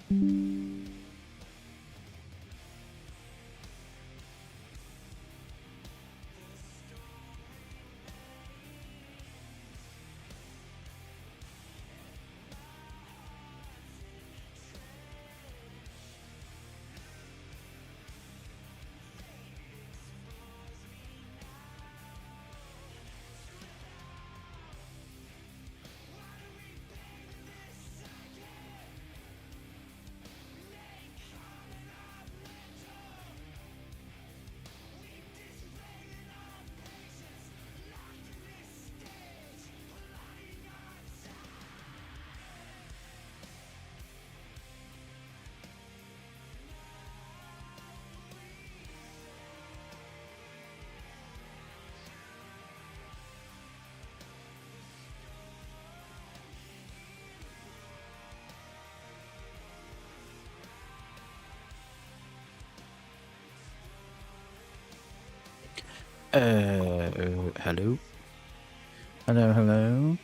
Hello? Hello, hello?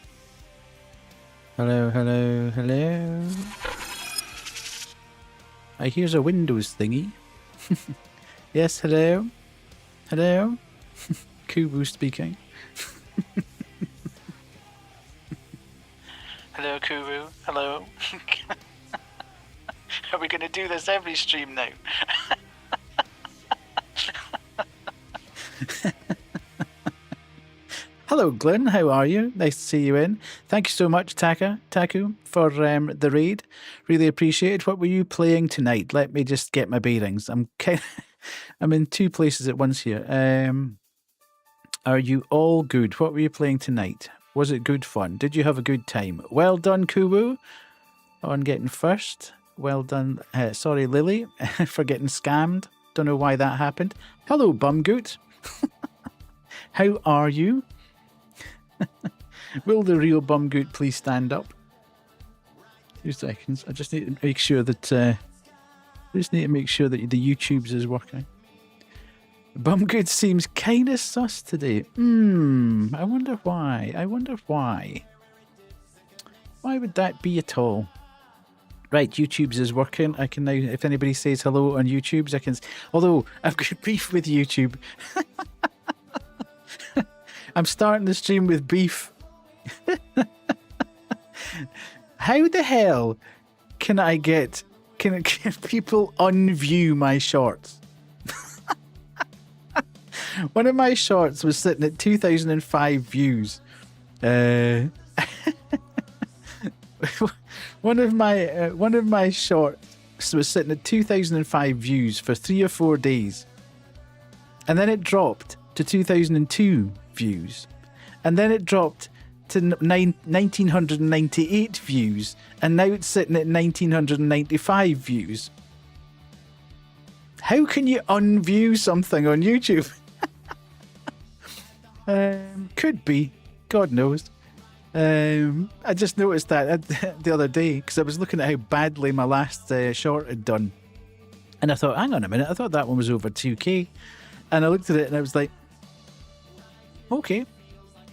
Hello, hello, hello? I hears a Windows thingy. Yes, hello? Hello? Kubu speaking. Hello, Kubu. Hello. Are we going to do this every stream now? Hello, Glenn. How are you? Nice to see you in. Thank you so much, Taku, for the raid. Really appreciate it. What were you playing tonight? Let me just get my bearings. I'm in two places at once here. Are you all good? What were you playing tonight? Was it good fun? Did you have a good time? Well done, Kuwu, on getting first. Well done. Sorry, Lily, for getting scammed. Don't know why that happened. Hello, Bumgoot. How are you? Will the real Bumgoot please stand up? 2 seconds. I just need to make sure that the YouTubes is working. Bumgoot seems kind of sus today. I wonder why. Why would that be at all? Right, YouTube's is working. I can now, if anybody says hello on YouTube's, I can... Although, I've got beef with YouTube. I'm starting the stream with beef. How the hell can people unview my shorts? One of my shorts was sitting at 2,005 views. One of my shorts was sitting at 2,005 views for 3 or 4 days, and then it dropped to 2,002 views, and then it dropped to 1,998 views, and now it's sitting at 1,995 views. How can you unview something on YouTube? Could be, God knows. I just noticed that the other day because I was looking at how badly my last short had done, and I thought, hang on a minute, I thought that one was over 2K, and I looked at it and I was like, okay,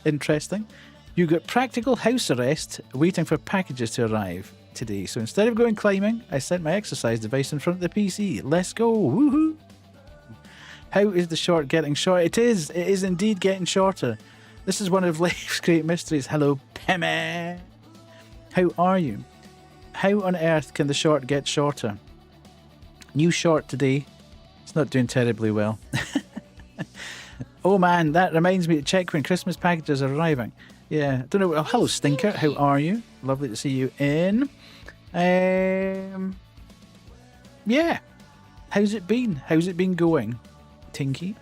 interesting. You got practical house arrest waiting for packages to arrive today. So instead of going climbing, I set my exercise device in front of the PC. Let's go, woohoo! How is the short getting short? It is indeed getting shorter. This is one of life's great mysteries. Hello, Pemme. How are you? How on earth can the short get shorter? New short today. It's not doing terribly well. Oh man, that reminds me to check when Christmas packages are arriving. Yeah, don't know. Oh, hello, Stinker. How are you? Lovely to see you in. Yeah. How's it been? How's it been going, Tinky?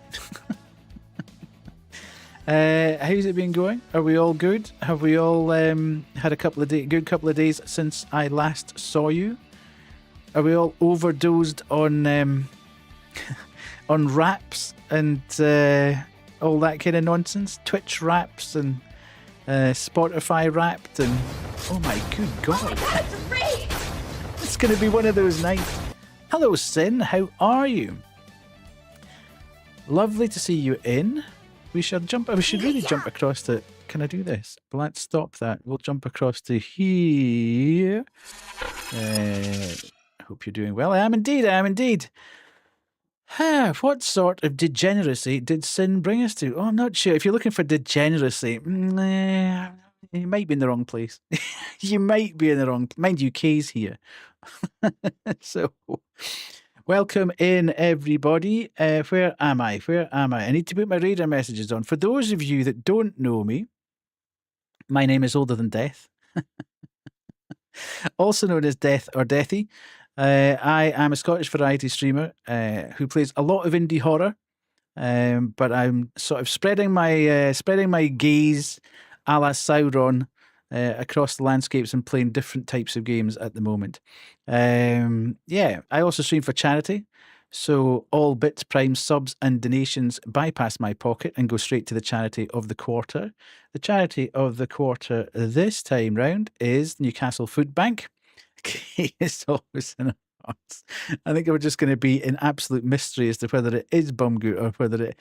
How's it been going? Are we all good? Have we all had a good couple of days since I last saw you? Are we all overdosed on on raps and all that kind of nonsense? Twitch raps and Spotify wrapped and oh my good god, it's going to be one of those nights. Hello, Sin. How are you? Lovely to see you in. We should really jump across to... Can I do this? But let's stop that. We'll jump across to here. hope you're doing well. I am indeed. I am indeed. What sort of degeneracy did sin bring us to? Oh, I'm not sure. If you're looking for degeneracy, you might be in the wrong place. You might be in the wrong. Mind you, Kay's here. So, welcome in, everybody. Where am I? Where am I? I need to put my radar messages on. For those of you that don't know me, my name is Older Than Death, also known as Death or Deathy. I am a Scottish variety streamer who plays a lot of indie horror, but I'm sort of spreading my gaze a la Sauron across the landscapes and playing different types of games at the moment. I also stream for charity, so all bits, primes, subs, and donations bypass my pocket and go straight to the charity of the quarter. The charity of the quarter this time round is Newcastle Food Bank. It's always in us. I think we're just going to be in absolute mystery as to whether it is Bumgoot or whether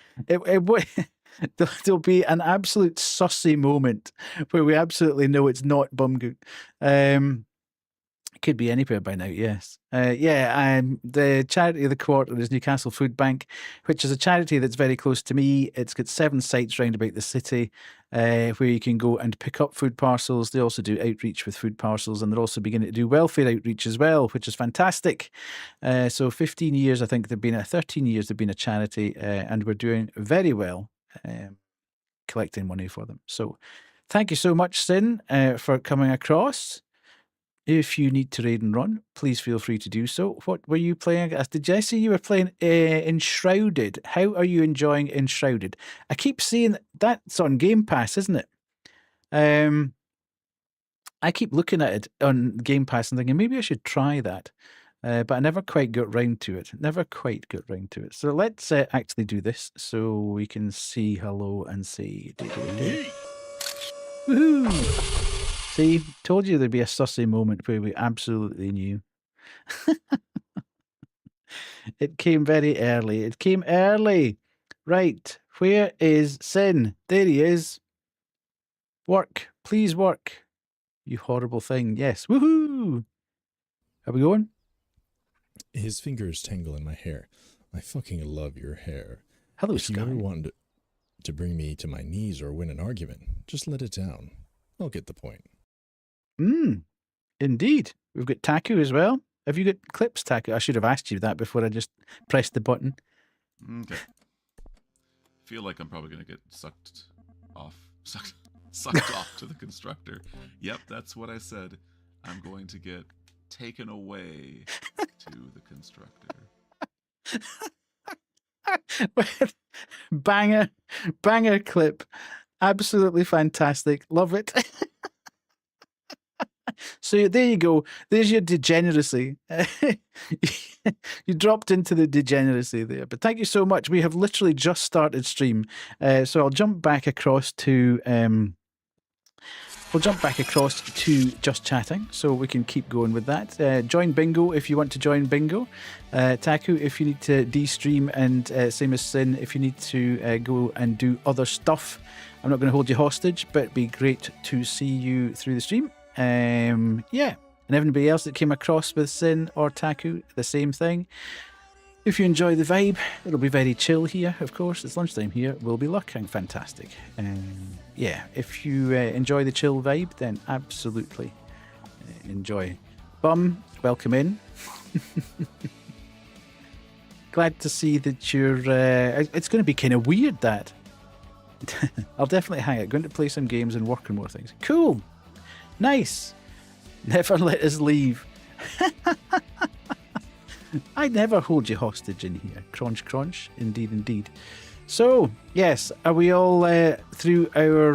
there'll be an absolute sussy moment where we absolutely know it's not Bumgoot. It could be anywhere by now, yes. The charity of the quarter is Newcastle Food Bank, which is a charity that's very close to me. It's got 7 sites round about the city where you can go and pick up food parcels. They also do outreach with food parcels, and they're also beginning to do welfare outreach as well, which is fantastic. So 15 years, I think 13 years they've been a charity, and we're doing very well collecting money for them. So thank you so much, Sin, for coming across. If you need to raid and run, please feel free to do so. What were you playing? Did I see you were playing Enshrouded? How are you enjoying Enshrouded? I keep seeing that's on Game Pass, isn't it? I keep looking at it on Game Pass and thinking maybe I should try that. But I never quite got round to it. So let's actually do this so we can see hello and say woohoo! See, told you there'd be a sussy moment where we absolutely knew. It came very early. It came early. Right. Where is Sin? There he is. Work. Please work. You horrible thing. Yes. Woohoo! Are we going? His fingers tangle in my hair. I fucking love your hair. Hello, if Sky. you ever wanted to bring me to my knees or win an argument, just let it down. I'll get the point. Indeed. We've got Taku as well. Have you got clips, Taku? I should have asked you that before I just pressed the button. Okay. Feel like I'm probably going to get sucked off to the constructor. Yep, that's what I said. I'm going to get taken away to the constructor. Banger clip. Absolutely fantastic. Love it. So there you go. There's your degeneracy. You dropped into the degeneracy there. But thank you so much. We have literally just started stream. So I'll jump back across to just chatting so we can keep going with that. Join Bingo if you want to join Bingo. Taku, if you need to de-stream, and same as Sin, if you need to go and do other stuff. I'm not going to hold you hostage, but it'd be great to see you through the stream. And everybody else that came across with Sin or Taku, the same thing. If you enjoy the vibe, it'll be very chill here, of course. It's lunchtime here. We'll be looking fantastic. If you enjoy the chill vibe, then absolutely enjoy. Bum, welcome in. Glad to see that you're... it's going to be kind of weird, that. I'll definitely hang it. Going to play some games and work on more things. Cool. Nice. Never let us leave. I never hold you hostage in here. Crunch, crunch. Indeed, indeed. So, yes, are we all through our...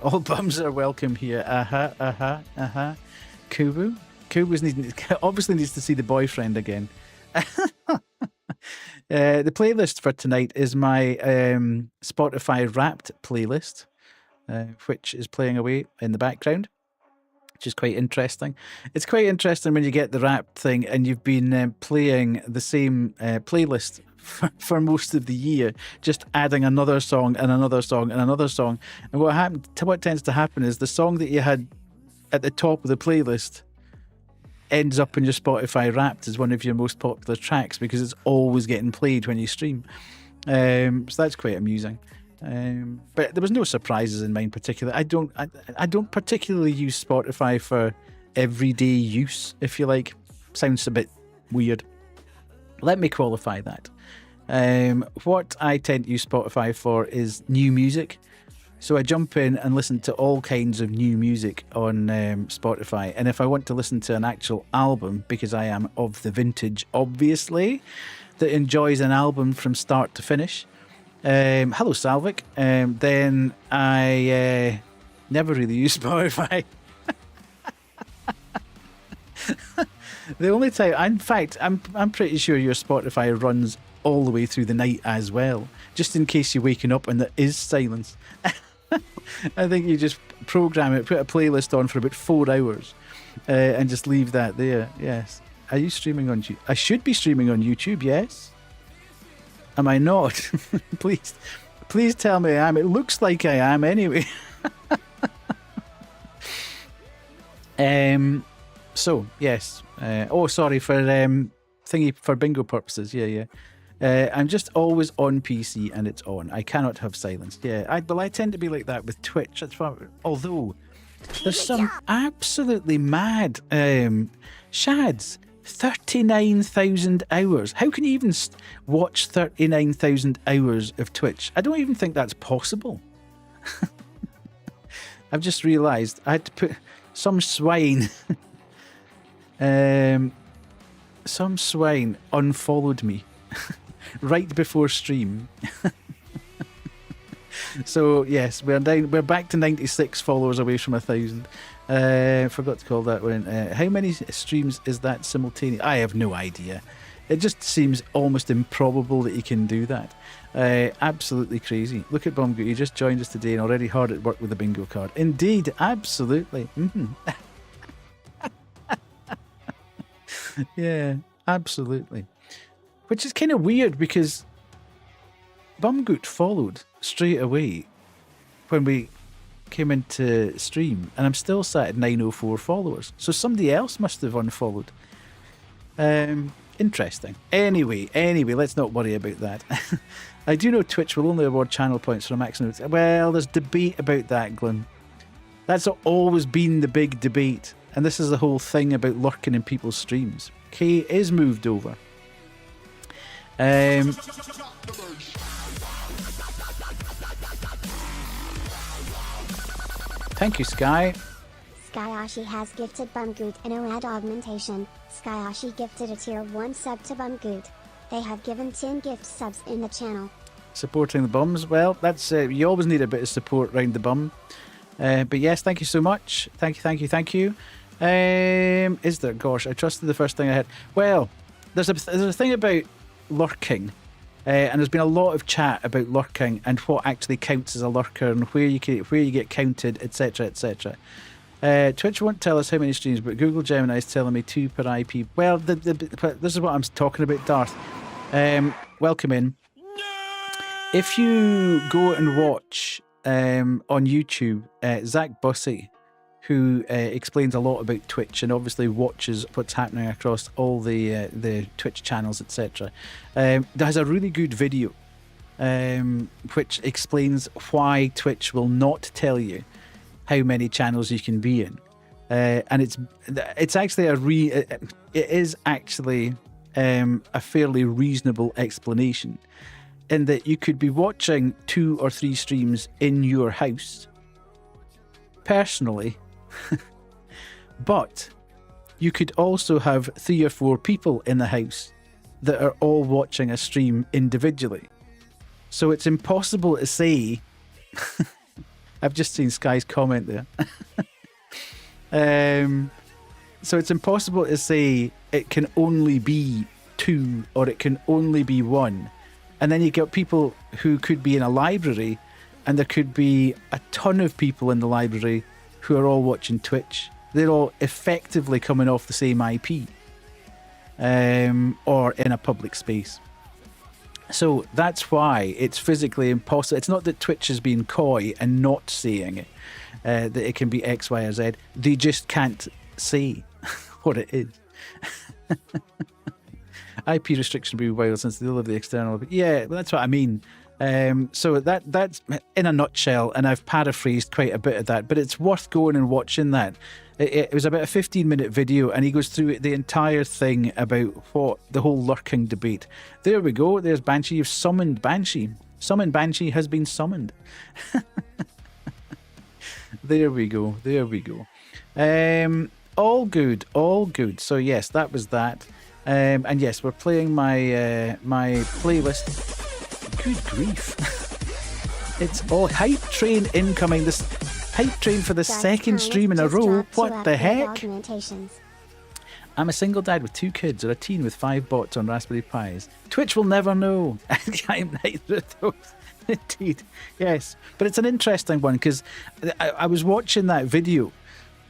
all bums are welcome here. Kubu? Kubu obviously needs to see the boyfriend again. The playlist for tonight is my Spotify Wrapped playlist, which is playing away in the background, which is quite interesting. It's quite interesting when you get the Wrapped thing and you've been playing the same playlist for most of the year, just adding another song and another song and another song. And what tends to happen is the song that you had at the top of the playlist ends up in your Spotify Wrapped as one of your most popular tracks because it's always getting played when you stream. So that's quite amusing. But there was no surprises in mine particularly. I don't particularly use Spotify for everyday use, if you like. Sounds a bit weird. Let me qualify that. What I tend to use Spotify for is new music. So I jump in and listen to all kinds of new music on Spotify. And if I want to listen to an actual album, because I am of the vintage, obviously, that enjoys an album from start to finish, hello Salvik, then I never really use Spotify. The only time, in fact, I'm pretty sure your Spotify runs all the way through the night as well, just in case you're waking up and there is silence. I think you just program it, put a playlist on for about 4 hours, and just leave that there. Yes. Are you streaming on YouTube? I should be streaming on YouTube, yes. Am I not? Please tell me I am. It looks like I am anyway. So yes. Sorry for thingy for bingo purposes. Yeah. I'm just always on PC and it's on. I cannot have silence. Yeah, I tend to be like that with Twitch. That's why, although there's some absolutely mad shads. 39,000 hours. How can you even watch 39,000 hours of Twitch? I don't even think that's possible. I've just realised I had to put some swine. Some swine unfollowed me right before stream. So yes, we're back to 96 followers away from 1,000. Forgot to call that one. How many streams is that simultaneous? I have no idea. It just seems almost improbable that you can do that. Absolutely crazy. Look at Bumgoot. He just joined us today and already hard at work with the bingo card. Indeed, absolutely. Yeah, absolutely. Which is kind of weird because Bumgoot followed straight away when we came into stream, and I'm still sat at 904 followers. So somebody else must have unfollowed. Interesting. Anyway, let's not worry about that. I do know Twitch will only award channel points for a maximum. Well, there's debate about that, Glim. That's always been the big debate. And this is the whole thing about lurking in people's streams. Kay is moved over. Thank you, Sky. Skyashi has gifted Bumgoot an OAD augmentation. Skyashi gifted a tier 1 sub to Bumgoot. They have given 10 gift subs in the channel. Supporting the bums. Well, that's you always need a bit of support round the bum. But yes, thank you so much. Thank you. Is there? Gosh, I trusted the first thing I had. Well, there's a thing about lurking, and there's been a lot of chat about lurking and what actually counts as a lurker and where you get counted, etc., etc. Twitch won't tell us how many streams, but Google Gemini is telling me 2 per IP. Well, this is what I'm talking about, Darth. Welcome in. If you go and watch on YouTube, Zach Bussey, who explains a lot about Twitch and obviously watches what's happening across all the Twitch channels, etc. There's a really good video which explains why Twitch will not tell you how many channels you can be in, and it's actually it is actually a fairly reasonable explanation, in that you could be watching 2 or 3 streams in your house personally. But you could also have 3 or 4 people in the house that are all watching a stream individually. So it's impossible to say. I've just seen Sky's comment there. So it's impossible to say it can only be 2 or it can only be 1. And then you get people who could be in a library, and there could be a ton of people in the library who are all watching Twitch. They're all effectively coming off the same IP, or in a public space. So that's why it's physically impossible. It's not that Twitch is being coy and not saying it, that it can be X, Y, or Z. They just can't say. what it is. IP restriction will be wild since they live the external. But yeah, that's what I mean. So that's in a nutshell, and I've paraphrased quite a bit of that, but it's worth going and watching that. It was about a 15-minute video, and he goes through the entire thing about what the whole lurking debate. There we go. There's Banshee. You've summoned Banshee. Summon Banshee has been summoned. There we go. There we go. All good. All good. So yes, that was that. And yes, we're playing my my playlist. Good grief. It's all hype train incoming. This hype train for the second stream in a row. What the heck? I'm a single dad with 2 kids or a teen with 5 bots on Raspberry Pis. Twitch will never know. I'm neither of those. Indeed. Yes. But it's an interesting one because I was watching that video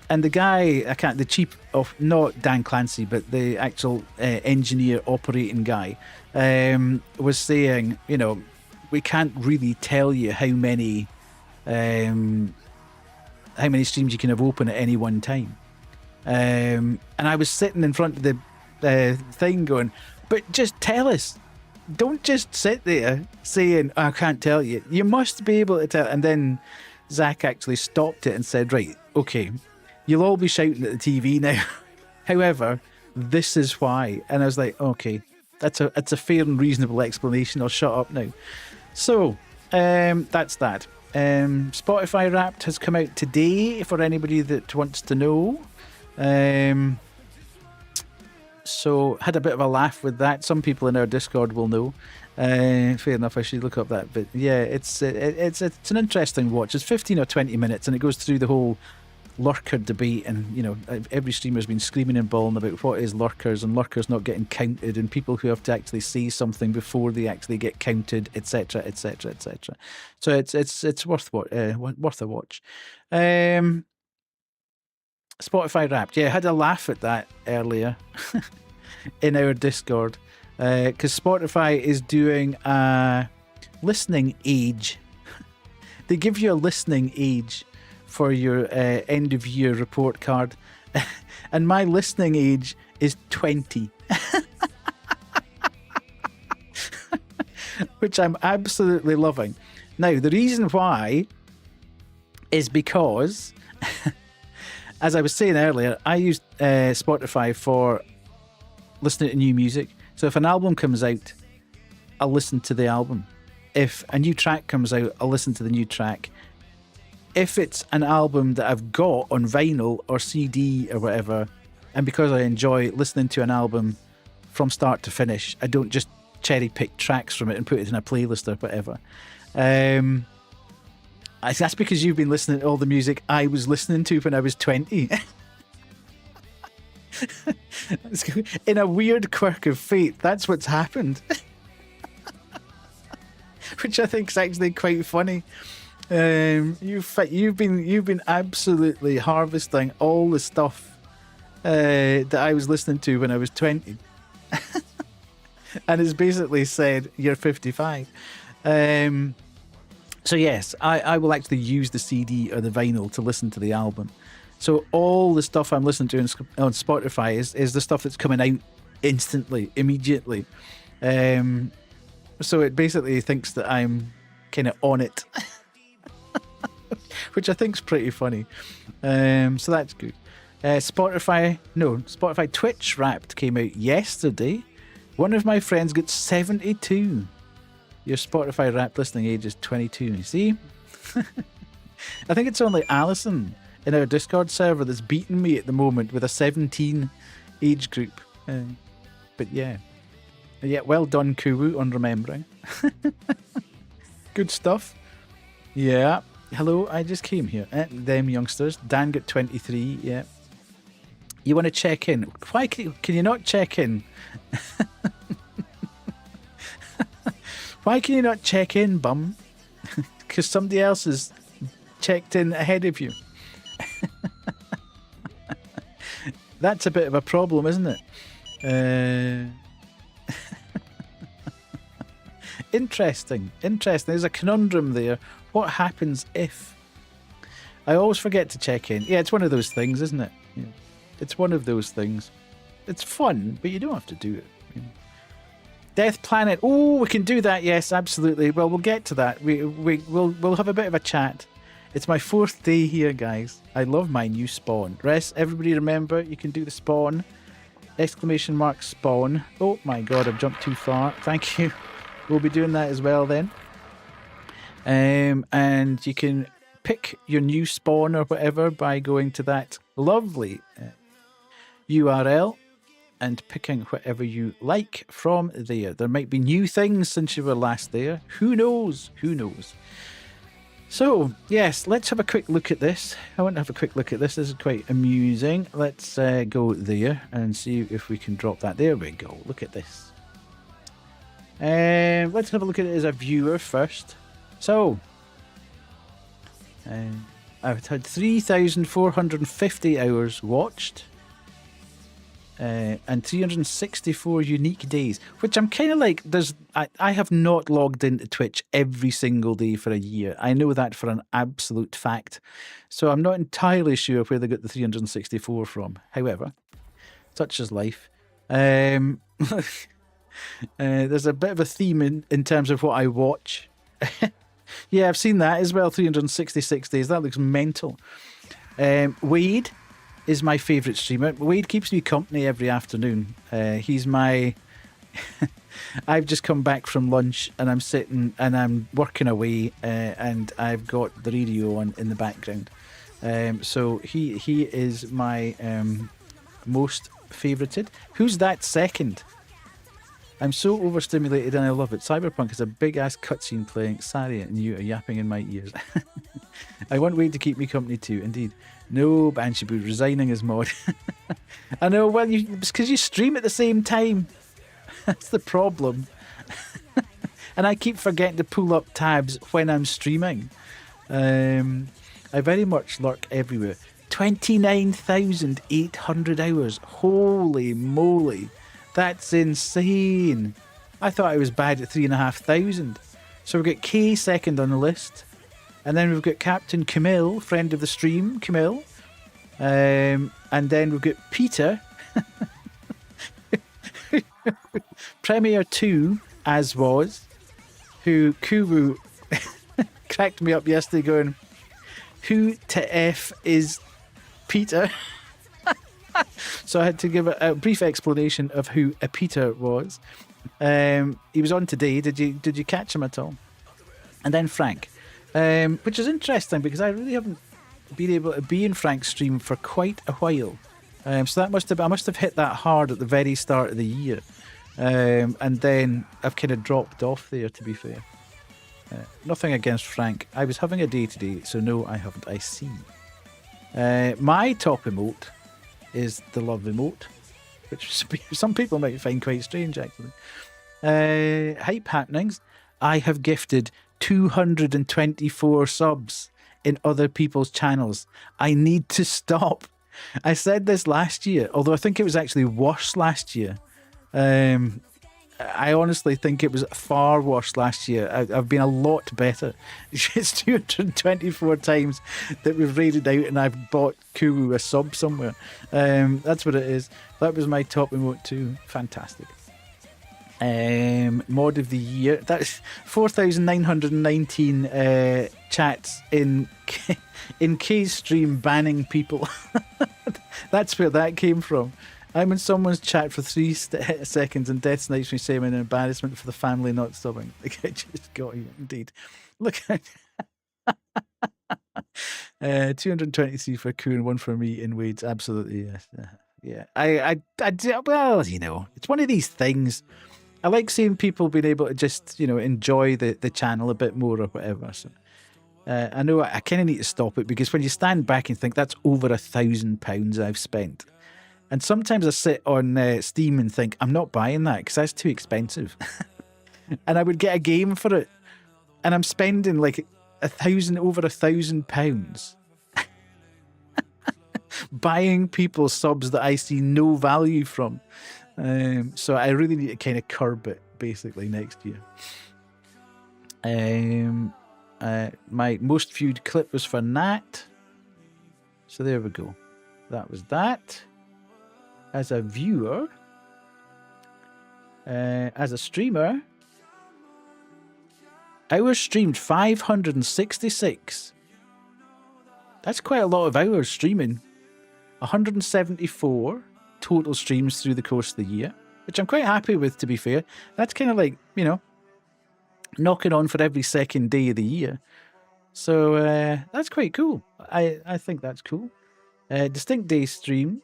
and the guy, the chief of, not Dan Clancy, but the actual engineer operating guy, was saying, you know, we can't really tell you how many streams you can have open at any one time. And I was sitting in front of the thing going, but just tell us. Don't just sit there saying, I can't tell you. You must be able to tell. And then Zach actually stopped it and said, right, okay, you'll all be shouting at the TV now. However, this is why. And I was like, okay, that's a fair and reasonable explanation. I'll shut up now. So, that's that. Spotify Wrapped has come out today for anybody that wants to know. So had a bit of a laugh with that. Some people in our Discord will know. Fair enough, I should look up that. But yeah, it's an interesting watch. It's 15 or 20 minutes, and it goes through the whole lurker debate. And you know, every streamer's been screaming and bawling about what is lurkers and lurkers not getting counted, and people who have to actually say something before they actually get counted, etc., etc., etc. So it's worth a watch. Spotify Wrapped. Yeah, I had a laugh at that earlier in our Discord because Spotify is doing a listening age. They give you a listening age for your end of year report card, and my listening age is 20. Which I'm absolutely loving. Now, the reason why is because as I was saying earlier, I use Spotify for listening to new music. So if an album comes out, I'll listen to the album. If a new track comes out, I'll listen to the new track. If it's an album that I've got on vinyl or CD or whatever, and because I enjoy listening to an album from start to finish, I don't just cherry pick tracks from it and put it in a playlist or whatever. That's because you've been listening to all the music I was listening to when I was 20. In a weird quirk of fate, that's what's happened. Which I think is actually quite funny. You've been absolutely harvesting all the stuff that I was listening to when I was 20. And it's basically said, you're 55. So yes, I will actually use the CD or the vinyl to listen to the album. So all the stuff I'm listening to on Spotify is the stuff that's coming out instantly, immediately. So it basically thinks that I'm kind of on it, which I think is pretty funny. So that's good. Spotify Twitch Wrapped came out yesterday. One of my friends got 72. Your Spotify Wrapped listening age is 22. You see? I think it's only Alison in our Discord server that's beating me at the moment with a 17 age group. But yeah. Well done, Kuwu, on remembering. Good stuff. Yeah. Hello, I just came here. Them youngsters. Dan got 23. Yeah. You want to check in? Why can you not check in? Why can you not check in, bum? Because somebody else has checked in ahead of you. That's a bit of a problem, isn't it? Interesting. There's a conundrum there. What happens if? I always forget to check in. Yeah, it's one of those things, isn't it? Yeah. It's one of those things. It's fun, but you don't have to do it. Death Planet. Oh, we can do that. Yes, absolutely. Well, we'll get to that. We'll have a bit of a chat. It's my 4th day here, guys. I love my new spawn. Rest, everybody remember, you can do the spawn. Exclamation mark spawn. Oh my god, I've jumped too far. Thank you. We'll be doing that as well then. And you can pick your new spawn or whatever by going to that lovely URL and picking whatever you like from there. There might be new things since you were last there. Who knows? Who knows? So, yes, let's have a quick look at this. I want to have a quick look at this. This is quite amusing. Let's go there and see if we can drop that. There we go. Look at this. Let's have a look at it as a viewer first. So, I've had 3,450 hours watched. And 364 unique days, which I'm kind of like, I have not logged into Twitch every single day for a year. I know that for an absolute fact. So I'm not entirely sure where they got the 364 from. However, such is life. There's a bit of a theme in terms of what I watch. Yeah, I've seen that as well, 366 days. That looks mental. Wade is my favourite streamer. Wade keeps me company every afternoon. He's my... I've just come back from lunch and I'm sitting and I'm working away and I've got the radio on in the background. So he is my most favourited. Who's that second? I'm so overstimulated and I love it. Cyberpunk is a big-ass cutscene playing. Sorry, and you are yapping in my ears. I want Wade to keep me company too, indeed. No, Banshibu resigning as mod. I know, well, it's because you stream at the same time. That's the problem. And I keep forgetting to pull up tabs when I'm streaming. I very much lurk everywhere. 29,800 hours. Holy moly. That's insane. I thought I was bad at 3,500. So we've got K second on the list. And then we've got Captain Camille, friend of the stream, Camille. And then we've got Peter. Premier 2, as was. Who Kubu cracked me up yesterday going, who to F is Peter? So I had to give a brief explanation of who a Peter was. He was on today. Did you catch him at all? And then Frank, which is interesting because I really haven't been able to be in Frank's stream for quite a while. So I must have hit that hard at the very start of the year, and then I've kind of dropped off there. To be fair, nothing against Frank. I was having a day today, so no, I haven't. I see. My top emote is the love emote, which some people might find quite strange, actually. Hype happenings. I have gifted 224 subs in other people's channels. I need to stop. I said this last year, although I think it was actually worse last year. I honestly think it was far worse last year. I've been a lot better. It's 224 times that we've raided out and I've bought Kubu a sub somewhere. That's what it is. That was my top emote too. Fantastic. Mod of the year. That's 4,919 chats in K's stream banning people. That's where that came from. I'm in someone's chat for 3 seconds and Death Snipes me saying an embarrassment for the family not subbing. Like, I just got you, indeed. Look at 223 for Koo and 1 for me in Wade's. Absolutely, yes. Yeah. I well, you know, it's one of these things. I like seeing people being able to just, you know, enjoy the channel a bit more or whatever. So I know I kind of need to stop it because when you stand back and think that's over £1,000 I've spent. And sometimes I sit on Steam and think, I'm not buying that because that's too expensive. And I would get a game for it. And I'm spending like over £1,000 buying people subs that I see no value from. So I really need to kind of curb it basically next year. My most viewed clip was for Nat. So there we go. That was that. as a viewer, as a streamer, hours streamed 566. That's quite a lot of hours streaming. 174 total streams through the course of the year, which I'm quite happy with, to be fair. That's kind of like, you know, knocking on for every second day of the year. So that's quite cool. I think that's cool. Distinct days streamed,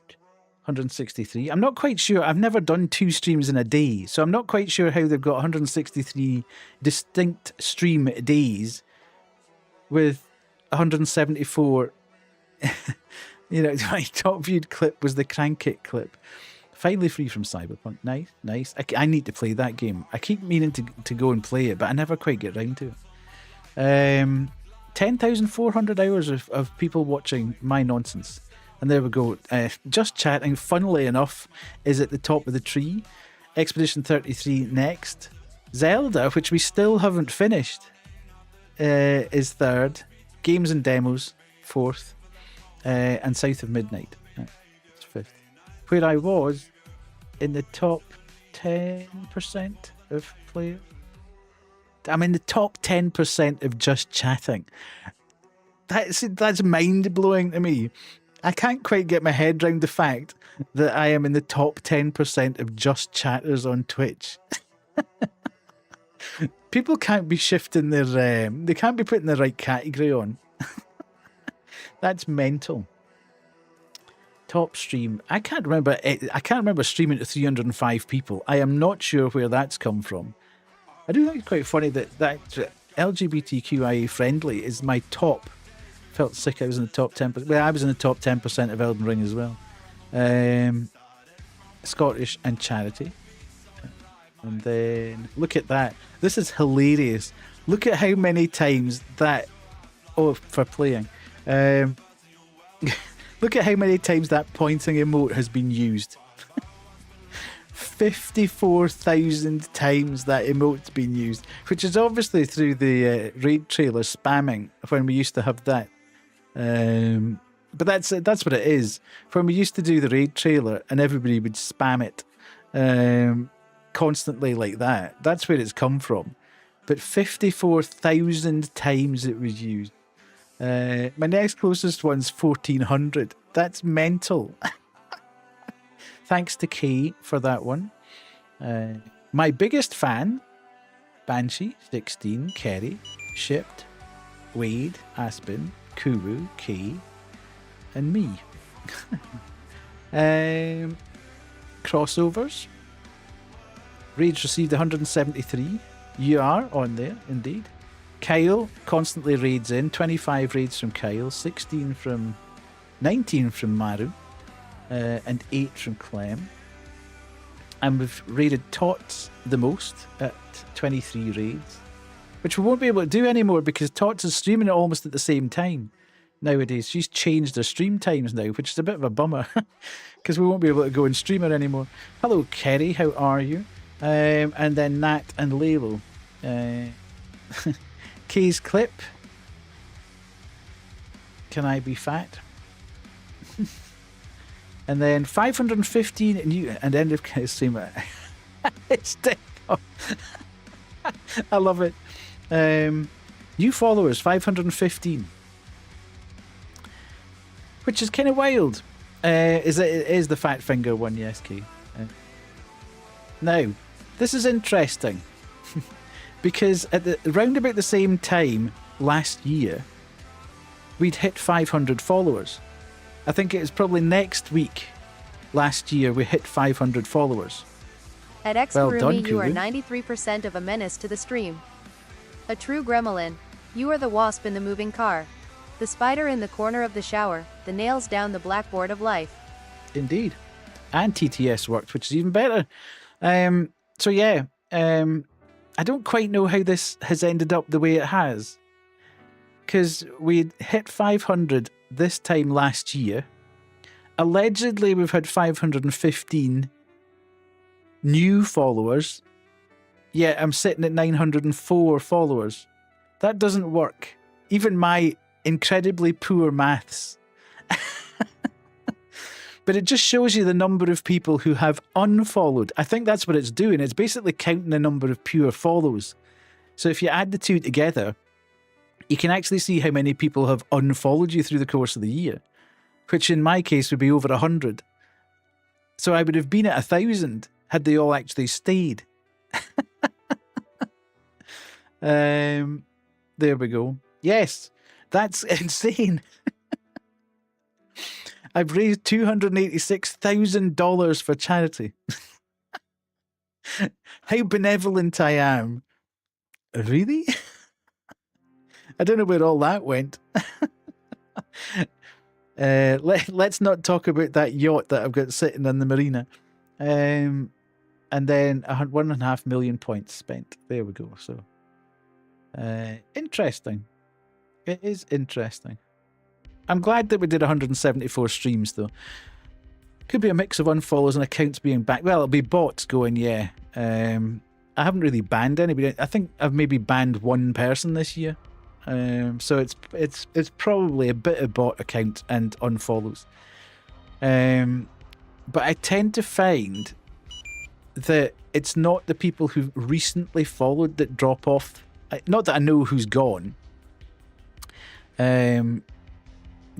163. I'm not quite sure. I've never done 2 streams in a day, so I'm not quite sure how they've got 163 distinct stream days with 174. You know, my top viewed clip was the Crank It clip. Finally free from Cyberpunk. Nice, nice. I need to play that game. I keep meaning to go and play it, but I never quite get round to it. 10,400 hours of people watching my nonsense. And there we go. Just Chatting, funnily enough, is at the top of the tree. Expedition 33 next. Zelda, which we still haven't finished, is third. Games and Demos, fourth. And South of Midnight, it's fifth. Where I was in the top 10% of players. I'm in the top 10% of Just Chatting. That's mind-blowing to me. I can't quite get my head around the fact that I am in the top 10% of Just Chatters on Twitch. People can't be shifting their... they can't be putting the right category on. That's mental. Top stream. I can't remember streaming to 305 people. I am not sure where that's come from. I do think it's quite funny that LGBTQIA friendly is my top. Felt sick I was in the top 10%. Well, I was in the top 10% of Elden Ring as well. Scottish and Charity. And then look at that. This is hilarious. Look at how many times that... Oh, for playing. Look at how many times that pointing emote has been used. 54,000 times that emote's been used, which is obviously through the raid trailer spamming when we used to have that. But that's what it is. When we used to do the raid trailer and everybody would spam it constantly like that. That's where it's come from. But 54,000 times it was used. My next closest one's 1,400. That's mental. Thanks to Kay for that one. My biggest fan, Banshee, 16, Kerry, Shipped, Wade, Aspen, Kuru, Kay, and me. Crossovers. Raids received 173. You are on there, indeed. Kyle constantly raids in. 25 raids from Kyle, 19 from Maru, and 8 from Clem. And we've raided Tots the most at 23 raids, which we won't be able to do anymore because Tots is streaming it almost at the same time nowadays. She's changed her stream times now, which is a bit of a bummer because we won't be able to go and stream her anymore. Hello, Kerry, how are you? And then Nat and Lalo. Kay's clip. Can I be fat? And then 515 new and end of stream. It's I love it. New followers 515, which is kind of wild. Is the Fat Finger one? Yes, Kay. Now, this is interesting because at round about the same time last year, we'd hit 500 followers. I think it was probably next week last year we hit 500 followers. At Xkurumi, Well done, you are Kuru. 93% of a menace to the stream. A true gremlin. You are the wasp in the moving car. The spider in the corner of the shower. The nails down the blackboard of life. Indeed. And TTS worked, which is even better. So yeah, I don't quite know how this has ended up the way it has. Because we hit 500 this time last year. Allegedly, we've had 515 new followers. Yet I'm sitting at 904 followers. That doesn't work. Even my incredibly poor maths. But it just shows you the number of people who have unfollowed. I think that's what it's doing. It's basically counting the number of pure follows. So if you add the two together, you can actually see how many people have unfollowed you through the course of the year, which in my case would be over 100. So I would have been at 1,000 had they all actually stayed. There we go. Yes, that's insane. I've raised $286,000 for charity. How benevolent I am. Really? I don't know where all that went. Let's not talk about that yacht that I've got sitting in the marina. And then 1.5 million points spent. There we go. So, interesting. It is interesting. I'm glad that we did 174 streams, though. Could be a mix of unfollows and accounts being back. Well, it'll be bots going, yeah. I haven't really banned anybody. I think I've maybe banned one person this year. So it's probably a bit of bot account and unfollows. But I tend to find that it's not the people who've recently followed that drop off. Not that I know who's gone.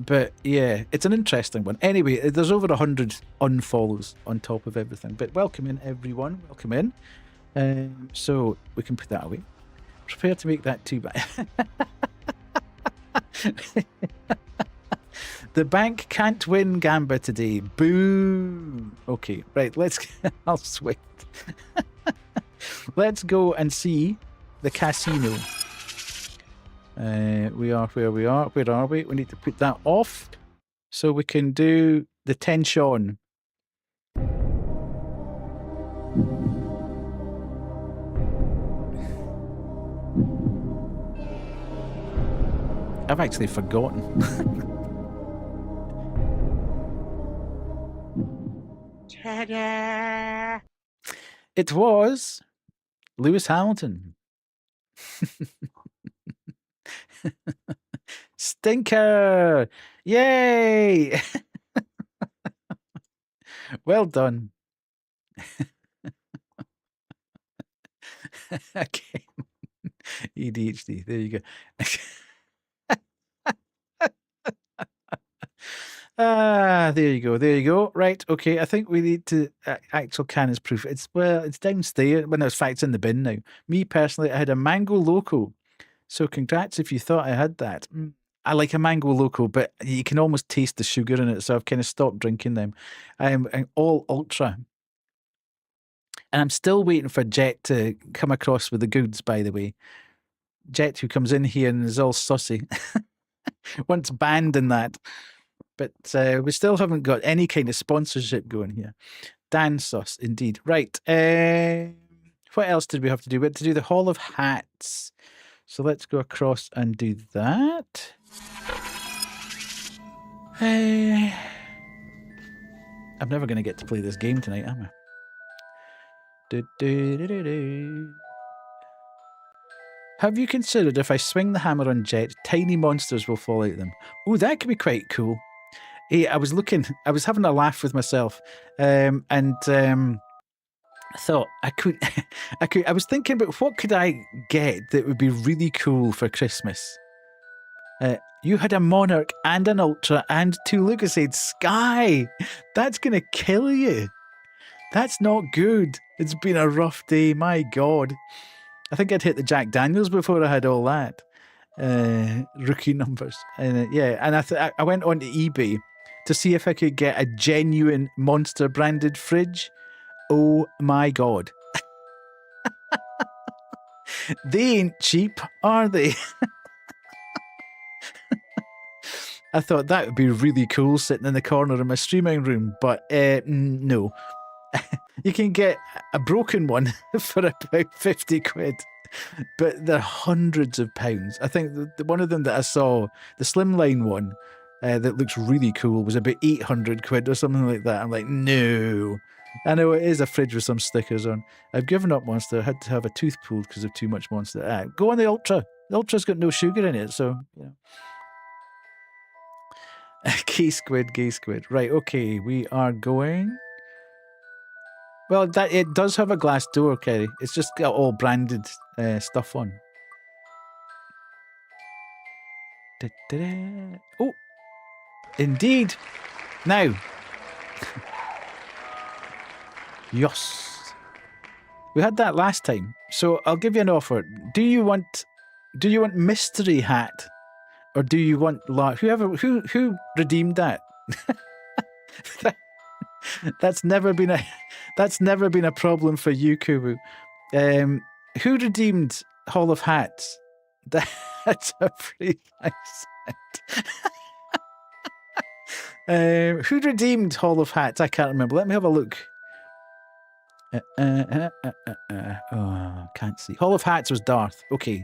But yeah, it's an interesting one. Anyway, there's over 100 unfollows on top of everything. But welcome in, everyone. Welcome in. So we can put that away. Prepare to make that too bad. The bank can't win Gamba today. Boo. Okay, right. I'll switch. Let's go and see the casino. We are where we are. Where are we? We need to put that off so we can do the tension. I've actually forgotten. Ta-da! It was Lewis Hamilton. Stinker! Yay! Well done. Okay. ADHD. There you go. There you go. There you go. Right. Okay. I think we need to actual can is proof. It's downstairs. Well, no, in fact, it's in the bin now. Me personally, I had a mango loco. So congrats if you thought I had that. I like a mango loco, but you can almost taste the sugar in it. So I've kind of stopped drinking them. I'm all ultra. And I'm still waiting for Jet to come across with the goods, by the way. Jet, who comes in here and is all sussy. Once banned in that. But we still haven't got any kind of sponsorship going here. Dan Sus, indeed. Right. What else did we have to do? We had to do the Hall of Hats. So let's go across and do that. I'm never going to get to play this game tonight, am I? Have you considered if I swing the hammer on Jet, tiny monsters will fall out of them? Oh, that could be quite cool. Hey, I was having a laugh with myself, and I thought I was thinking about what could I get that would be really cool for Christmas. You had a Monarch and an Ultra and 2 Lucasades. Sky! That's going to kill you. That's not good. It's been a rough day, my God. I think I'd hit the Jack Daniels before I had all that. Rookie numbers. Yeah, and I went onto eBay to see if I could get a genuine Monster branded fridge. Oh my God. They ain't cheap, are they? I thought that would be really cool sitting in the corner of my streaming room, but no. You can get a broken one for about 50 quid, but they're hundreds of pounds. I think the one of them that I saw, the slimline one, that looks really cool, was about 800 quid or something like that. I'm like, no. I know it is a fridge with some stickers on. I've given up Monster. I had to have a tooth pulled because of too much Monster. Go on the Ultra. The Ultra's got no sugar in it, so, you know. Gay squid, gay squid. Right, okay, we are going. Well, that it does have a glass door, Kerry. It's just got all branded stuff on. Da-da-da. Oh, indeed. Now. Yes. We had that last time. So I'll give you an offer. Do you want mystery hat? Or do you want who redeemed that? That's never been a problem for you, Kubu. Who redeemed Hall of Hats? That's a pretty nice set. Who redeemed Hall of Hats? I can't remember. Let me have a look. Oh, can't see. Hall of Hats was Darth. Okay.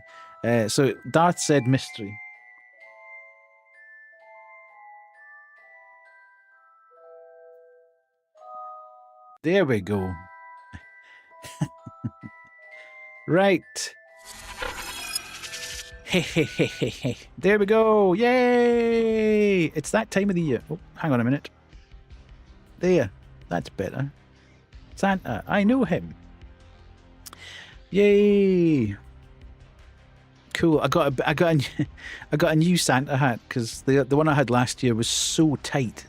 So Darth said mystery. There we go. Right. There we go. Yay! It's that time of the year. Oh, hang on a minute. There. That's better. Santa. I know him. Yay! Cool. I got a new Santa hat because the one I had last year was so tight. It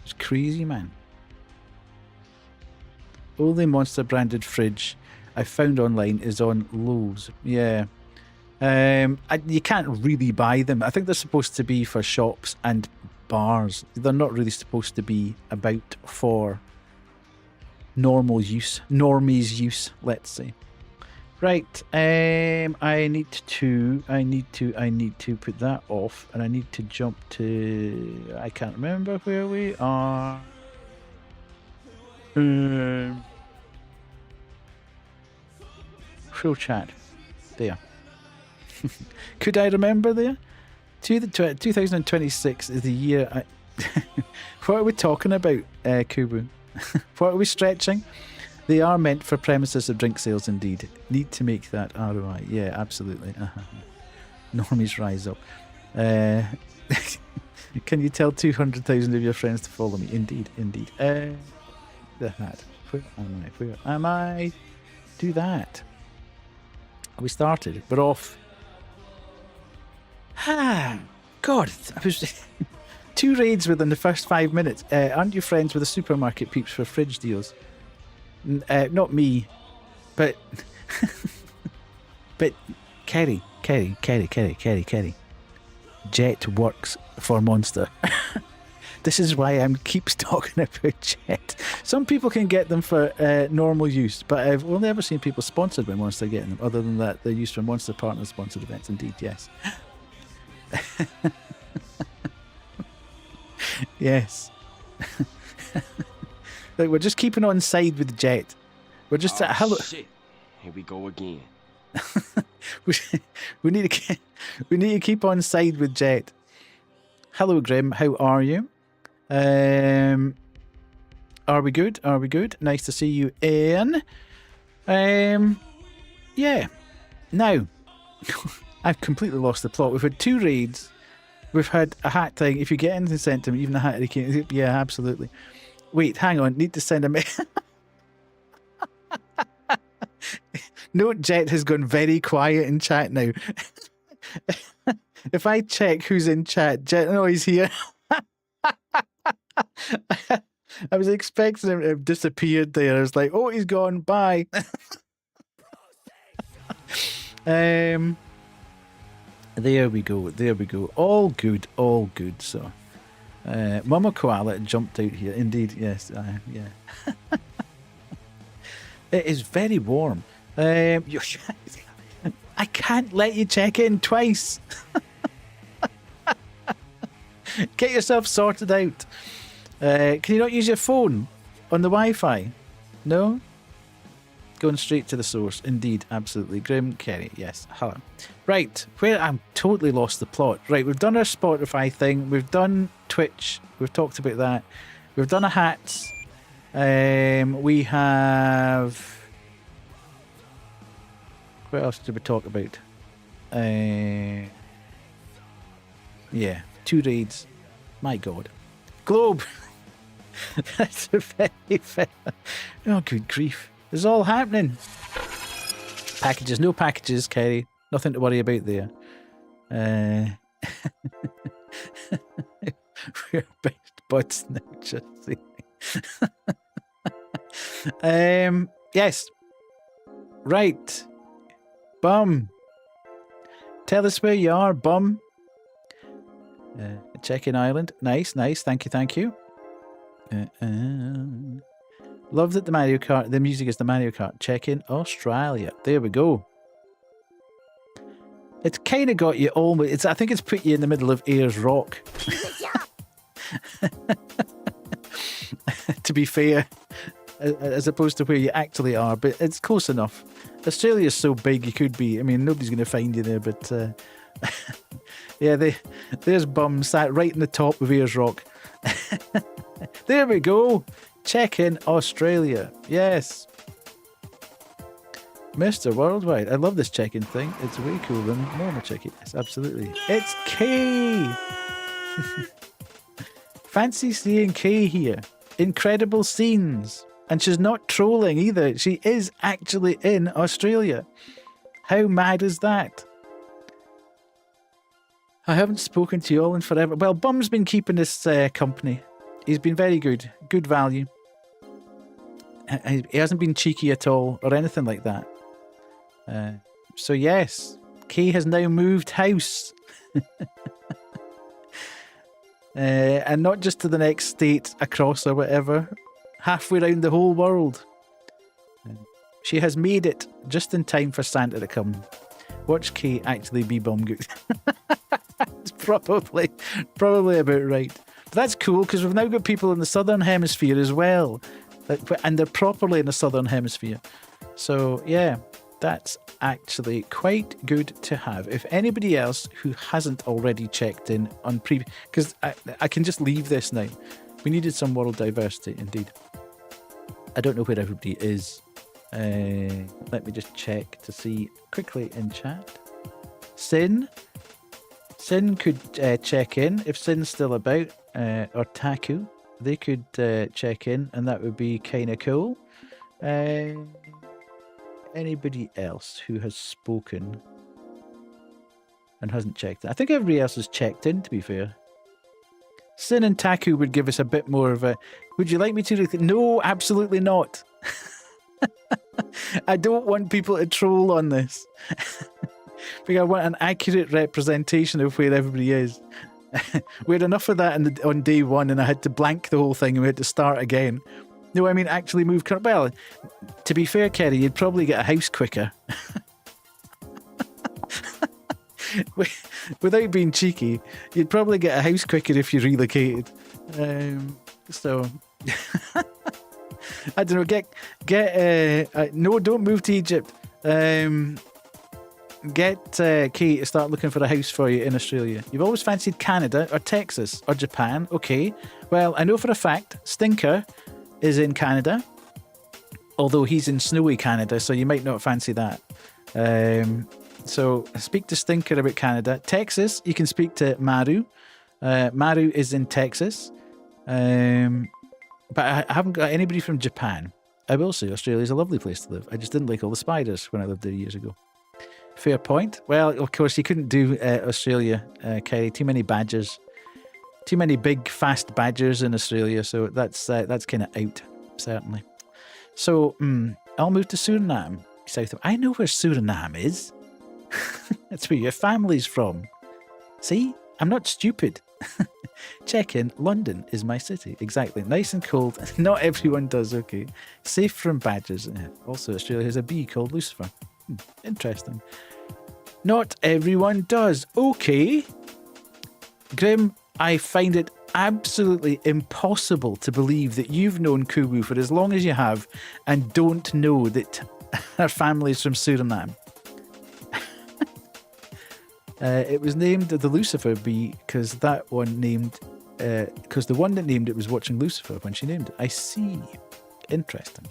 was crazy, man. Only Monster branded fridge I found online is on Lowe's. Yeah. You can't really buy them. I think they're supposed to be for shops and bars. They're not really supposed to be about for normal use, normies use, let's say. Right. I need to put that off, and I need to jump to. I can't remember where we are. Show chat. There. Could I remember there? 2026 is the year. What are we talking about, Kubu? What are we stretching? They are meant for premises of drink sales, indeed. Need to make that ROI. Yeah, absolutely. Normies rise up. Can you tell 200,000 of your friends to follow me? Indeed, indeed. The hat. Where am I? Where am I? Do that. We started. We're off. God, I was 2 raids within the first 5 minutes. Aren't you friends with the supermarket peeps for fridge deals? Not me, but but Kerry. Jet works for Monster. This is why I keeps talking about Jet. Some people can get them for normal use, but I've only ever seen people sponsored by Monster getting them. Other than that, they're used for Monster partner sponsored events. Indeed, yes. Yes. Look, we're just keeping on side with Jet. We're just hello. Shit. Here we go again. we need to keep on side with Jet. Hello, Grim. How are you? Are we good? Are we good? Nice to see you, Ian. Yeah. Now, I've completely lost the plot. We've had 2 raids. We've had a hat thing. If you get anything sent to me, even a hat, yeah, absolutely. Wait, hang on. Need to send a message. Note Jet has gone very quiet in chat now. If I check who's in chat, Jet, no, he's here. I was expecting him to have disappeared there. I was like, oh, he's gone. Bye. There we go. There we go. All good. All good. So, Mama Koala jumped out here. Indeed, yes. Yeah. It is very warm. I can't let you check in twice. Get yourself sorted out. Can you not use your phone on the Wi-Fi? No? Going straight to the source. Indeed, absolutely. Grim Kerry, yes. Hello. Right, where I'm totally lost the plot. Right, we've done our Spotify thing. We've done Twitch. We've talked about that. We've done a hats. We have... What else did we talk about? Yeah, 2 raids. My God. Globe. That's a very fair. Oh, good grief. It's all happening. Packages. No packages, Kerry. Nothing to worry about there. We're best buds now, just saying. Yes. Right. Bum. Tell us where you are, bum. Check-in Island. Nice. Thank you. Love that the music is the Mario Kart. Check-in Australia. There we go. It's kind of got you almost. I think it's put you in the middle of Ayers Rock. To be fair, as opposed to where you actually are, but it's close enough. Australia's so big, you could be. I mean, nobody's going to find you there, but yeah, there's Bum sat right in the top of Ayers Rock. There we go. Check in Australia. Yes. Mr. Worldwide. I love this check-in thing. It's way cooler than normal check-in. Yes, absolutely. It's Kay. Fancy seeing Kay here. Incredible scenes. And she's not trolling either. She is actually in Australia. How mad is that? I haven't spoken to you all in forever. Well, Bum's been keeping us company. He's been very good. Good value. He hasn't been cheeky at all or anything like that. So yes, Kay has now moved house. And not just to the next state across or whatever. Halfway around the whole world. She has made it just in time for Santa to come. Watch Kay actually be Bumgoot. It's probably about right. But that's cool because we've now got people in the Southern Hemisphere as well. And they're properly in the Southern Hemisphere. So yeah, that's actually quite good to have. If anybody else who hasn't already checked in on because I can just leave this now. We needed some world diversity indeed. I don't know where everybody is. Let me just check to see quickly in chat. Sin could check in if Sin's still about, or Taku. They could check in, and that would be kind of cool. Anybody else who has spoken and hasn't checked in? I think everybody else has checked in, to be fair. Sin and Taku would give us a bit more of a... Would you like me to... No, absolutely not. I don't want people to troll on this. Because I want an accurate representation of where everybody is. We had enough of that on day one, and I had to blank the whole thing, and we had to start again. No, I mean actually move... Well, to be fair, Kerry, you'd probably get a house quicker. Without being cheeky, you'd probably get a house quicker if you relocated. So... I don't know, no, don't move to Egypt. Get Kate to start looking for a house for you in Australia. You've always fancied Canada or Texas or Japan. Okay. Well, I know for a fact Stinker is in Canada, although he's in snowy Canada, so you might not fancy that. So speak to Stinker about Canada. Texas, you can speak to Maru. Maru is in Texas. But I haven't got anybody from Japan. I will say Australia's a lovely place to live. I just didn't like all the spiders when I lived there years ago. Fair point. Well, of course, you couldn't do Australia, Kerry. Too many badgers. Too many big, fast badgers in Australia. So that's kind of out, certainly. So I'll move to Suriname. I know where Suriname is. That's where your family's from. See? I'm not stupid. Check in. London is my city. Exactly. Nice and cold. Not everyone does. Okay. Safe from badgers. Also, Australia has a bee called Lucifer. Interesting. Not everyone does. Okay. Grim, I find it absolutely impossible to believe that you've known Kubu for as long as you have and don't know that her family's from Suriname. It was named the Lucifer bee because the one that named it was watching Lucifer when she named it. I see. Interesting.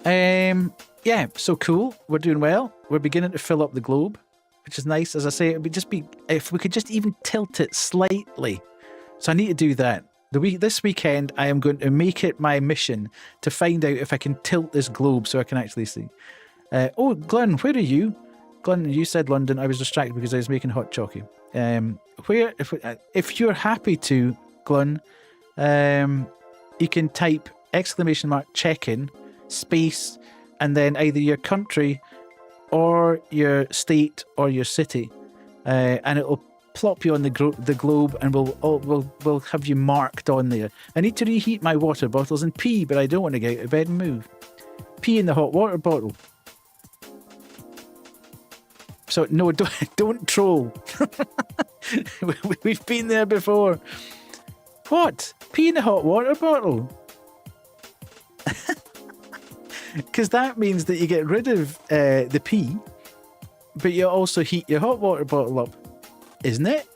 Yeah, so cool. We're doing well. We're beginning to fill up the globe, which is nice. As I say, it would just be if we could just even tilt it slightly So I need to do that. This weekend, I am going to make it my mission to find out if I can tilt this globe so I can actually see. Oh, Glenn, where are you? Glenn, you said London. I was distracted because I was making hot chocolate. If you're happy to, Glenn, you can type !check-in space and then either your country or your state or your city, and it'll plop you on the globe, and we'll have you marked on there. I need to reheat my water bottles and pee, but I don't want to get out of bed and move. Pee in the hot water bottle. So no, don't troll. We've been there before. What? Pee in the hot water bottle? Because that means that you get rid of the pee, but you also heat your hot water bottle up, isn't it?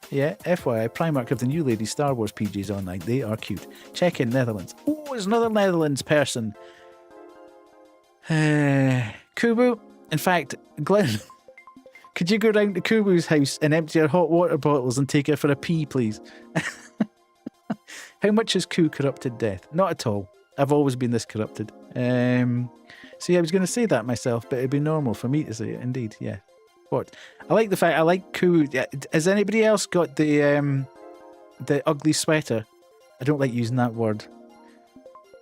Yeah, FYI, Primark have the new Lady Star Wars PJs online. They are cute. Check in Netherlands. Oh, there's another Netherlands person. Kubu. In fact, Glenn, could you go round to Kubu's house and empty your hot water bottles and take her for a pee, please? How much is Ku corrupted death? Not at all. I've always been this corrupted. See, I was going to say that myself, but it'd be normal for me to say it. Indeed, yeah. What? I like the fact I like Ku. Has anybody else got the ugly sweater? I don't like using that word.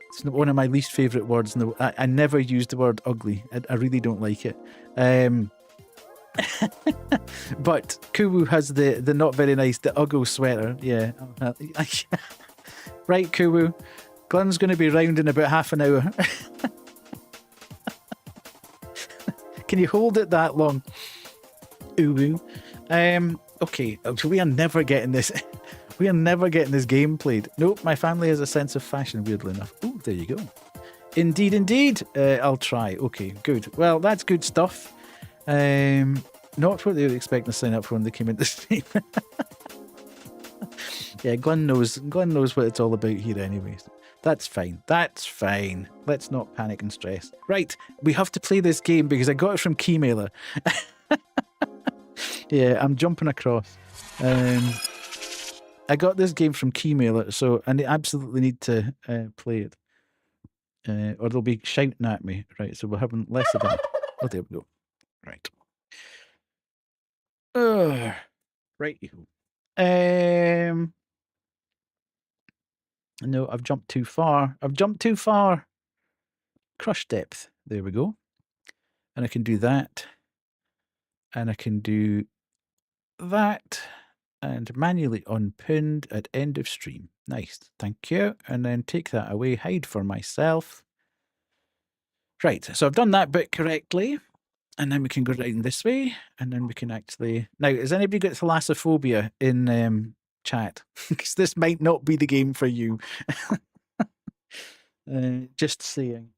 It's one of my least favourite words. I never use the word ugly. I really don't like it. But Kubu has the not very nice, the Uggo sweater. Yeah. Right, Kubu. Glenn's going to be round in about half an hour. Can you hold it that long? Ubu. Okay, so we are never getting this. We are never getting this game played. Nope, my family has a sense of fashion, weirdly enough. Oh, there you go. Indeed, indeed. I'll try. Okay, good. Well, that's good stuff. Not what they were expecting to sign up for when they came into the stream. Yeah, Glenn knows what it's all about here anyways. That's fine. That's fine. Let's not panic and stress. Right, we have to play this game because I got it from Keymailer. Yeah, I'm jumping across. I got this game from Keymailer, so I absolutely need to play it. Or they'll be shouting at me. Right, so we're having less of that. Oh, there we go. Right. Right. No, I've jumped too far. Crush depth. There we go. And I can do that. And I can do that. And manually unpinned at end of stream. Nice. Thank you. And then take that away. Hide for myself. Right. So I've done that bit correctly. And then we can go down this way. And then we can actually... Now, has anybody got thalassophobia in chat? Because this might not be the game for you. Just saying.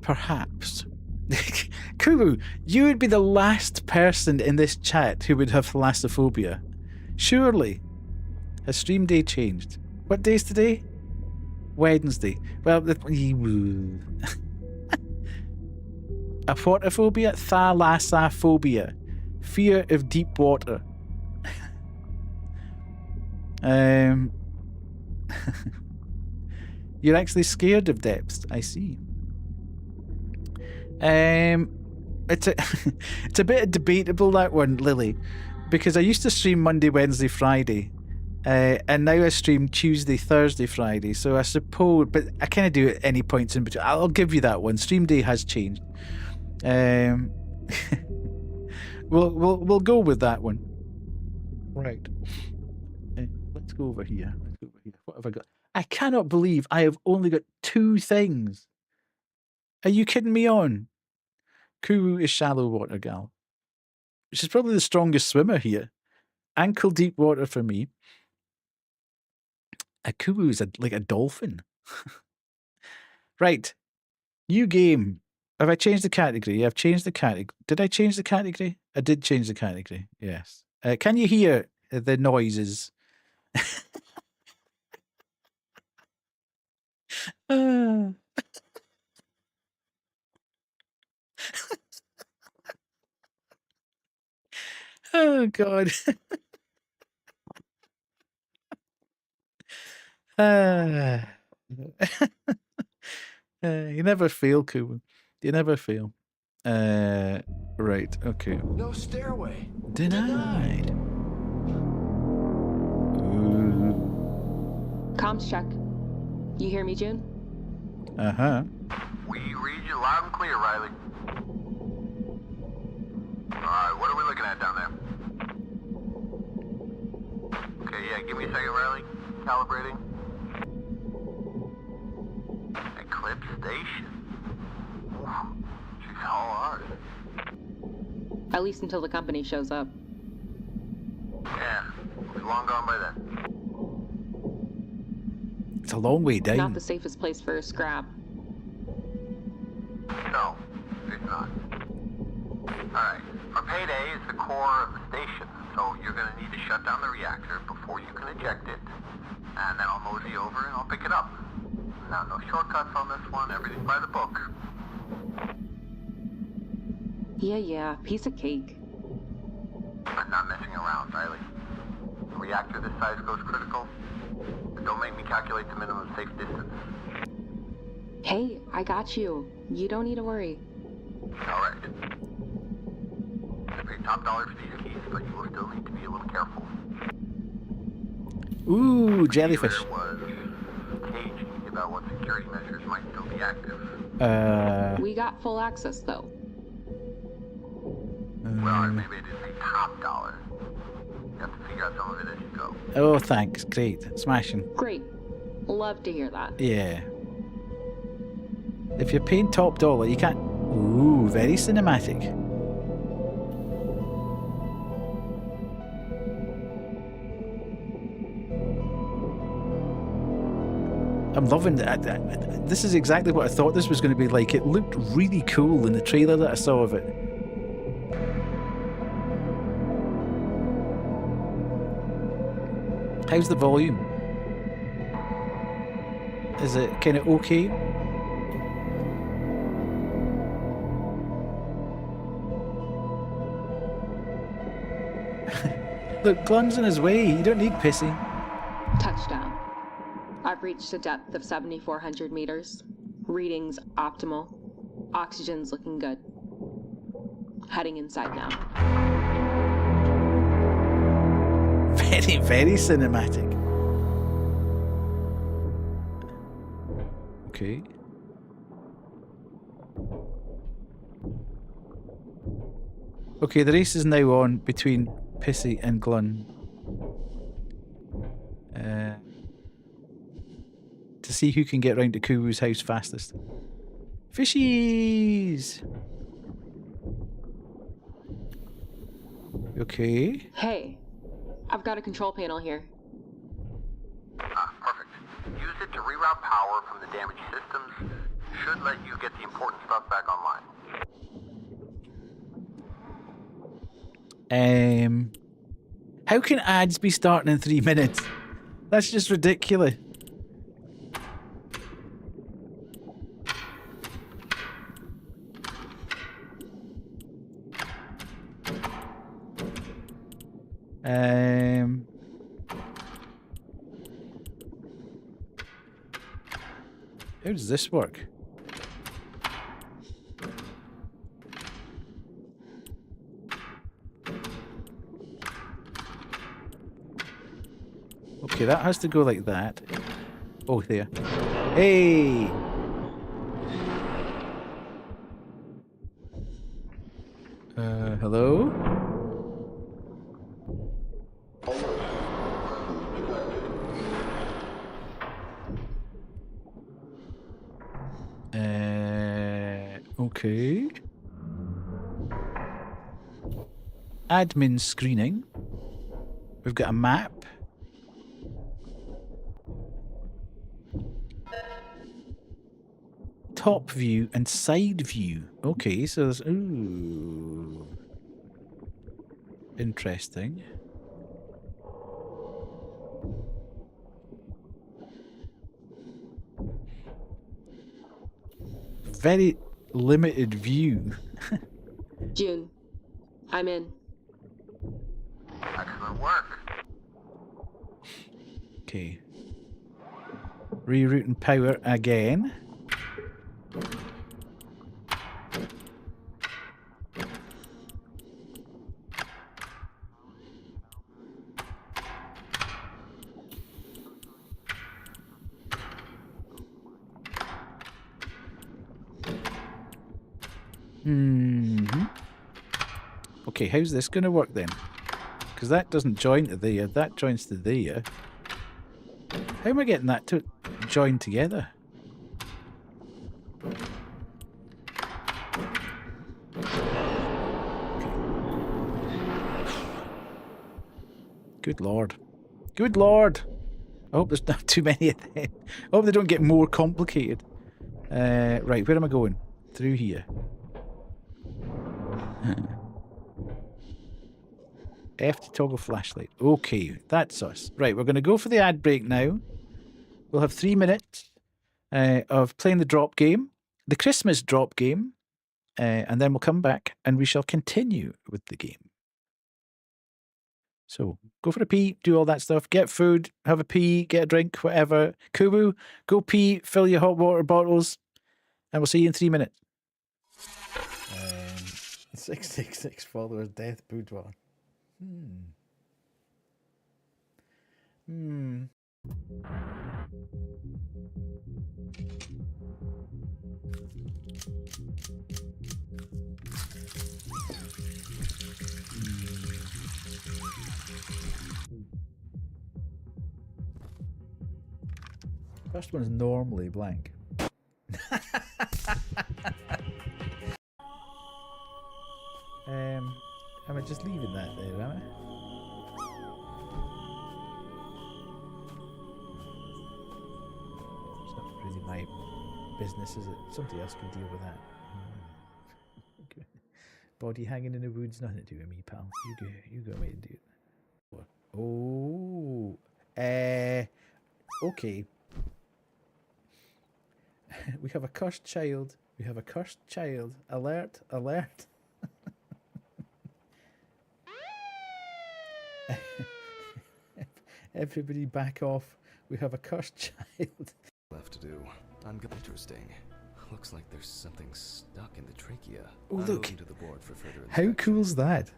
Perhaps. Kuru, you would be the last person in this chat who would have thalassophobia. Surely. Has stream day changed? What day is today? Wednesday. Well, aphotophobia? Thalassophobia. Fear of deep water. You're actually scared of depths. I see. It's a bit debatable, that one, Lily, because I used to stream Monday, Wednesday, Friday, and now I stream Tuesday, Thursday, Friday. So I suppose, but I kind of do it at any points in between. I'll give you that one. Stream day has changed. We'll go with that one. Right. Let's go over here. What have I got? I cannot believe I have only got 2 things. Are you kidding me on? Kuru is shallow water gal. She's probably the strongest swimmer here. Ankle deep water for me. A Kuru is like a dolphin. Right. New game. Have I changed the category? I've changed the category. Did I change the category? I did change the category. Yes. Can you hear the noises? Oh God. Ah. You never fail, Kubu. You never fail. Right. Okay. No stairway. Denied. Ooh. Comms check. You hear me, June? Uh-huh. We read you loud and clear, Riley. Alright, what are we looking at down there? Okay, yeah, give me a second, Riley. Calibrating. Eclipse Station. Oof, she's all ours. At least until the company shows up. Yeah, we'll be long gone by then. It's a long way down. Not the safest place for a scrap. No, it's not. Alright, our payday is the core of the station, so you're gonna need to shut down the reactor before you can eject it, and then I'll mosey over and I'll pick it up. Now, no shortcuts on this one, everything by the book. Yeah, piece of cake. I'm not messing around, Riley. A reactor this size goes critical, but don't make me calculate the minimum safe distance. Hey, I got you. You don't need to worry. Alright. I pay top dollar for these keys, but you will still need to be a little careful. Ooh, jellyfish. There was cagey about what security measures might still be active. We got full access, though. Well, maybe I didn't pay top dollar. You have to figure out some of it as you go. Oh, thanks. Great. Smashing. Great. Love to hear that. Yeah. If you're paying top dollar, you can't... Ooh, very cinematic. I'm loving that. This is exactly what I thought this was going to be like. It looked really cool in the trailer that I saw of it. How's the volume? Is it kind of okay? Look, Glenn's on his way. You don't need Pissy. Touchdown. I've reached a depth of 7,400 meters. Readings optimal. Oxygen's looking good. Heading inside now. Very, very cinematic. Okay. Okay, the race is now on between Pissy and Glun. To see who can get round to Kubu's house fastest. Fishies! Okay. Hey, I've got a control panel here. Perfect. Use it to reroute power from the damaged systems. Should let you get the important stuff back online. How can ads be starting in 3 minutes? That's just ridiculous. How does this work? Okay, that has to go like that. Oh, there. Hey! Hello? Okay. Admin screening. We've got a map. Top view and side view. Okay, so there's... Ooh. Interesting. Very limited view. June, I'm in. Excellent work. Okay. Rerouting power again. Okay, how's this going to work then? Because that doesn't join to there, that joins to there. How am I getting that to join together? Good lord. Good lord! I hope there's not too many of them. I hope they don't get more complicated. Right, where am I going? Through here. F to toggle flashlight. Okay, that's us. Right, we're going to go for the ad break now. We'll have 3 minutes of playing the drop game, the Christmas drop game, and then we'll come back and we shall continue with the game. So, go for a pee, do all that stuff, get food, have a pee, get a drink, whatever. Kubu, go pee, fill your hot water bottles, and we'll see you in 3 minutes. 666 followers, death boudoir. First one's normally blank. Am I just leaving that there, am I? It's not really my business, is it? Somebody else can deal with that. Okay. Body hanging in the woods, nothing to do with me, pal. You go away and do it. Oh, okay. We have a cursed child. We have a cursed child. Alert, alert. Everybody back off. We have a cursed child. Left to do. Interesting. Looks like there's something stuck in the trachea. Oh, I'll look. go to the board for further How inspection. cool's that?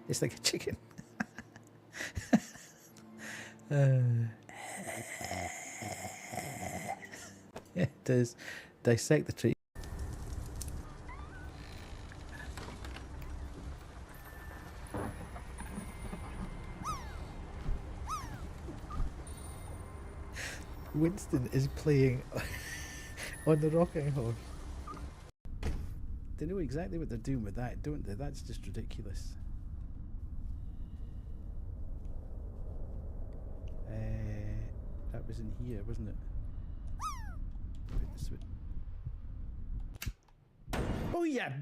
It's like a chicken. It does. Dissect the tree. Winston is playing on the rocking horse. They know exactly what they're doing with that, don't they? That's just ridiculous. That was in here, wasn't it? Put this way. Oh yeah!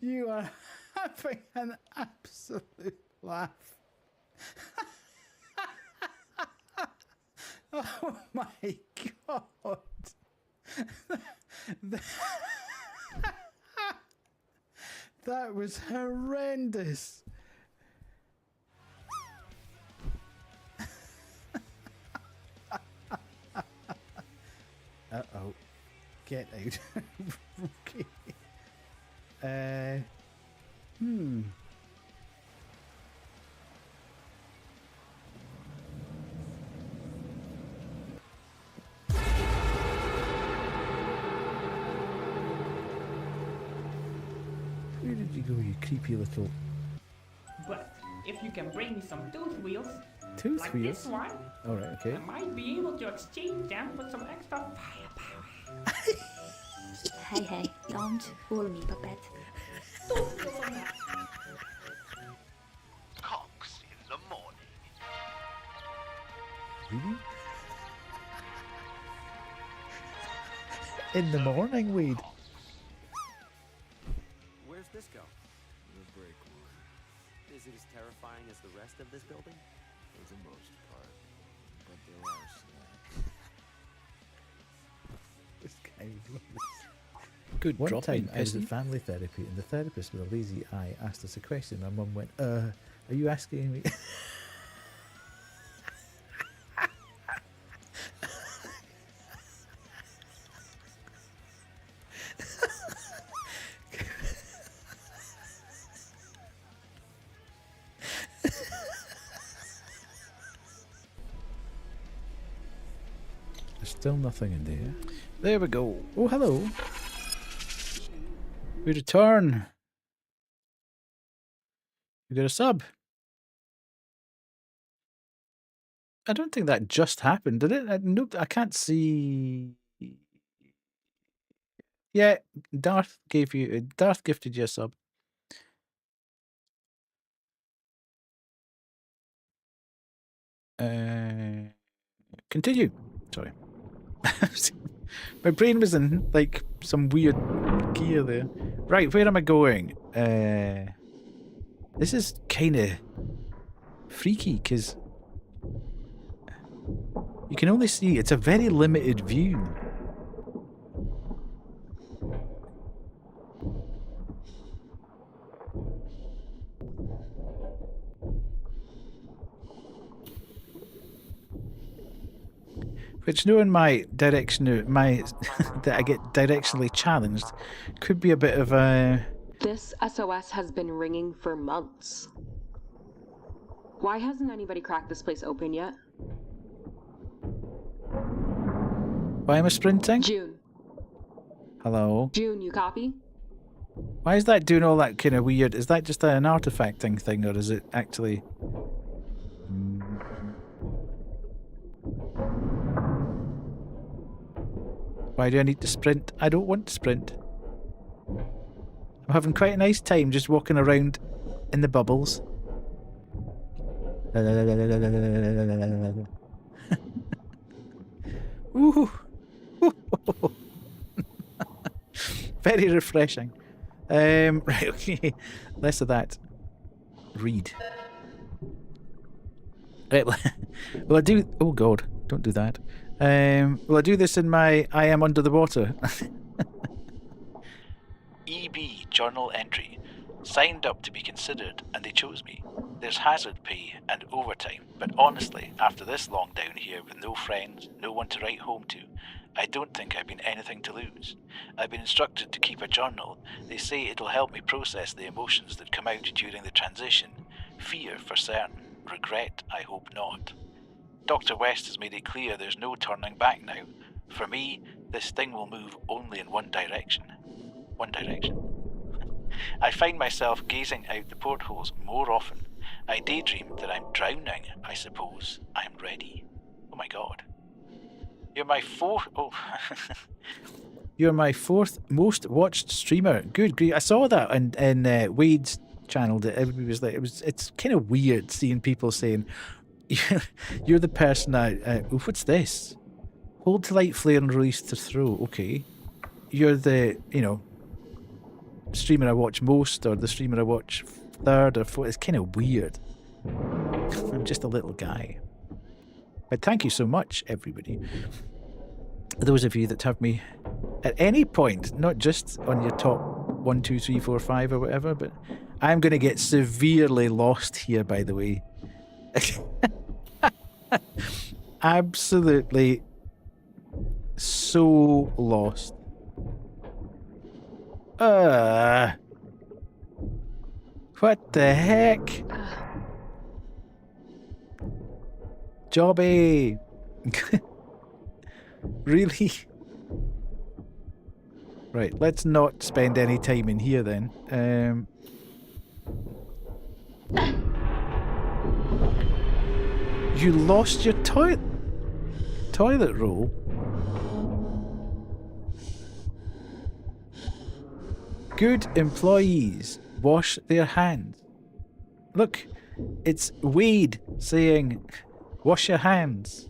You are having an absolute laugh. Oh my god! That was horrendous. Uh-oh. Get out. Okay. Where did you go, you creepy little But if you can bring me some tooth wheels, tooth like wheels? this one, Alright, okay. I might be able to exchange them for some extra firepower. Hey, don't fool me, Puppet. Tooth wheels on that. Cox in the morning. Really? In the morning, Wade. Where's this go? The break one. Is it as terrifying as the rest of this building? For the most part. But there are snacks. This guy was good. One time I was at family therapy and the therapist with a lazy eye asked us a question. My mum went, are you asking me? There's still nothing in there. There we go. Oh, hello. We return. We got a sub. I don't think that just happened, did it? Nope, I can't see. Yeah, Darth gifted you a sub. Continue. Sorry. My brain was in like some weird gear there. Right, where am I going? This is kind of freaky because you can only see, it's a very limited view. Which, knowing my direction, that I get directionally challenged, could be a bit of a... This SOS has been ringing for months. Why hasn't anybody cracked this place open yet? Why am I sprinting? June. Hello? June, you copy? Why is that doing all that kind of weird? Is that just an artifacting thing, or is it actually... Why do I need to sprint? I don't want to sprint. I'm having quite a nice time just walking around in the bubbles. Ooh. Very refreshing. Right, okay. Less of that. Read. Right, will I do... Oh god, don't do that. Will I do this in my I am under the water? EB journal entry. Signed up to be considered and they chose me. There's hazard pay and overtime, but honestly, after this long down here with no friends, no one to write home to, I don't think I've been anything to lose. I've been instructed to keep a journal. They say it'll help me process the emotions that come out during the transition. Fear for certain. Regret, I hope not. Dr. West has made it clear there's no turning back now. For me, this thing will move only in one direction. One direction. I find myself gazing out the portholes more often. I daydream that I'm drowning, I suppose. I'm ready. Oh my god. You're my fourth... Oh. You're my fourth most watched streamer. Good grief. I saw that in Wade's channel. That everybody was like... It's kind of weird seeing people saying... You're the person what's this? Hold to light flare and release to throw. Okay. You're the, streamer I watch most, or the streamer I watch third or fourth. It's kind of weird. I'm just a little guy. But thank you so much, everybody. Those of you that have me at any point, not just on your top 1, 2, 3, 4, 5 or whatever, but I'm going to get severely lost here, by the way. Absolutely so lost. What the heck? Jobby. Really? Right, let's not spend any time in here then. You lost your toilet roll? Good employees wash their hands. Look, it's Wade saying, wash your hands.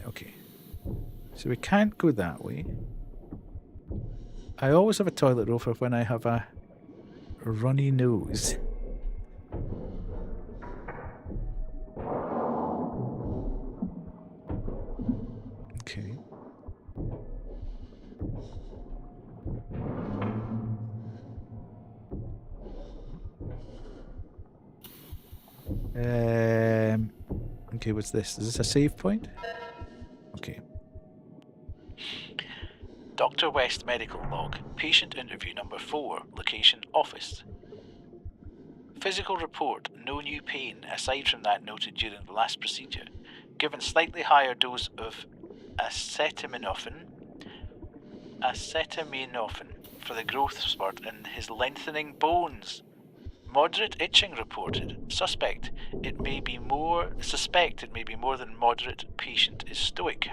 Okay. So we can't go that way. I always have a toilet roll for when I have a runny nose. Okay. Okay, what's this? Is this a save point? Okay. Dr. West medical log. Patient interview number 4. Location office. Physical report. No new pain aside from that noted during the last procedure. Given slightly higher dose of acetaminophen for the growth spurt in his lengthening bones. Moderate itching reported. Suspect it may be more than moderate. Patient is stoic.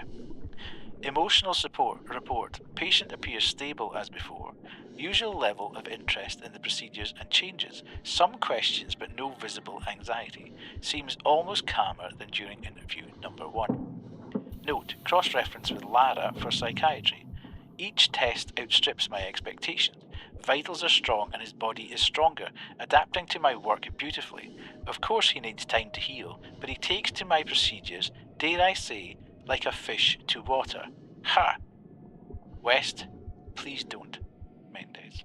Emotional support report. Patient appears stable as before. Usual level of interest in the procedures and changes. Some questions but no visible anxiety. Seems almost calmer than during interview number 1. Note, cross-reference with Lara for psychiatry. Each test outstrips my expectations. Vitals are strong and his body is stronger, adapting to my work beautifully. Of course he needs time to heal, but he takes to my procedures, dare I say, like a fish to water. Ha! West, please don't. Mendez.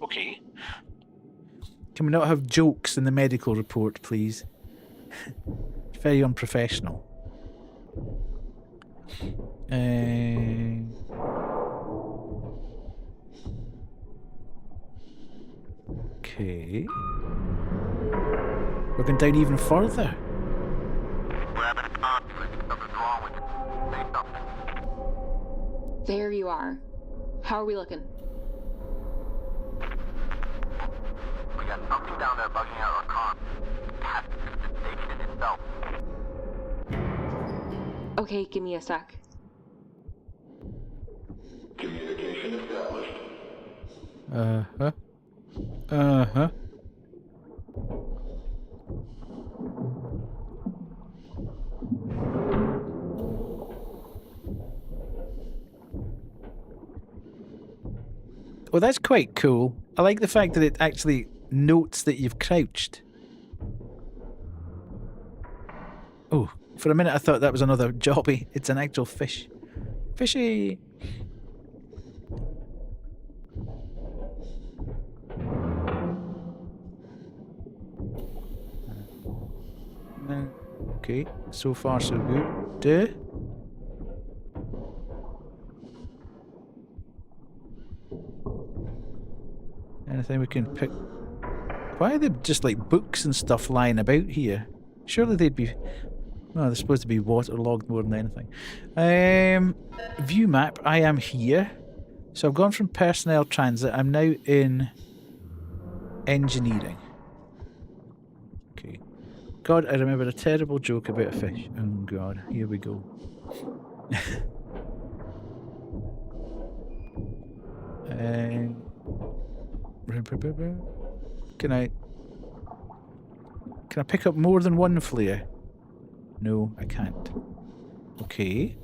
Okay. Can we not have jokes in the medical report, please? It's very unprofessional. Okay. We're going down even further. There you are. How are we looking? We got something down there bugging out our car. It has to be the station itself. Okay, give me a sec. Communication established. Uh-huh. Uh-huh. Well, that's quite cool. I like the fact that it actually notes that you've crouched. Oh, for a minute I thought that was another jobby. It's an actual fish. Fishy! Okay, so far so good. Anything we can pick? Why are there just like books and stuff lying about here? Surely they'd be... No, they're supposed to be waterlogged more than anything. View map, I am here. So I've gone from personnel transit. I'm now in engineering. Okay. God, I remember a terrible joke about a fish. Oh God, here we go. Can I pick up more than one flare? No, I can't. Okay.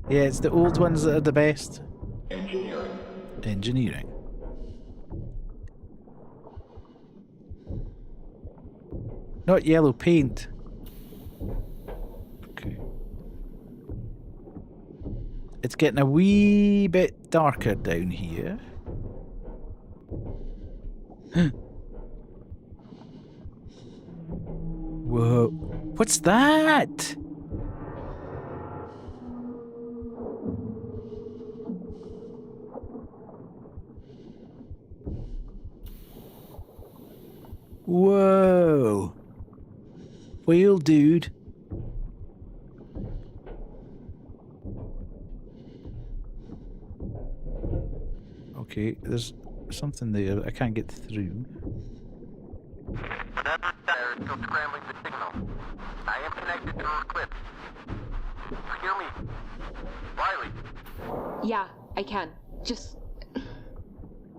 Yeah, it's the old ones that are the best. Engineering. Engineering. Not yellow paint. Okay. It's getting a wee bit darker down here. Whoa. What's that? Whoa. Whale dude. Okay, there's something there I can't get through. They're still scrambling the signal. I am connected to her clip. You hear me? Riley. Yeah, I can. Just...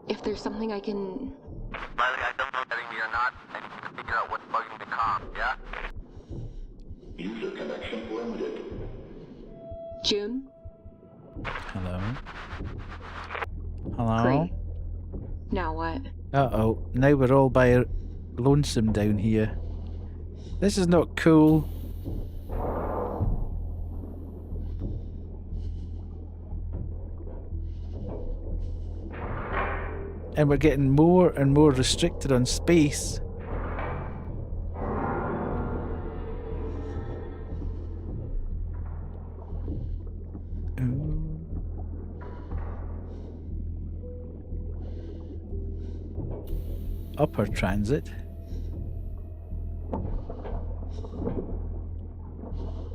if there's something I can... Riley, I don't know if letting me or not. I need to figure out what's bugging the comm, yeah? User connection limited. June? Hello? Hello? Great. Now what? Uh-oh. Now we're all by lonesome down here. This is not cool. And we're getting more and more restricted on space. Upper transit.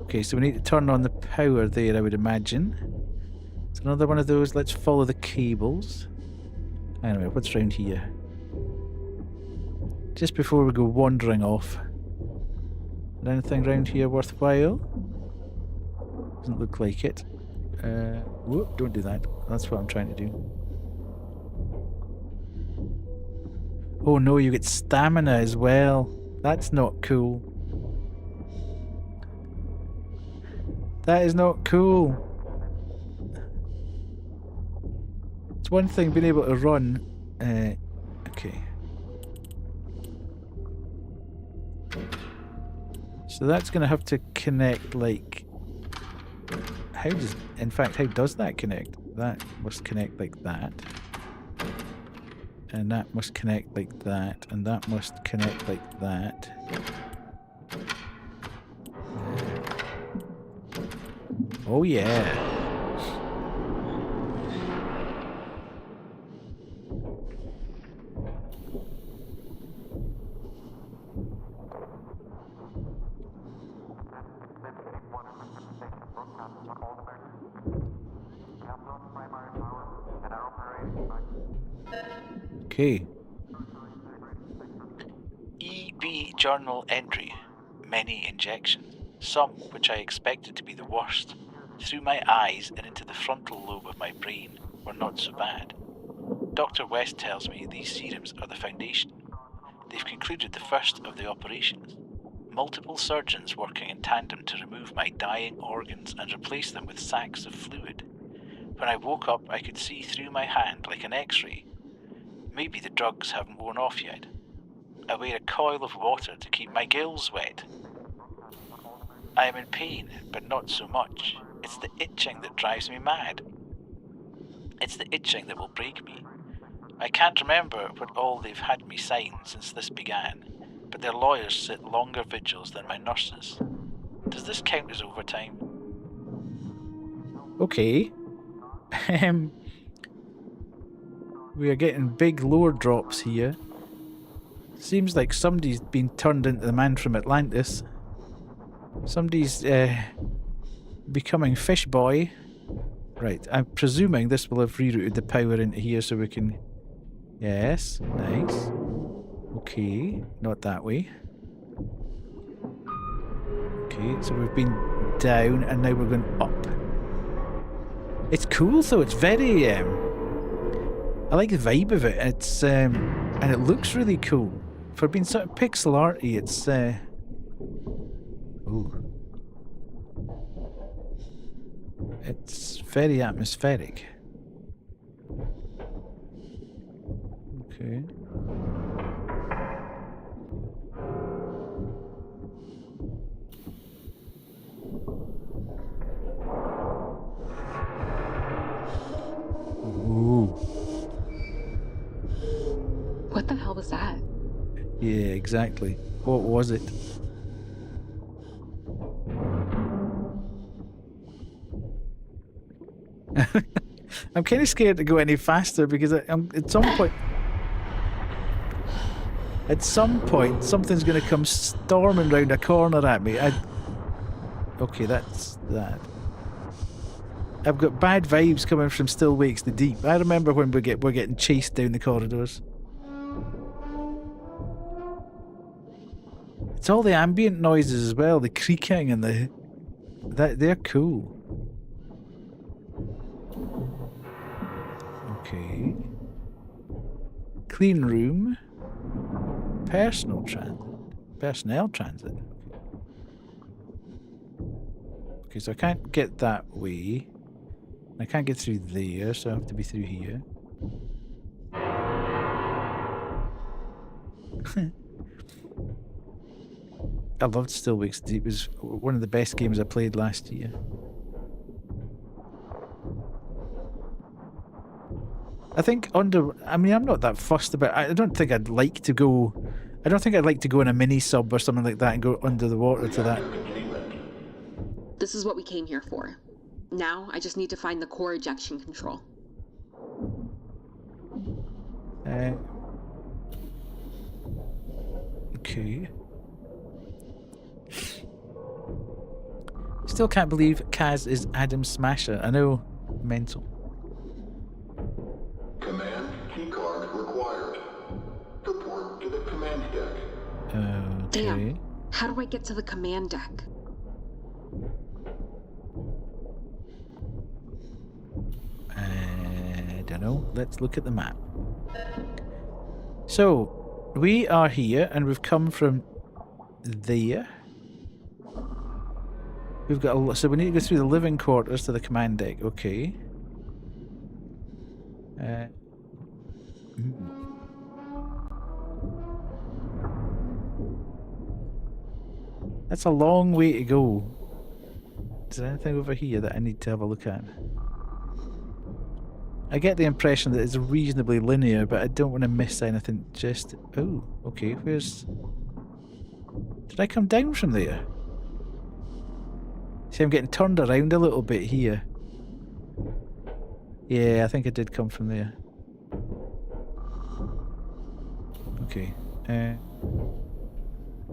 Okay, so we need to turn on the power there, I would imagine. It's another one of those, let's follow the cables. Anyway, what's round here? Just before we go wandering off. Is there anything round here worthwhile? Doesn't look like it. Whoop, don't do that. That's what I'm trying to do. Oh no, you get stamina as well. That's not cool. That is not cool. It's one thing being able to run. Okay. So that's going to have to connect like... How does... In fact, how does that connect? That must connect like that. And that must connect like that. And that must connect like that. Oh yeah. Okay. EB journal entry. Many injections. Some, which I expected to be the worst, through my eyes and into the frontal lobe of my brain, were not so bad. Dr. West tells me these serums are the foundation. They've concluded the first of the operations. Multiple surgeons working in tandem to remove my dying organs and replace them with sacs of fluid. When I woke up, I could see through my hand like an X-ray. Maybe the drugs haven't worn off yet. I wear a coil of water to keep my gills wet. I am in pain, but not so much. It's the itching that drives me mad. It's the itching that will break me. I can't remember what all they've had me sign since this began, but their lawyers sit longer vigils than my nurses. Does this count as overtime? Okay. We are getting big lore drops here. Seems like somebody's been turned into the man from Atlantis. Somebody's becoming Fish Boy. Right, I'm presuming this will have rerouted the power into here so we can... Yes, nice. Okay, not that way. Okay, so we've been down and now we're going up. It's cool though, it's very... I like the vibe of it. It's and it looks really cool. For being sort of pixel arty, it's ooh. It's very atmospheric. Okay. Ooh. What the hell was that? Yeah, exactly. What was it? I'm kind of scared to go any faster because I'm at some point something's going to come storming round a corner at me. Okay, that's that. I've got bad vibes coming from Still Wakes the Deep. I remember when we're getting chased down the corridors. It's all the ambient noises as well, the creaking and they're cool. Clean room. Personnel transit. Okay, so I can't get that way. I can't get through there, so I have to be through here. I loved Still Wakes Deep. It was one of the best games I played last year. I think I'm not that fussed about. I don't think I'd like to go. I don't think I'd like to go in a mini sub or something like that and go under the water to that. This is what we came here for. Now, I just need to find the core ejection control. Okay. Still can't believe Kaz is Adam Smasher. I know, mental. Command keycard required. Report to the command deck. Okay. Damn. How do I get to the command deck? I don't know. Let's look at the map. So, we are here and we've come from there. We've got a, so we need to go through the living quarters to the command deck. Okay. That's a long way to go. Is there anything over here that I need to have a look at? I get the impression that it's reasonably linear, but I don't want to miss anything just... Oh, okay, where's... Did I come down from there? See, I'm getting turned around a little bit here. Yeah, I think I did come from there. Okay.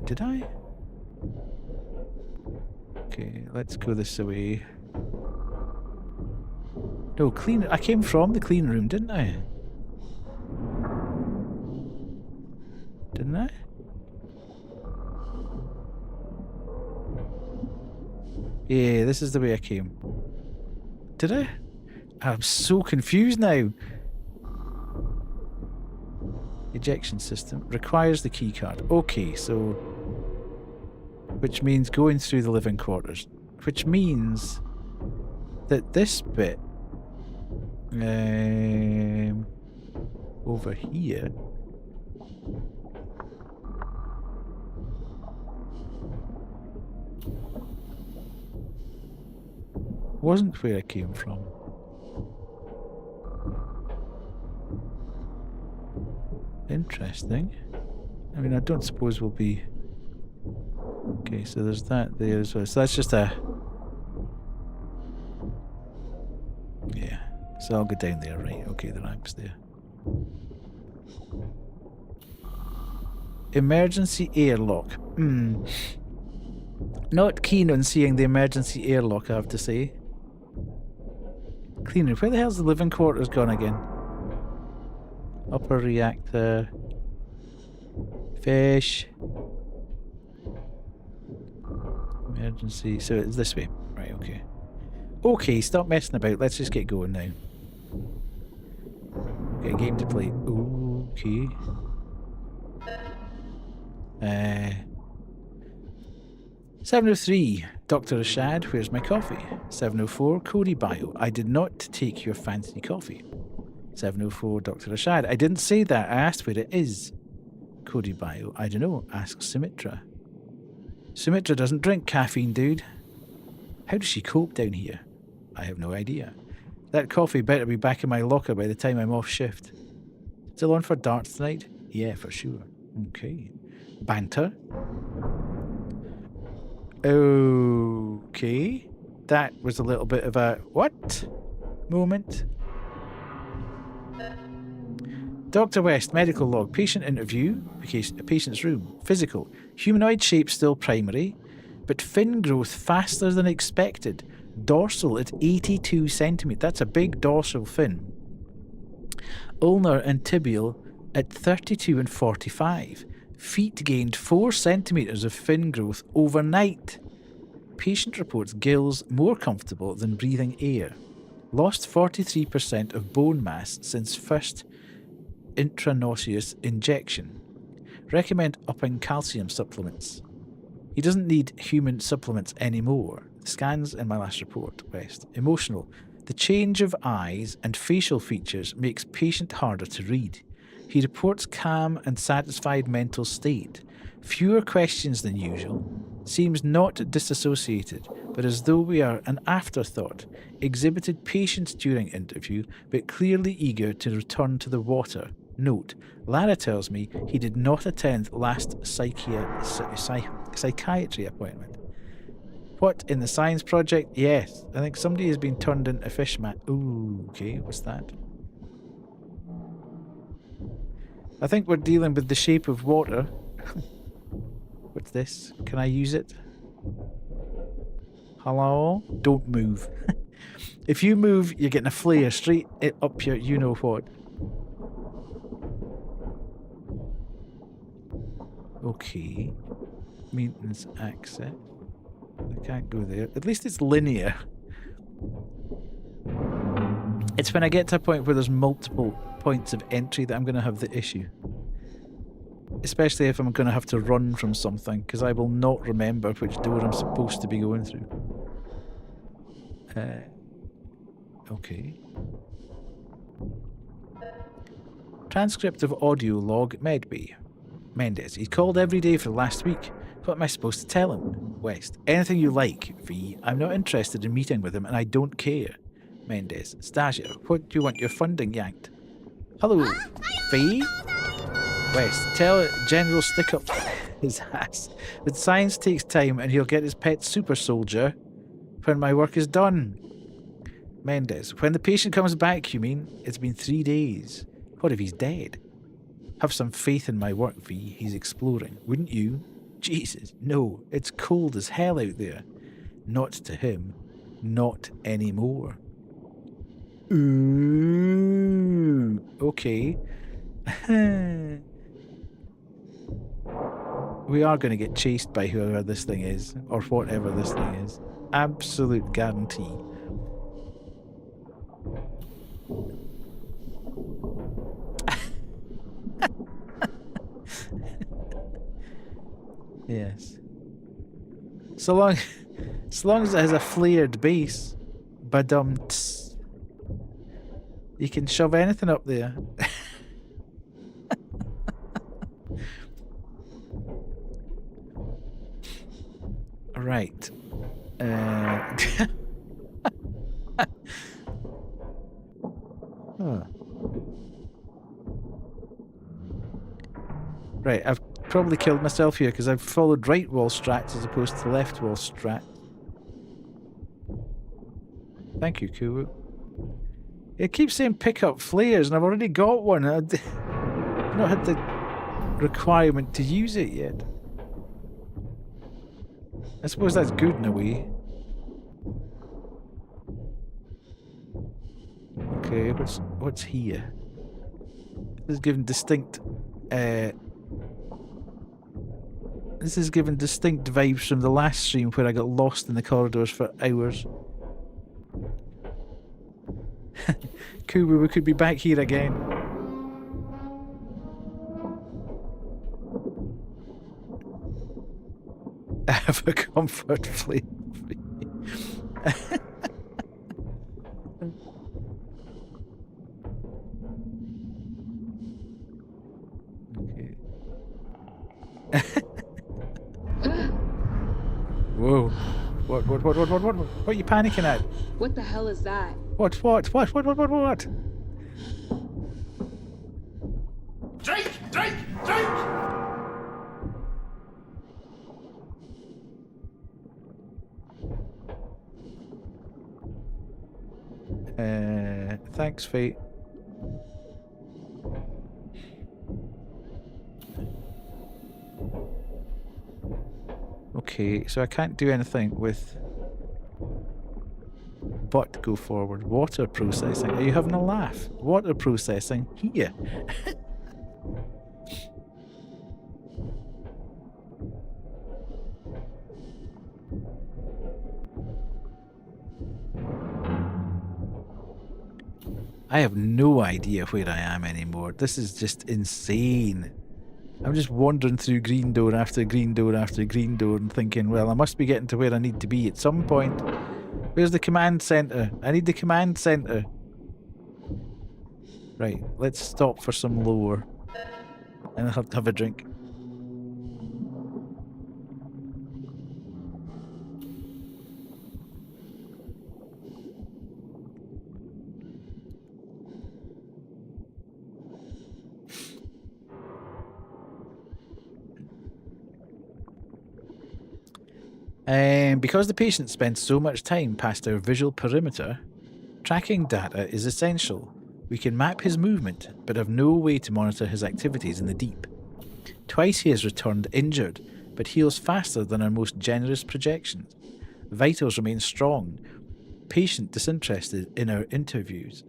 Did I? Okay, let's go this way. No, clean. I came from the clean room, didn't I? Didn't I? Yeah, this is the way I came. Did I? I'm so confused now. Ejection system requires the key card. Okay, so which means going through the living quarters, which means that this bit over here wasn't where I came from. Interesting. I mean, I don't suppose we'll be... Okay, so there's that there as well. So that's just a... Yeah. So I'll go down there, right? Okay, the ramp's there. Emergency airlock. Not keen on seeing the emergency airlock, I have to say. Cleaner. Where the hell's the living quarters gone again? Upper reactor. Fish. Emergency. So it's this way. Right, okay. Okay, stop messing about. Let's just get going now. Get a game to play. Okay. 703. Dr. Rashad, where's my coffee? 704. Cody Bio. I did not take your fancy coffee. 704. Dr. Rashad. I didn't say that. I asked where it is. Cody Bio. I don't know. Ask Sumitra. Sumitra doesn't drink caffeine, dude. How does she cope down here? I have no idea. That coffee better be back in my locker by the time I'm off shift. Still on for darts tonight? Yeah, for sure. Okay. Banter. Okay. That was a little bit of a what moment. Dr. West, medical log, patient interview, patient's room, physical, humanoid shape still primary, but fin growth faster than expected. Dorsal at 82 centimetres. That's a big dorsal fin. Ulnar and tibial at 32 and 45. Feet gained 4 centimetres of fin growth overnight. Patient reports gills more comfortable than breathing air. Lost 43% of bone mass since first intranauseous injection. Recommend upping calcium supplements. He doesn't need human supplements anymore. Scans in my last report, West. Emotional. The change of eyes and facial features makes patient harder to read. He reports calm and satisfied mental state. Fewer questions than usual. Seems not disassociated, but as though we are an afterthought. Exhibited patience during interview, but clearly eager to return to the water. Note, Lara tells me he did not attend last psychiatry appointment. What, in the science project? Yes. I think somebody has been turned into Fishman. Ooh, okay, what's that? I think we're dealing with the shape of water. What's this? Can I use it? Hello? Don't move. If you move, you're getting a flare straight up your you-know-what. Okay. Maintenance access. I can't go there. At least it's linear. It's when I get to a point where there's multiple points of entry that I'm going to have the issue. Especially if I'm going to have to run from something, because I will not remember which door I'm supposed to be going through. Okay. Transcript of audio log Medbay. Mendes. He's called every day for the last week. What am I supposed to tell him? West. Anything you like, V. I'm not interested in meeting with him and I don't care. Mendes. Stasia. What do you want your funding yanked? Hello, V. West. Tell General stick up his ass that science takes time and he'll get his pet super soldier when my work is done. Mendes. When the patient comes back, you mean? It's been 3 days. What if he's dead? Have some faith in my work, V. He's exploring. Wouldn't you? Jesus, no. It's cold as hell out there. Not to him. Not anymore. Ooh. Okay. We are going to get chased by whoever this thing is, or whatever this thing is. Absolute guarantee. Yes. So long as it has a flared base, badum-ts, you can shove anything up there. Right. Huh. Right, I've probably killed myself here because I've followed right wall strats as opposed to left wall strat. Thank you, Kuwu. It keeps saying pick up flares and I've already got one. I've not had the requirement to use it yet. I suppose that's good in a way. Okay, what's here? This is given distinct this is given distinct vibes from the last stream where I got lost in the corridors for hours. Kubu, we could be back here again. I have a comfort flame. Okay. Whoa. What are you panicking at? What the hell is that? What? Drake! Thanks, Fate. Okay, so I can't do anything with but go forward. Water processing. Are you having a laugh? Water processing here. I have no idea where I am anymore. This is just insane. I'm just wandering through green door after green door after green door and thinking, well, I must be getting to where I need to be at some point. Where's the command center? I need the command center. Right, let's stop for some lore. And I'll have a drink. Because the patient spends so much time past our visual perimeter, tracking data is essential. We can map his movement, but have no way to monitor his activities in the deep. Twice he has returned injured, but heals faster than our most generous projections. Vitals remain strong. Patient disinterested in our interviews.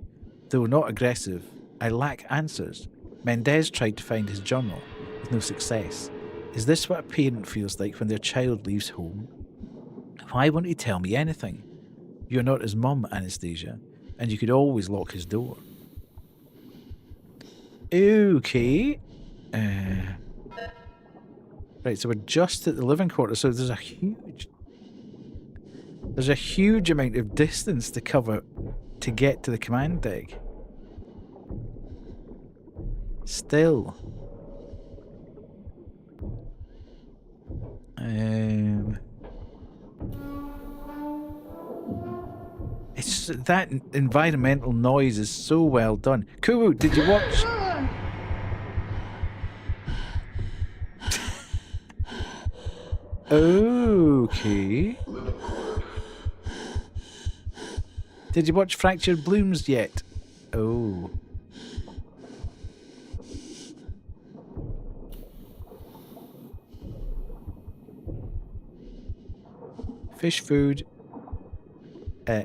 Though not aggressive, I lack answers. Mendez tried to find his journal, with no success. Is this what a parent feels like when their child leaves home? Why won't he tell me anything? You're not his mum, Anastasia, and you could always lock his door. Okay. Right, so we're just at the living quarters, so there's a huge amount of distance to cover to get to the command deck. Still. It's that environmental noise is so well done. Kuwu, did you watch? Okay. Did you watch Fractured Blooms yet? Oh. Fish food.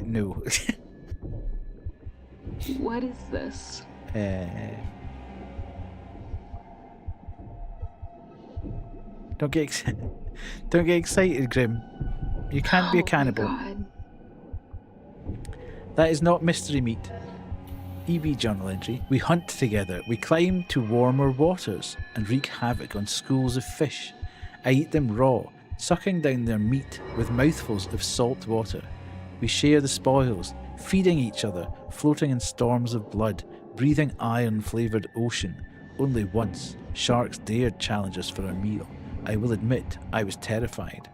No. What is this? Don't get excited, Grim. You can't be a cannibal. God. That is not mystery meat. EB journal entry. We hunt together. We climb to warmer waters and wreak havoc on schools of fish. I eat them raw, sucking down their meat with mouthfuls of salt water. We share the spoils, feeding each other, floating in storms of blood, breathing iron-flavoured ocean. Only once, sharks dared challenge us for a meal. I will admit, I was terrified.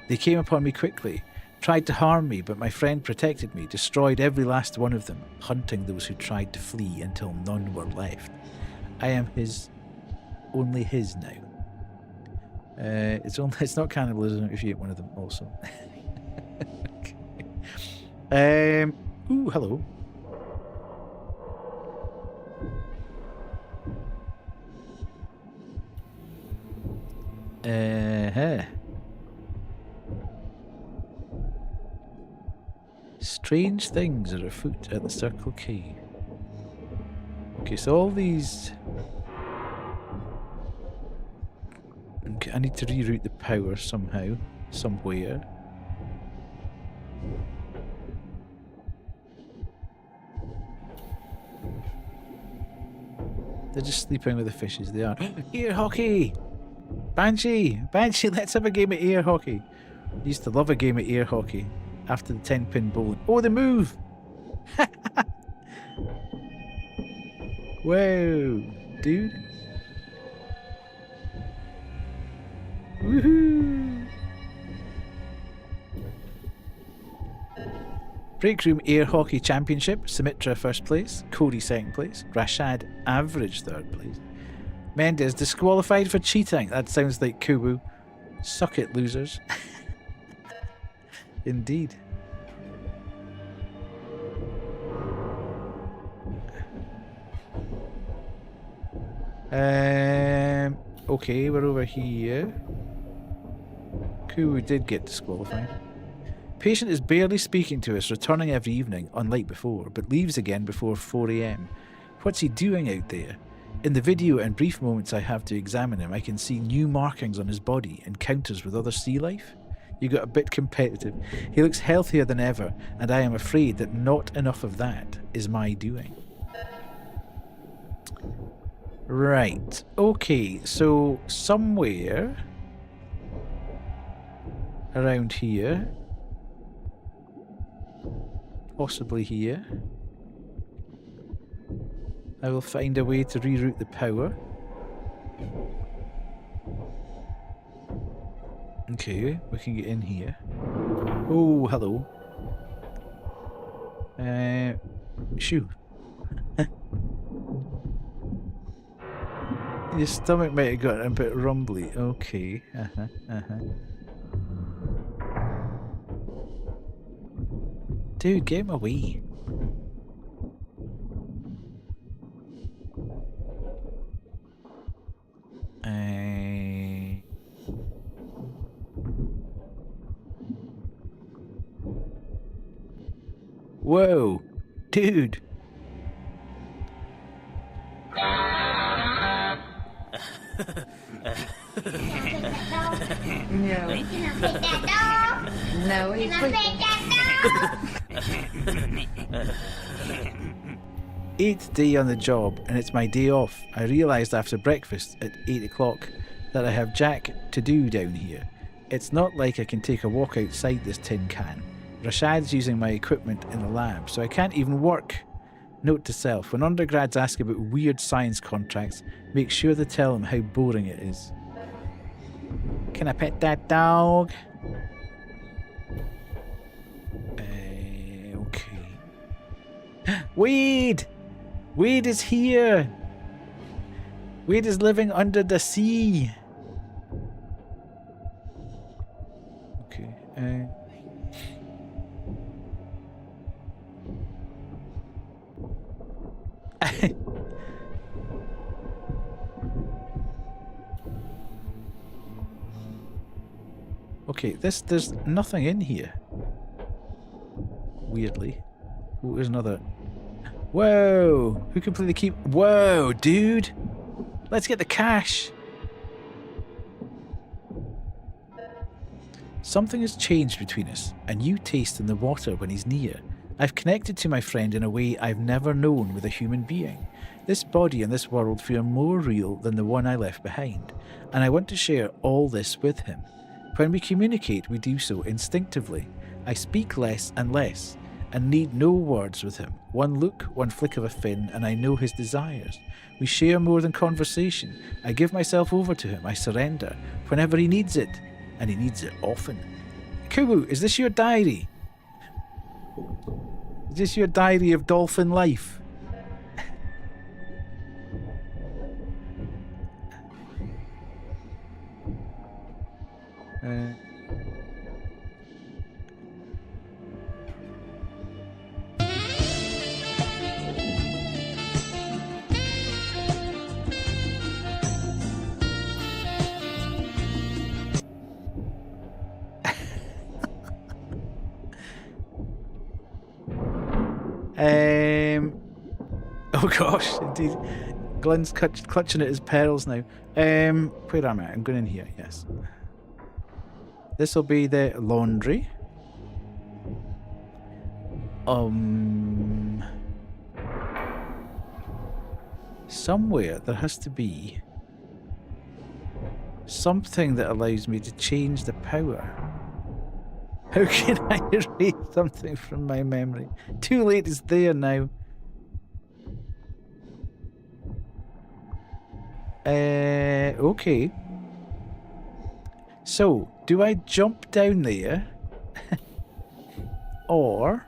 They came upon me quickly, tried to harm me, but my friend protected me, destroyed every last one of them, hunting those who tried to flee until none were left. I am his, only his now. It's not cannibalism if you eat one of them also. Okay. Ooh, hello. Strange things are afoot at the Circle K. Okay, so all these... Okay, I need to reroute the power somehow, somewhere. They're just sleeping with the fishes, they are. Air hockey! Banshee! Banshee, let's have a game of air hockey. I used to love a game of air hockey after the 10-pin bowling. Oh, they move! Whoa, dude. Woohoo! Breakroom Air Hockey Championship, Symmetra first place, Cody second place, Rashad average third place. Mendez disqualified for cheating. That sounds like Kuwu. Suck it, losers. Indeed. Okay, we're over here. Kuwu did get disqualified. Patient is barely speaking to us, returning every evening, unlike before, but leaves again before 4 AM. What's he doing out there? In the video and brief moments I have to examine him, I can see new markings on his body, encounters with other sea life. You got a bit competitive. He looks healthier than ever, and I am afraid that not enough of that is my doing. Right. Okay, so somewhere around here, possibly here, I will find a way to reroute the power. Okay, we can get in here. Oh, hello. Shoo. Your stomach might have gotten a bit rumbly. Okay. Dude, get him away. Whoa, dude. No. You cannot take that dog. No, you cannot take that dog. 8th day on the job, and it's my day off. I realised after breakfast at 8 o'clock that I have jack to do down here. It's not like I can take a walk outside this tin can. Rashad's using my equipment in the lab, so I can't even work. Note to self, when undergrads ask about weird science contracts, make sure to tell them how boring it is. Can I pet that dog? Okay. Wade! Wade is here! Wade is living under the sea! Okay, okay, there's nothing in here. Weirdly. Oh, there's another. Whoa! Who completely keep? Whoa, dude! Let's get the cash! Something has changed between us. A new taste in the water when he's near. I've connected to my friend in a way I've never known with a human being. This body and this world feel more real than the one I left behind, and I want to share all this with him. When we communicate, we do so instinctively. I speak less and less, and need no words with him. One look, one flick of a fin, and I know his desires. We share more than conversation. I give myself over to him. I surrender whenever he needs it, and he needs it often. Kubu, is this your diary? Is this your diary of dolphin life? Oh gosh, indeed. Glenn's clutching at his pearls now. Where am I? I'm going in here, yes. This will be the laundry. Somewhere there has to be something that allows me to change the power. How can I erase something from my memory? Too late, it's there now. Okay. So, do I jump down there? Or...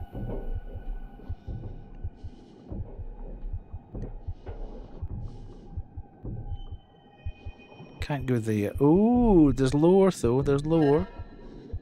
Can't go there. Oh, there's lower though, there's lower.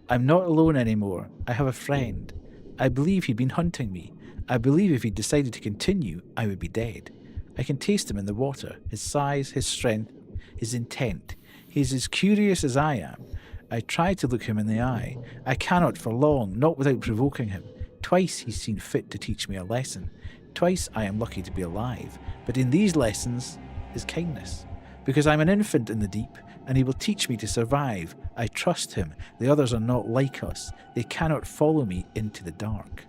I'm not alone anymore. I have a friend. I believe he'd been hunting me. I believe if he decided to continue, I would be dead. I can taste him in the water, his size, his strength, his intent. He's as curious as I am. I try to look him in the eye. I cannot for long, not without provoking him. Twice he's seen fit to teach me a lesson. Twice I am lucky to be alive. But in these lessons is kindness. Because I'm an infant in the deep, and he will teach me to survive. I trust him. The others are not like us. They cannot follow me into the dark.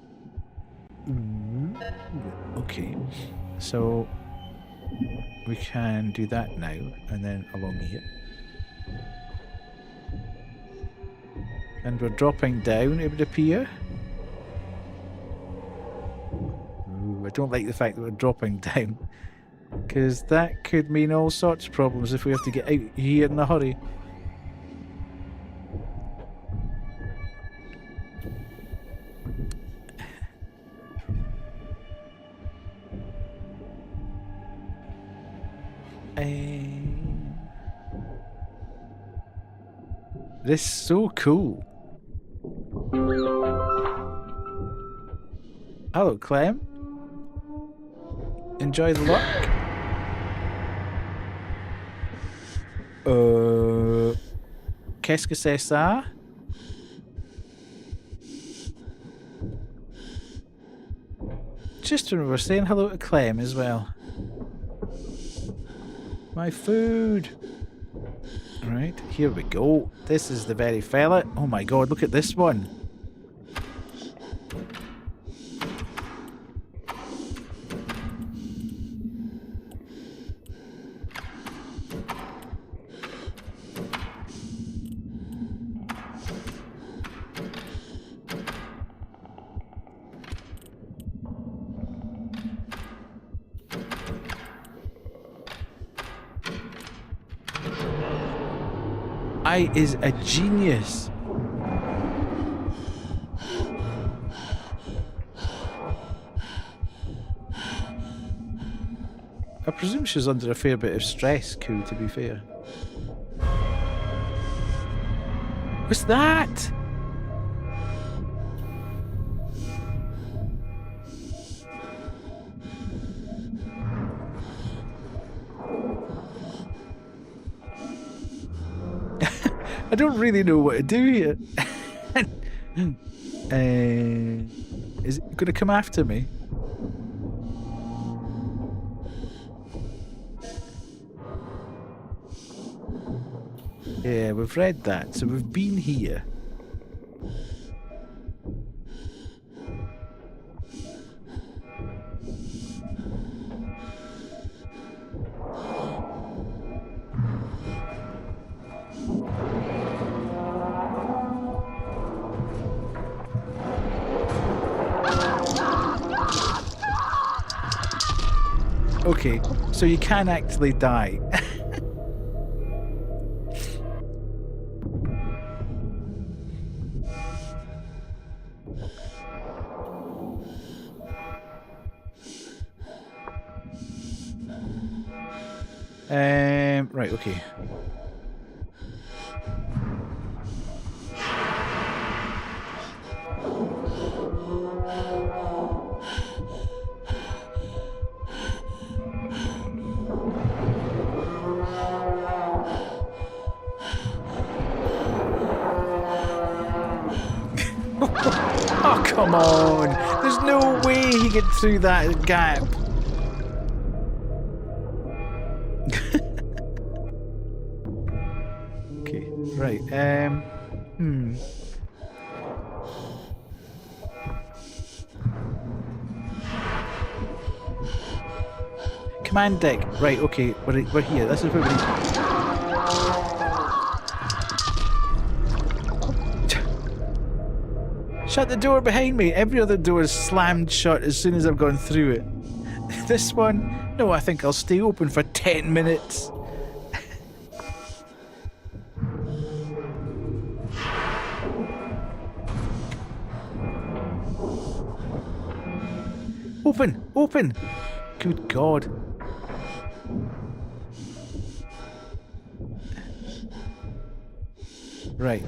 Okay, so We can do that now, and then along here. And we're dropping down, it would appear. Ooh, I don't like the fact that we're dropping down, because that could mean all sorts of problems if we have to get out here in a hurry. This is so cool. Hello, Clem. Enjoy the luck. Qu'est-ce que c'est ça? Just remember saying hello to Clem as well. My food. Alright, here we go. This is the very fella. Oh my god, look at this one. I is a genius. I presume she's under a fair bit of stress, Koo, to be fair. What's that? I don't really know what to do here. Is it going to come after me? Yeah, we've read that, so we've been here. Okay, so you can actually die. Right, okay. Oh, come on. There's no way he gets through that gap. Okay, right. Command deck. Right, okay. We're here. This is where we need. Shut the door behind me. Every other door is slammed shut as soon as I've gone through it. This one, no, I think I'll stay open for 10 minutes. Open, open. Good God. Right.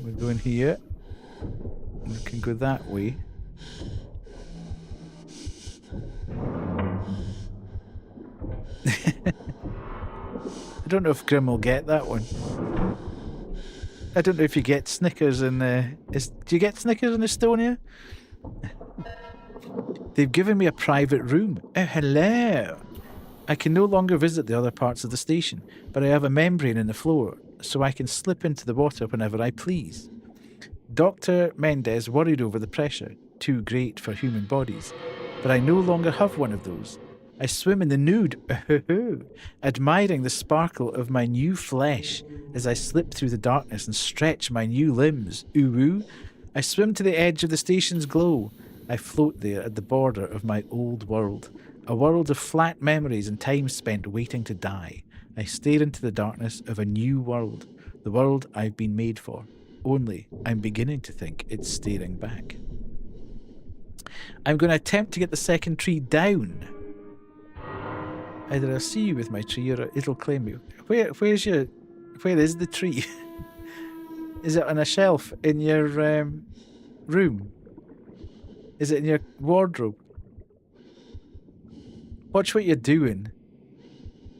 We're going here. We can go that way. I don't know if Grim will get that one. I don't know if you get Snickers in do you get Snickers in Estonia? They've given me a private room. Oh, hello. I can no longer visit the other parts of the station, but I have a membrane in the floor, so I can slip into the water whenever I please. Dr. Mendez worried over the pressure, too great for human bodies. But I no longer have one of those. I swim in the nude, admiring the sparkle of my new flesh as I slip through the darkness and stretch my new limbs. Ooh. I swim to the edge of the station's glow. I float there at the border of my old world, a world of flat memories and time spent waiting to die. I stare into the darkness of a new world, the world I've been made for. Only I'm beginning to think it's staring back. I'm going to attempt to get the second tree down. Either I'll see you with my tree or it'll claim me. Where is the tree? Is it on a shelf in your room? Is it in your wardrobe? Watch what you're doing.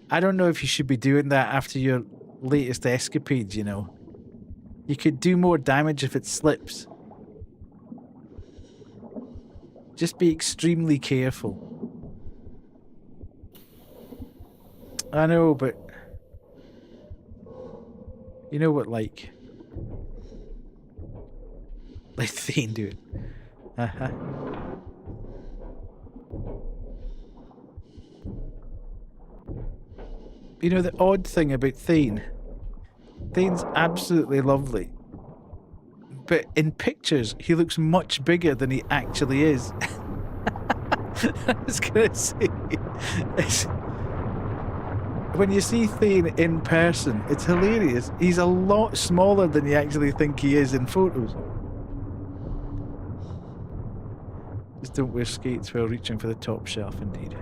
I don't know if you should be doing that after your latest escapades, you know. You could do more damage if it slips. Just be extremely careful. I know, but you know what, like Thane doing. You know the odd thing about Thane's absolutely lovely, but in pictures he looks much bigger than he actually is. I was gonna say, when you see Thane in person, it's hilarious. He's a lot smaller than you actually think he is in photos. Just don't wear skates while reaching for the top shelf, indeed.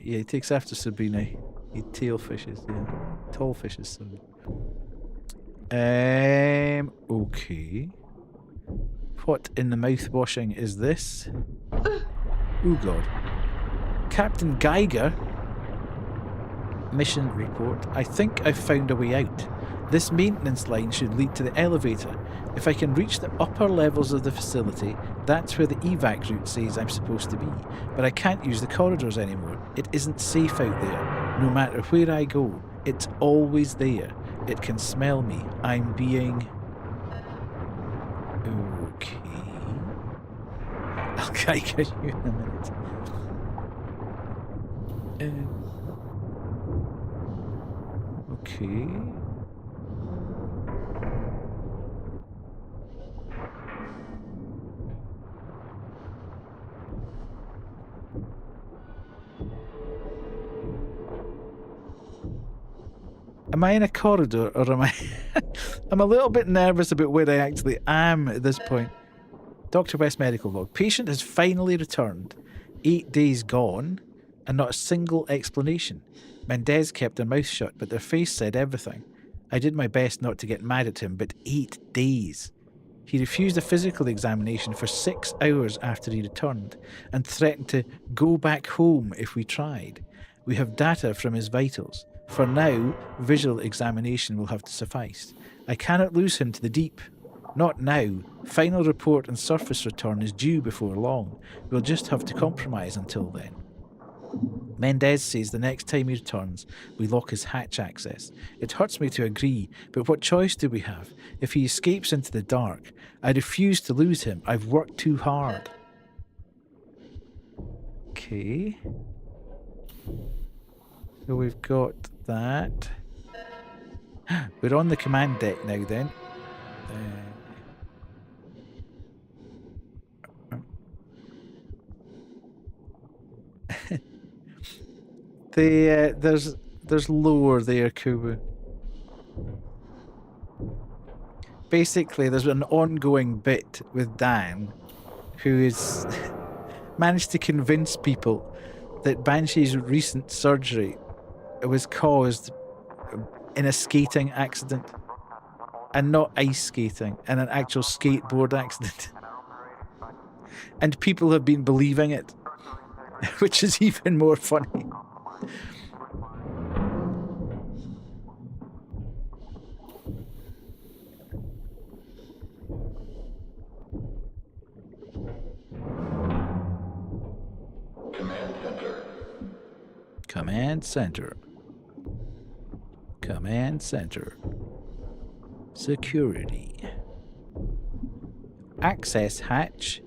Yeah, he takes after Sabrina. He tail fishes, yeah. Tall fishes, sorry. Okay. What in the mouth washing is this? Oh god. Captain Geiger. Mission report. I think I've found a way out. This maintenance line should lead to the elevator. If I can reach the upper levels of the facility, that's where the evac route says I'm supposed to be. But I can't use the corridors anymore. It isn't safe out there. No matter where I go, it's always there. It can smell me. I'm being... Okay. I'll get you in a minute. Okay. Am I in a corridor or am I... I'm a little bit nervous about where I actually am at this point. Dr. West Medical Log. Patient has finally returned. 8 days gone and not a single explanation. Mendez kept their mouth shut, but their face said everything. I did my best not to get mad at him, but 8 days. He refused a physical examination for 6 hours after he returned and threatened to go back home if we tried. We have data from his vitals. For now, visual examination will have to suffice. I cannot lose him to the deep. Not now. Final report and surface return is due before long. We'll just have to compromise until then. Mendez says the next time he returns, we lock his hatch access. It hurts me to agree, but what choice do we have? If he escapes into the dark, I refuse to lose him. I've worked too hard. Okay. So we've got that. We're on the command deck now then. There's lore there, Kubu. Basically, there's an ongoing bit with Dan, who is managed to convince people that Banshee's recent surgery was caused in a skating accident, and not ice skating, and an actual skateboard accident. And people have been believing it, which is even more funny. Command center. Command center. Security. Access hatch.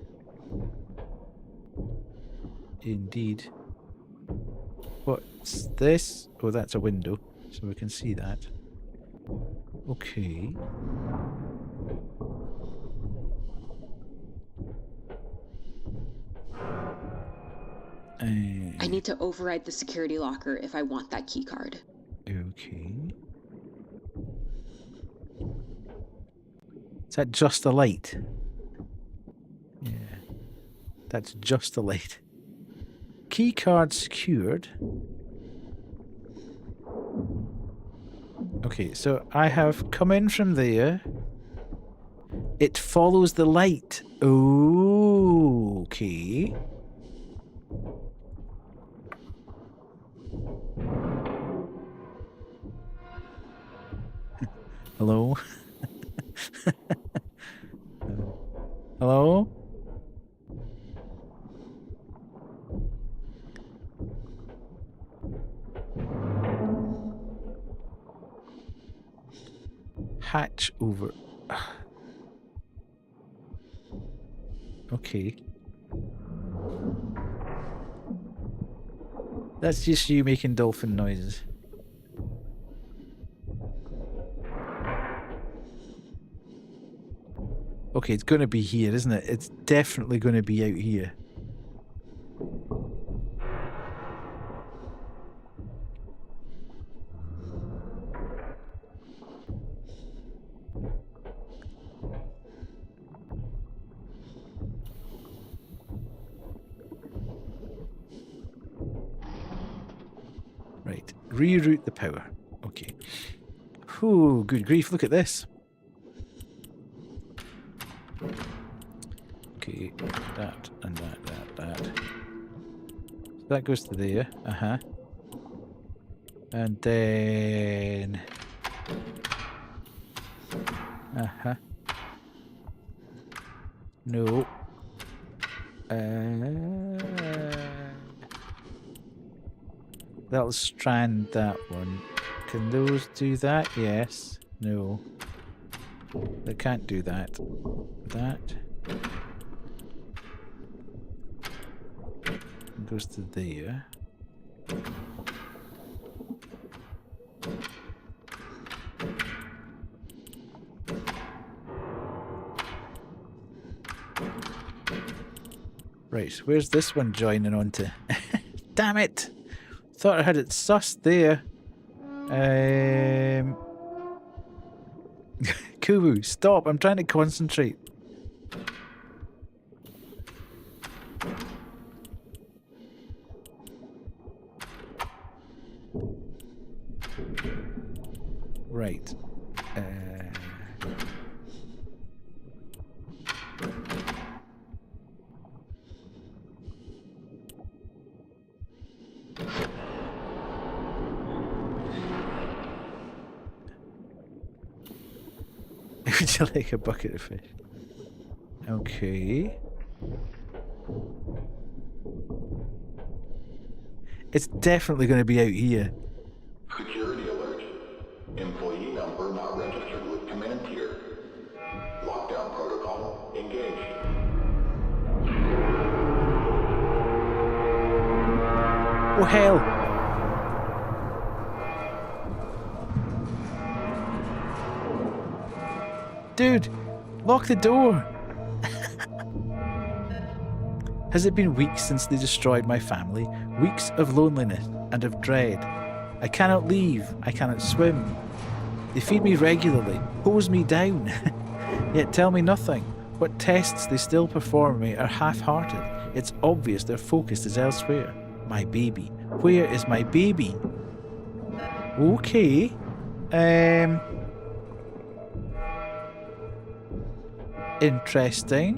Indeed. What's this? Oh, that's a window, so we can see that. Okay. I need to override the security locker if I want that key card. Okay. Is that just a light? Yeah. That's just a light. Key card secured. Okay, so I have come in from there. It follows the light. Oh, okay. Hello? Hello? Hatch over. Okay. That's just you making dolphin noises. Okay, it's going to be here, isn't it? It's definitely going to be out here. Right, reroute the power. Okay. Ooh, good grief, look at this. Okay, that and that. So that goes to there. Uh-huh. And then... Uh-huh. No. That'll strand that one. Can those do that? Yes. No. They can't do that. That goes to there. Right, where's this one joining onto? Damn it! Thought I had it sussed there. Kubu, stop! I'm trying to concentrate. Right. Would you like a bucket of fish? Okay. It's definitely going to be out here. Security alert. Employee number not registered with command tier. Lockdown protocol engaged. Oh hell! Dude, lock the door! Has it been weeks since they destroyed my family? Weeks of loneliness and of dread. I cannot leave. I cannot swim. They feed me regularly, hose me down, yet tell me nothing. What tests they still perform me are half-hearted. It's obvious their focus is elsewhere. My baby. Where is my baby? Okay. Interesting.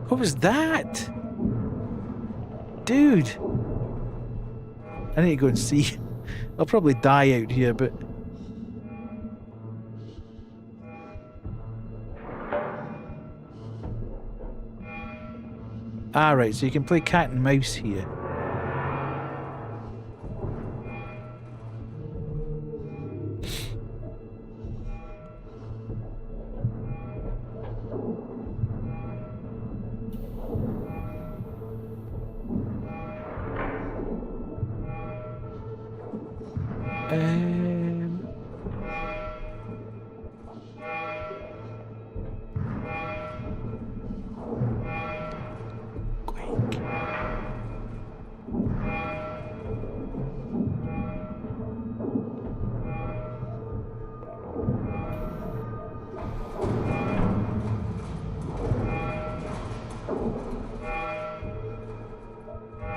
What was that? Dude. I need to go and see. I'll probably die out here, but... Ah, right, so you can play cat and mouse here.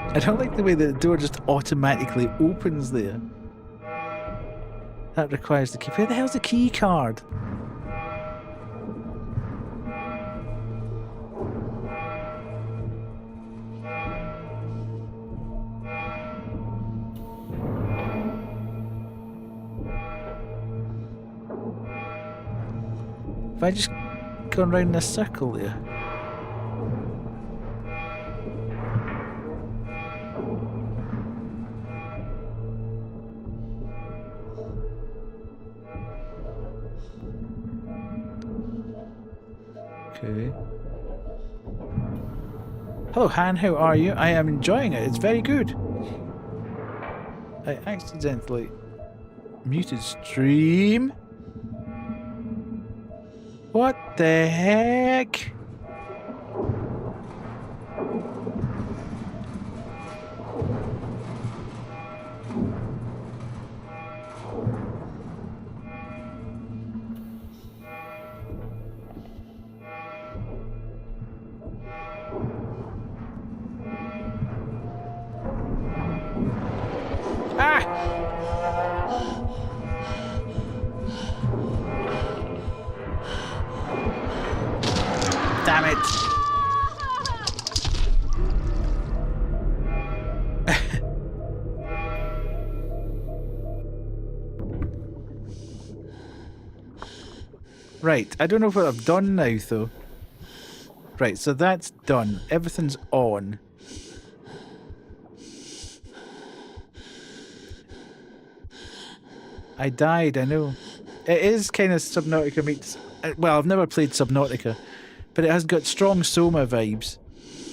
I don't like the way that the door just automatically opens there. That requires the key. Where the hell's the key card? Have I just gone round in a circle there? Okay. Hello, Han. How are you? I am enjoying it. It's very good. I accidentally muted stream. What the heck? Damn it! Right, I don't know what I've done now though. Right, so that's done. Everything's on. I died, I know. It is kind of Subnautica meets... Well, I've never played Subnautica, but it has got strong Soma vibes.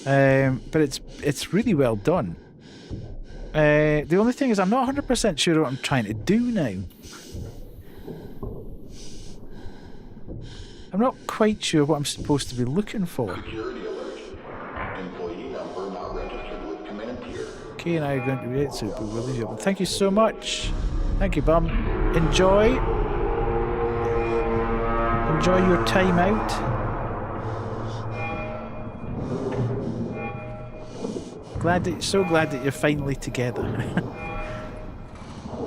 But it's really well done. The only thing is I'm not 100% sure what I'm trying to do now. I'm not quite sure what I'm supposed to be looking for. Security alert. Employee number not registered with Commandeer. Okay, and I'm going to read it, so we'll leave you open. Thank you so much. Thank you, Bum. Enjoy your time out. So glad that you're finally together.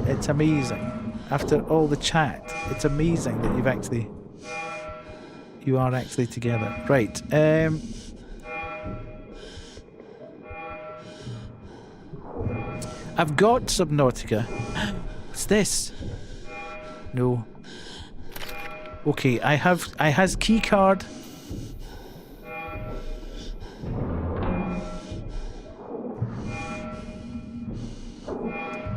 It's amazing. After all the chat, it's amazing that you are actually together. Right. I've got Subnautica. What's this? No. Okay, I has key card.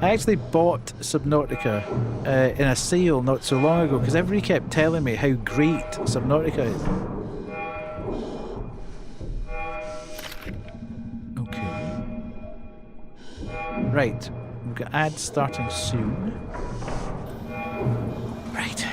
I actually bought Subnautica in a sale not so long ago because everybody kept telling me how great Subnautica is. Okay. Right. We've got ads starting soon. Right.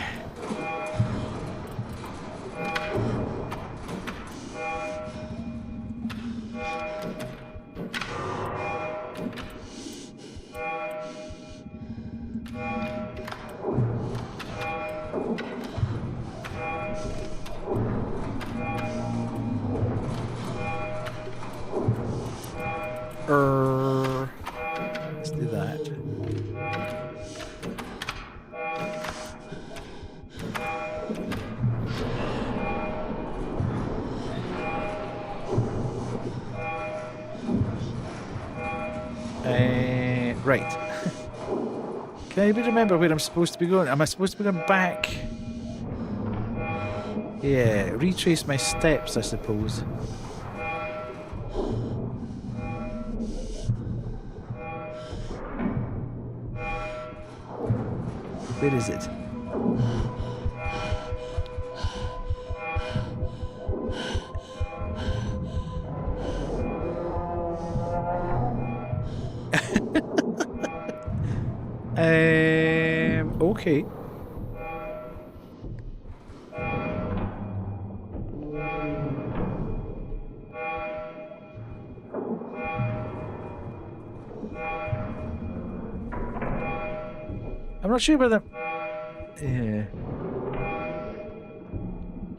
Let's do that. Right. Can anybody remember where I'm supposed to be going? Am I supposed to be going back? Yeah, retrace my steps, I suppose. Where is it? Okay. I'm not sure whether...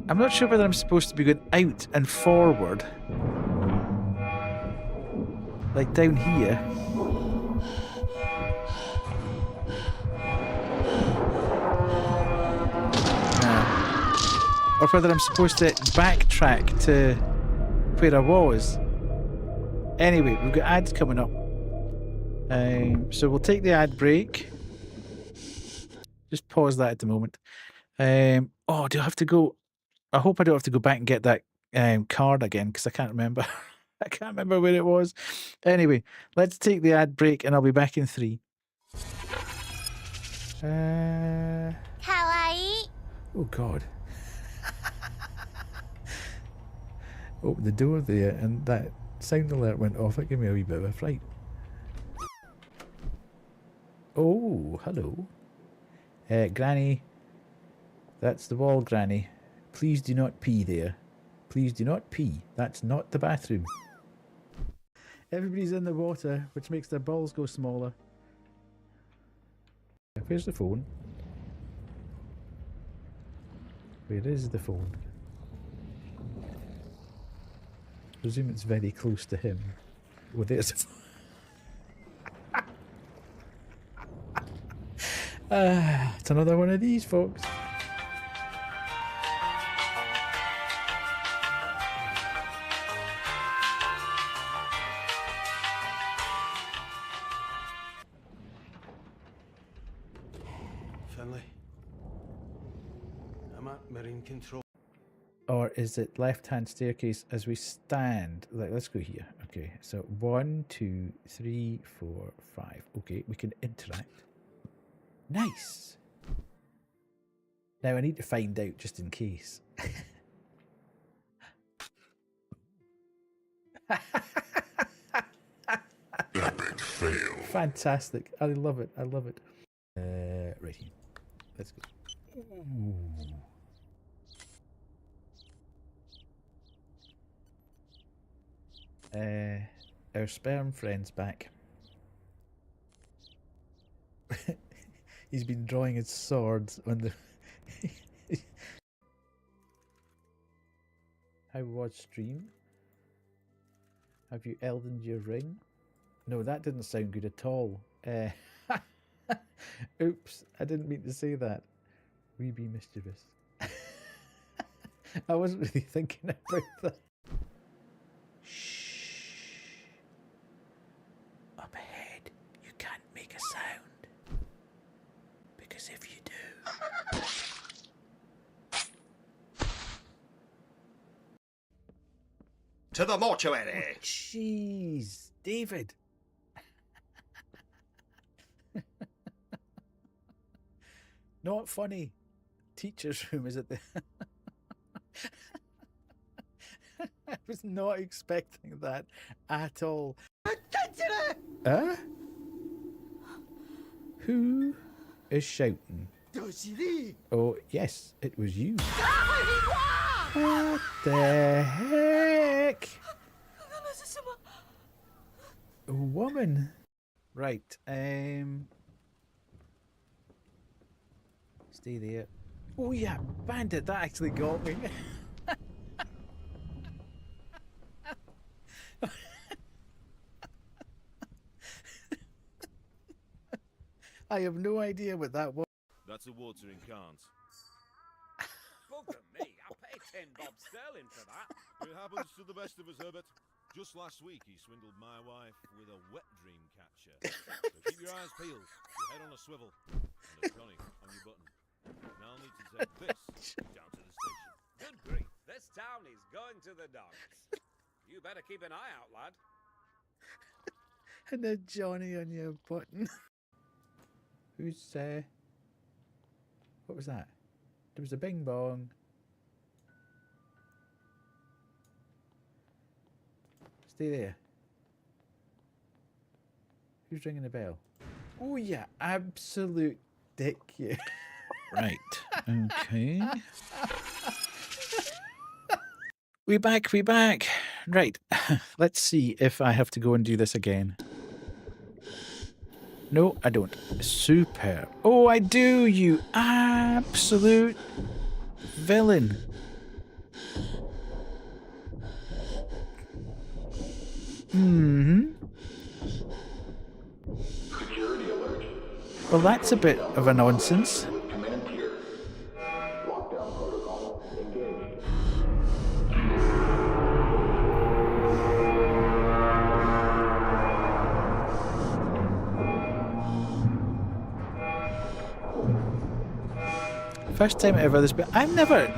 I'm not sure whether I'm supposed to be going out and forward. Like down here. Or whether I'm supposed to backtrack to where I was. Anyway, we've got ads coming up. So we'll take the ad break. Just pause that at the moment. Oh, do I have to go? I hope I don't have to go back and get that card again because I can't remember. I can't remember where it was. Anyway, let's take the ad break and I'll be back in 3. Kawaii. Oh, God. Open the door there and that sound alert went off. It gave me a wee bit of a fright. Oh, hello. Granny. That's the wall, Granny. Please do not pee there. Please do not pee. That's not the bathroom. Everybody's in the water, which makes their balls go smaller. Where's the phone? Where is the phone? I presume it's very close to him. Oh, there's the phone. It's another one of these, folks. Finley, I'm at Marine Control. Or is it left-hand staircase as we stand? Like, let's go here. Okay, so 1, 2, 3, 4, 5. Okay, we can interact. Nice. Now I need to find out just in case. Epic fail. Fantastic. I love it. I love it. Right here. Let's go. Ooh. Our sperm friend's back. He's been drawing his swords on the... How was stream? Have you eldened your ring? No, that didn't sound good at all. Oops, I didn't mean to say that. We be mischievous. I wasn't really thinking about that. Up ahead, you can't make a sound. Because if you do... To the mortuary! Oh, jeez, David. Not funny. Teacher's room, is it? I was not expecting that at all. Who is shouting? Oh, yes, it was you. What the heck? A woman. Right, stay there. Oh yeah, bandit, that actually got me. I have no idea what that was. That's a watering can't. Bugger me, I'll pay 10 bob sterling for that. It happens to the best of us, Herbert. Just last week he swindled my wife with a wet dream catcher. So keep your eyes peeled, your head on a swivel, and a tonic on your button. Now I'll need to take this down to the station. Good grief, this town is going to the dogs. You better keep an eye out, lad. And a Johnny on your button. Who's What was that? There was a bing bong. Stay there. Who's ringing the bell? Oh, yeah, absolute dick, you. Right. Okay. We back. Right. Let's see if I have to go and do this again. No, I don't. Super. Oh, I do, you absolute villain. Mm-hmm. Security alert. Well, that's a bit of a nonsense. Command tier. Lockdown protocol engaged. First time ever this, but I've never.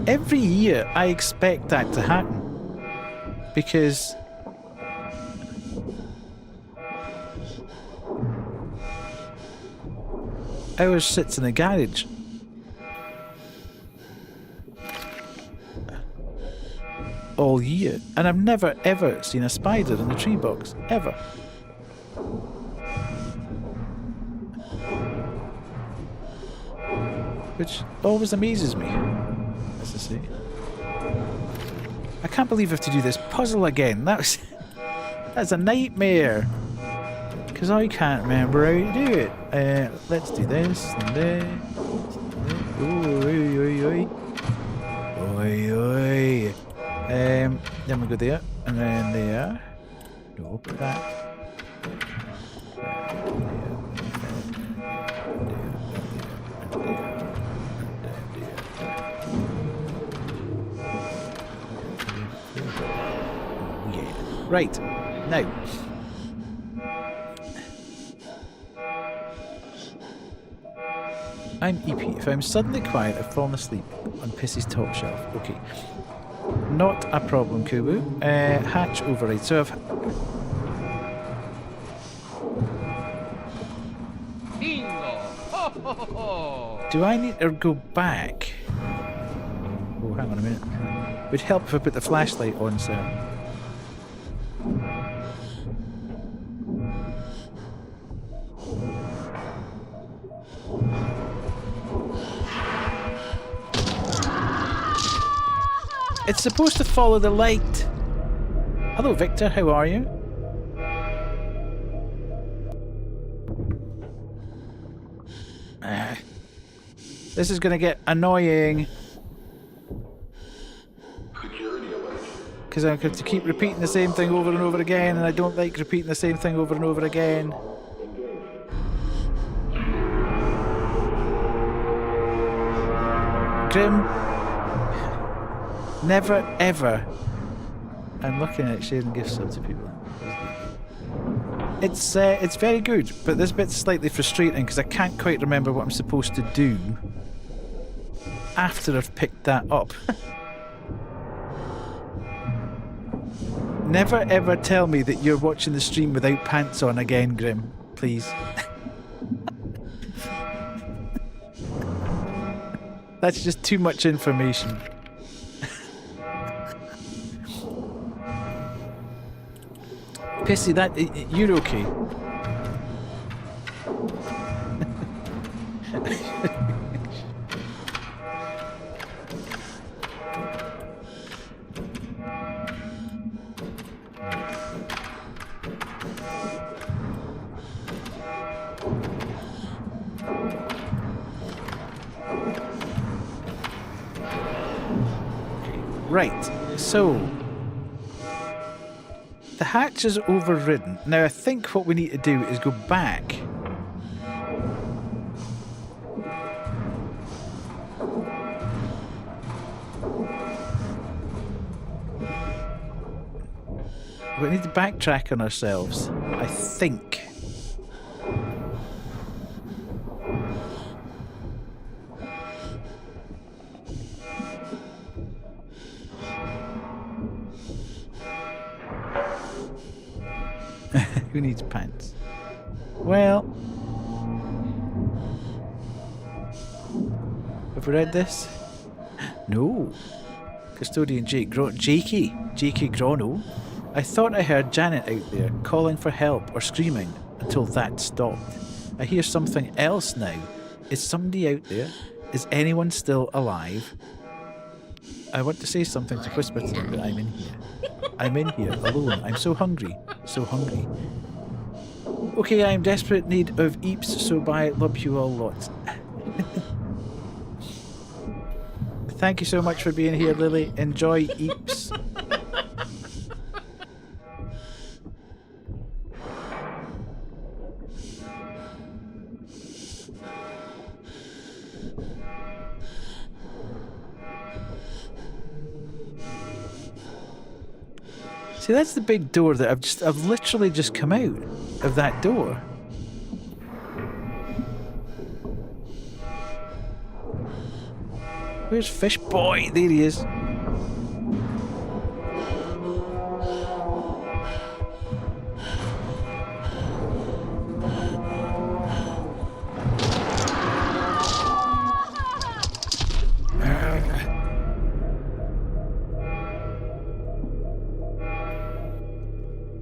Every year I expect that to happen because ours sits in the garage. All year, and I've never ever seen a spider in the tree box ever. Which always amazes me, as I say. I can't believe I have to do this puzzle again. That's a nightmare. Because I can't remember how to do it. Let's do this and this. Oi, oi, oi. Oi, oi. Then we go there, and then there. No, that. Right, now. I'm EP. If I'm suddenly quiet, I've fallen asleep on Pissy's top shelf. Okay. Not a problem, Kubu. Hatch override. So I've... Do I need to go back? Oh, hang on a minute. It would help if I put the flashlight on, sir. It's supposed to follow the light. Hello, Victor. How are you? This is going to get annoying. Because I have to keep repeating the same thing over and over again, and I don't like repeating the same thing over and over again. Grim. Never ever. I'm looking at sharing gift subs to people. It's very good, but this bit's slightly frustrating because I can't quite remember what I'm supposed to do after I've picked that up. Never ever tell me that you're watching the stream without pants on again, Grim. Please. That's just too much information. Pissy, you're okay. Right, so the hatch is overridden. Now I think what we need to do is go back. We need to backtrack on ourselves, I think. Who needs pants? Well, Have we read this? No. Custodian Jakey Grono. I thought I heard Janet out there calling for help or screaming until that stopped. I hear something else now. Is somebody out there? Is anyone still alive? I want to say something to whisper to them, but I'm in here. I'm in here, alone. I'm so hungry. So hungry. Okay, I'm desperate need of eeps, so bye. Love you all lots. Thank you so much for being here, Lily. Enjoy eeps. See, that's the big door that I've literally just come out of that door. Where's Fish Boy? There he is.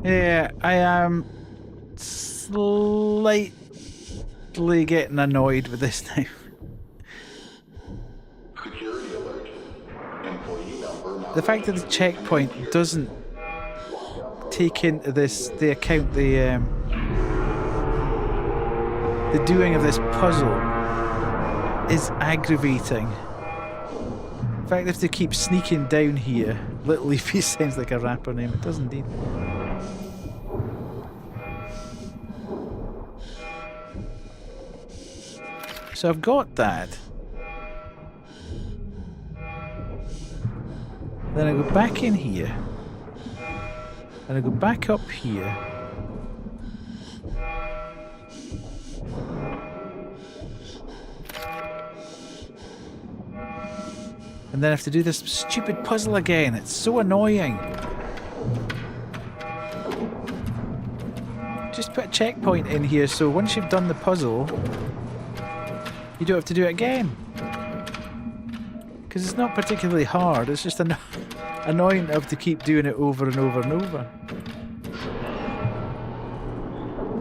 Yeah, I am slightly getting annoyed with this now. Security alert. Employee number not The fact that the checkpoint doesn't take into the account the doing of this puzzle is aggravating. In fact, if they keep sneaking down here, Little Leafy sounds like a rapper name. It does indeed. So I've got that. Then I go back in here. And I go back up here. And then I have to do this stupid puzzle again. It's so annoying. Just put a checkpoint in here so once you've done the puzzle, you don't have to do it again. Because it's not particularly hard, it's just annoying to have to keep doing it over and over and over.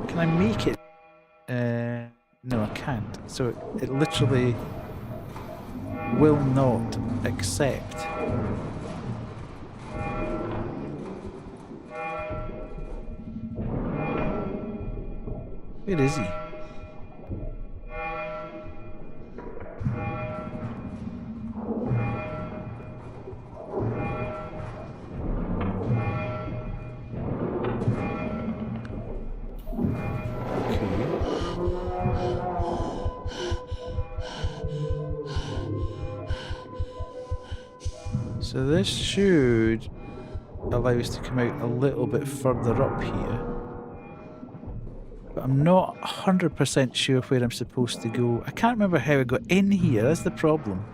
Can I make it? No, I can't. So it literally will not accept. Where is he? So this should allow us to come out a little bit further up here. But I'm not 100% sure where I'm supposed to go. I can't remember how I got in here, that's the problem.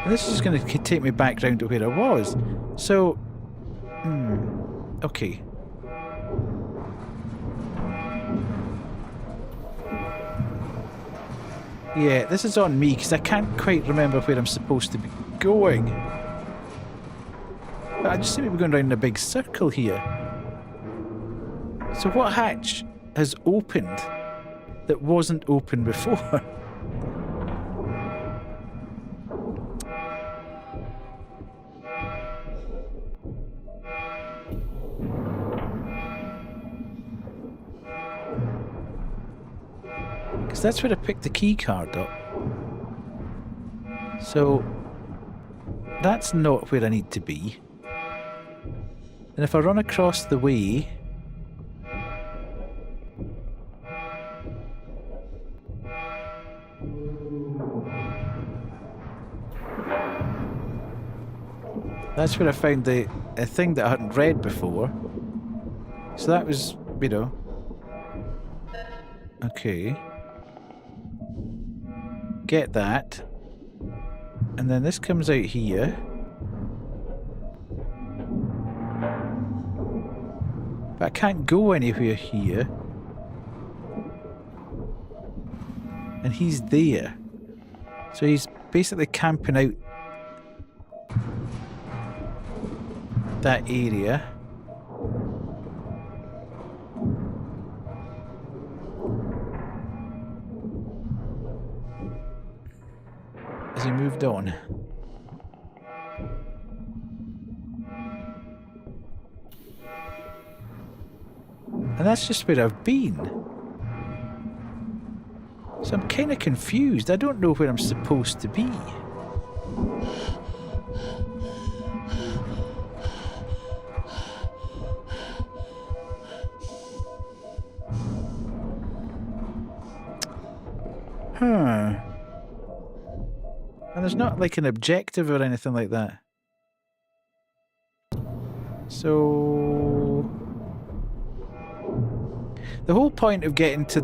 This is going to take me back round to where I was. So, okay. Yeah, this is on me because I can't quite remember where I'm supposed to be going. But I just seem to be going around in a big circle here. So what hatch has opened that wasn't open before? Because that's where I picked the key card up. So that's not where I need to be. And if I run across the way, that's where I found a thing that I hadn't read before. So that was, you know, okay. get that. And then this comes out here. But I can't go anywhere here. And he's there. So he's basically camping out that area. Has he moved on? And that's just where I've been. So I'm kind of confused. I don't know where I'm supposed to be. Huh. And there's not like an objective or anything like that. So the whole point of getting to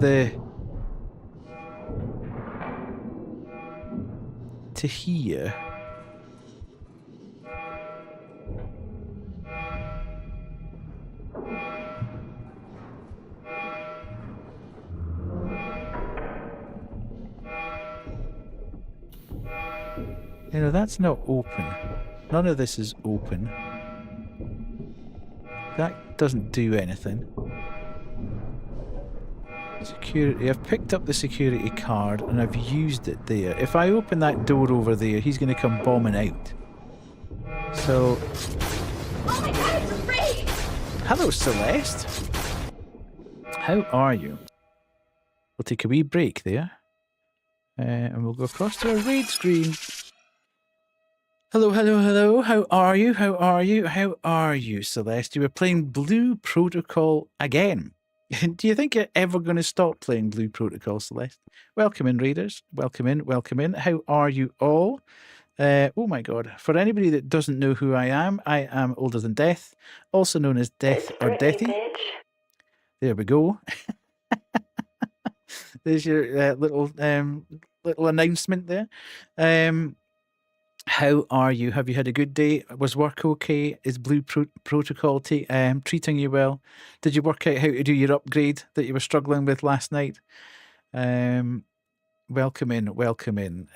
here you know, that's not open. None of this is open. That doesn't do anything. Security. I've picked up the security card and I've used it there. If I open that door over there, he's going to come bombing out. So... Oh my god, it's a raid! Hello, Celeste. How are you? We'll take a wee break there. And we'll go across to our raid screen. Hello, hello, hello. How are you? How are you? How are you, Celeste? You were playing Blue Protocol again. Do you think you're ever going to stop playing Blue Protocol, Celeste? Welcome in, raiders. Welcome in, welcome in. How are you all? Oh my god. For anybody that doesn't know who I am Older Than Death, also known as Death or Deathy. There we go. There's your little announcement there. How are you? Have you had a good day? Was work okay? Is Blue Protocol treating you well? Did you work out how to do your upgrade that you were struggling with last night? Welcome in, welcome in.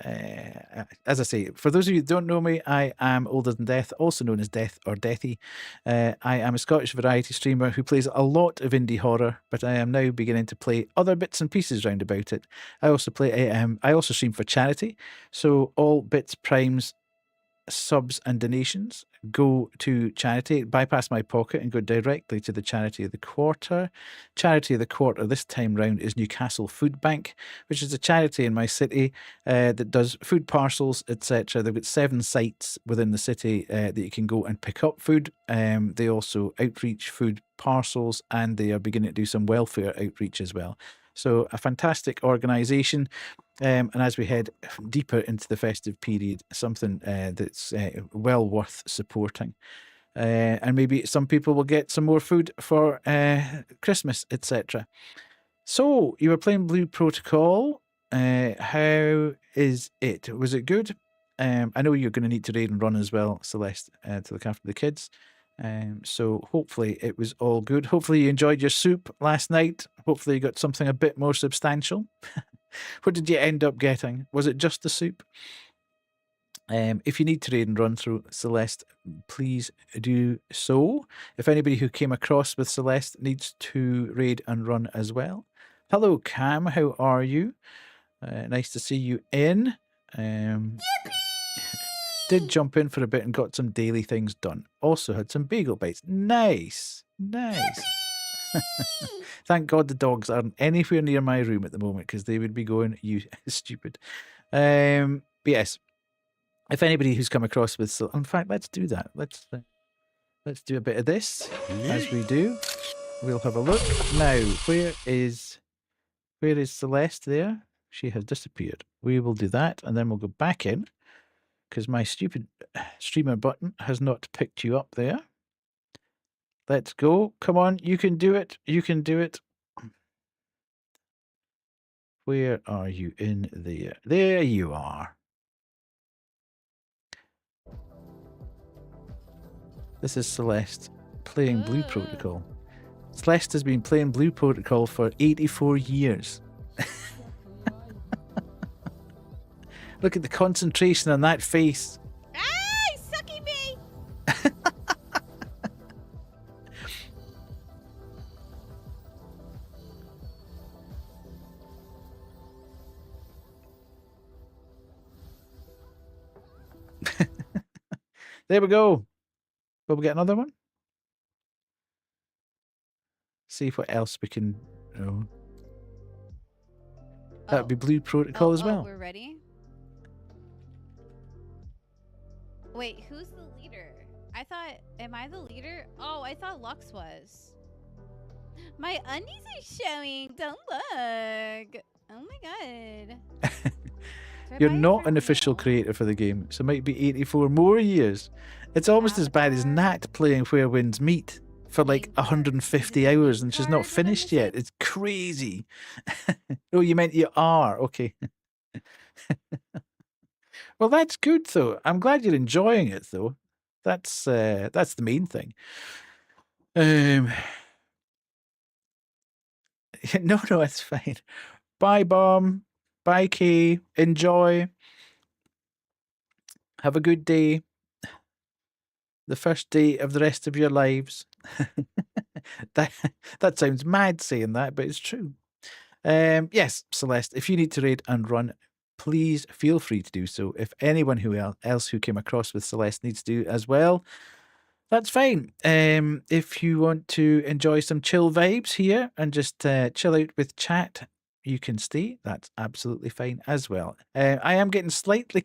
As I say, for those of you who don't know me, I am Older Than Death, also known as Death or Deathy. I am a Scottish variety streamer who plays a lot of indie horror, but I am now beginning to play other bits and pieces round about it. I also stream for charity, so all bits, primes, subs and donations go to charity, bypass my pocket and go directly to the charity of the quarter. Charity of the quarter this time round is Newcastle Food Bank, which is a charity in my city that does food parcels, etc. They've got 7 sites within the city that you can go and pick up food. They also outreach food parcels and they are beginning to do some welfare outreach as well. So a fantastic organisation. And as we head deeper into the festive period, something that's well worth supporting. And maybe some people will get some more food for Christmas, etc. So you were playing Blue Protocol. How is it? Was it good? I know you're going to need to raid and run as well, Celeste, to look after the kids. So hopefully it was all good. Hopefully you enjoyed your soup last night. Hopefully you got something a bit more substantial. What did you end up getting? Was it just the soup? If you need to raid and run through Celeste, please do so. If anybody who came across with Celeste needs to raid and run as well. Hello, Cam. How are you? Nice to see you in. Did jump in for a bit and got some daily things done. Also had some bagel bites. Nice. Nice. Thank God the dogs aren't anywhere near my room at the moment because they would be going, you stupid. But yes, if anybody who's come across with... In fact, let's do that. Let's do a bit of this as we do. We'll have a look. Now, where is Celeste there? She has disappeared. We will do that and then we'll go back in because my stupid streamer button has not picked you up there. Let's go. Come on, you can do it. You can do it. Where are you in there? There you are. This is Celeste playing Blue Protocol. Celeste has been playing Blue Protocol for 84 years. Look at the concentration on that face. Ah, he's sucking me! There we go. Will we get another one? See what else we can. Oh. That would be Blue Protocol as well. We're ready? Wait, who's the leader? I thought, am I the leader? Oh, I thought Lux was. My undies are showing. Don't look. Oh my god. You're not an official creator for the game, so it might be 84 more years. It's almost as bad as Nat playing Where Winds Meet for like 150 hours and she's not finished yet. It's crazy. Oh, you meant you are. Okay. Well, that's good though. I'm glad you're enjoying it though. That's the main thing. No, it's fine. Bye, Bomb. Bye, Kay. Enjoy. Have a good day. The first day of the rest of your lives. that sounds mad saying that, but it's true. Yes, Celeste, if you need to raid and run, please feel free to do so. If anyone else who came across with Celeste needs to do as well, that's fine. If you want to enjoy some chill vibes here and just chill out with chat, you can stay. That's absolutely fine as well. I am getting slightly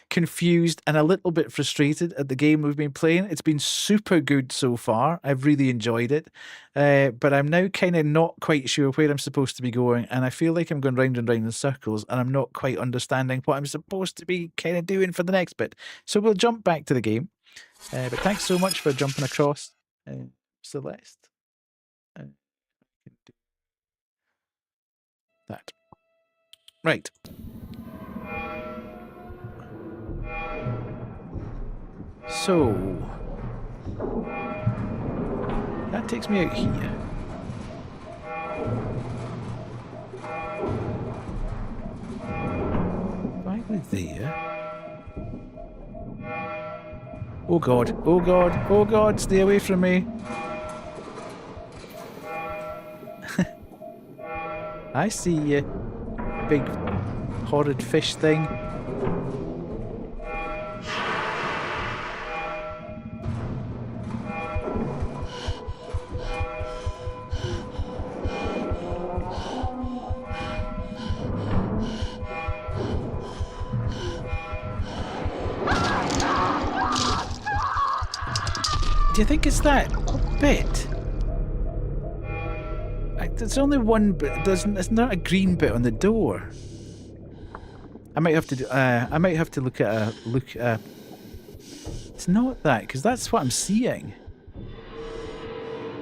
confused and a little bit frustrated at the game we've been playing. It's been super good so far. I've really enjoyed it. But I'm now kind of not quite sure where I'm supposed to be going. And I feel like I'm going round and round in circles and I'm not quite understanding what I'm supposed to be kind of doing for the next bit. So we'll jump back to the game. But thanks so much for jumping across, Celeste. That. Right. So that takes me out here. Right there. Oh god, oh god, oh god, stay away from me. I see you, big horrid fish thing. Do you think it's that bit? There's only one bit. There's not a green bit on the door. I might have to do. I might have to look at a look. It's not that because that's what I'm seeing.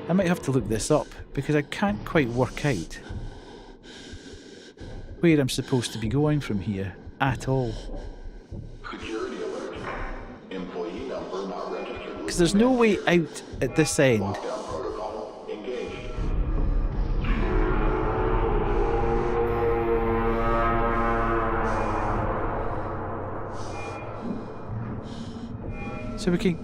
I might have to look this up because I can't quite work out where I'm supposed to be going from here at all. Security alert. Employee number not registered. Because there's no way out at this end. Lockdown protocol engaged. So we can.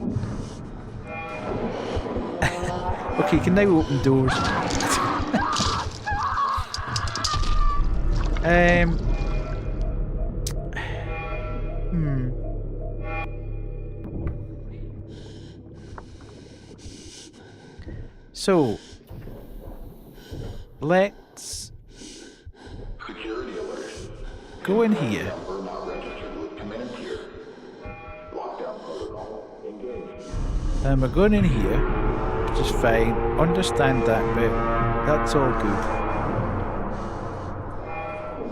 Okay, you can now open doors. So let's Security alert. go in here. Number not registered with command tier. Lockdown protocol engaged. And we're going in here, which is fine. Understand that bit. That's all good.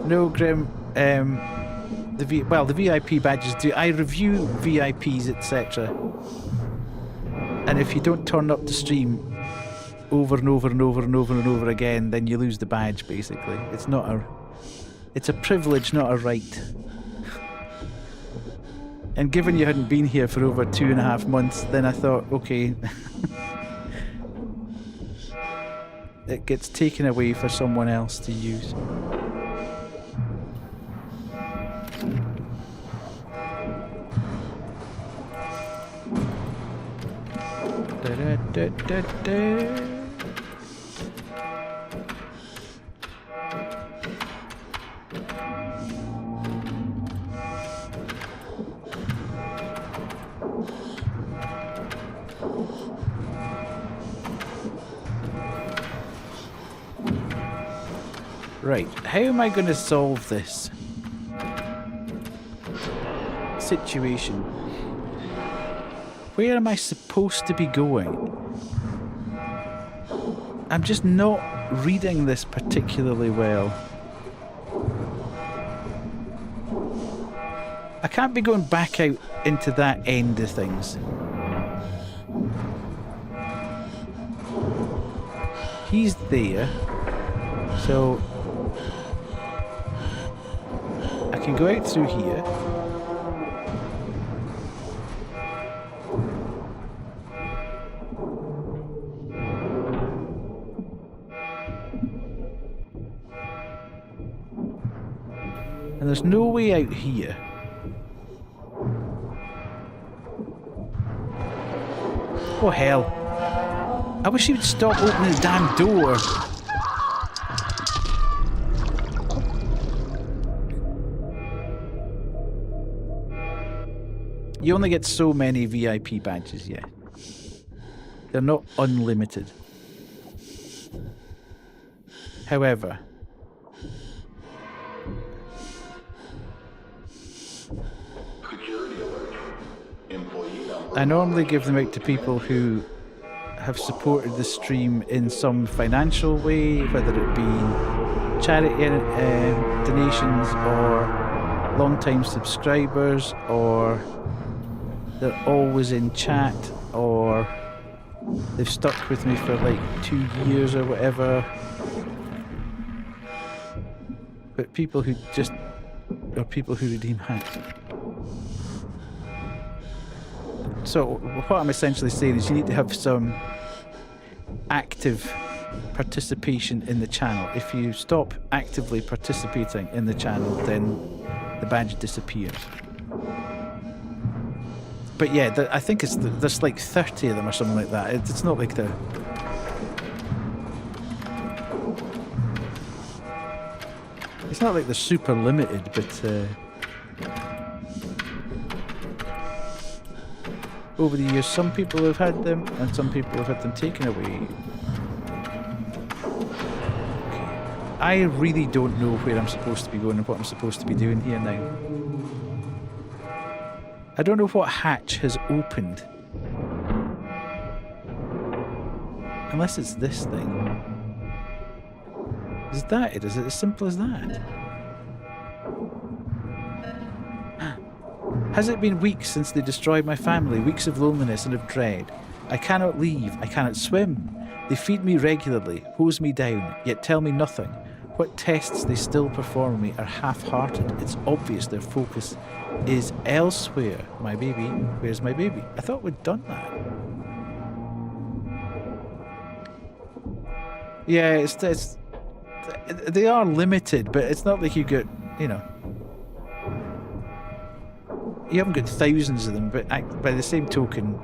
No, Grim. The VIP badges do. I review VIPs, etc. And if you don't turn up to stream over and over and over and over and over again, then you lose the badge. Basically, it's not It's a privilege, not a right. And given you hadn't been here for over 2.5 months, then I thought, okay, it gets taken away for someone else to use. Da-da-da-da-da. Right, how am I going to solve this situation? Where am I supposed to be going? I'm just not reading this particularly well. I can't be going back out into that end of things. He's there, so I can go out through here. And there's no way out here. Oh hell. I wish he would stop opening the damn door. You only get so many VIP badges, yeah. They're not unlimited. However, I normally give them out to people who have supported the stream in some financial way, whether it be charity donations or long-time subscribers, or they're always in chat, or they've stuck with me for like 2 years or whatever. But people who just are people who redeem hats. So what I'm essentially saying is you need to have some active participation in the channel. If you stop actively participating in the channel, then the badge disappears. But yeah, I think there's like 30 of them or something like that. It's not like the... It's not like they're super limited, but... over the years, some people have had them, and some people have had them taken away. Okay. I really don't know where I'm supposed to be going and what I'm supposed to be doing here now. I don't know what hatch has opened. Unless it's this thing. Is that it? Is it as simple as that? Has it been weeks since they destroyed my family? Weeks of loneliness and of dread. I cannot leave. I cannot swim. They feed me regularly, hose me down, yet tell me nothing. What tests they still perform on me are half-hearted. It's obvious their focus is elsewhere. My baby. Where's my baby? I thought we'd done that. Yeah, they are limited, but it's not like you get, you know... You haven't got thousands of them, but by the same token...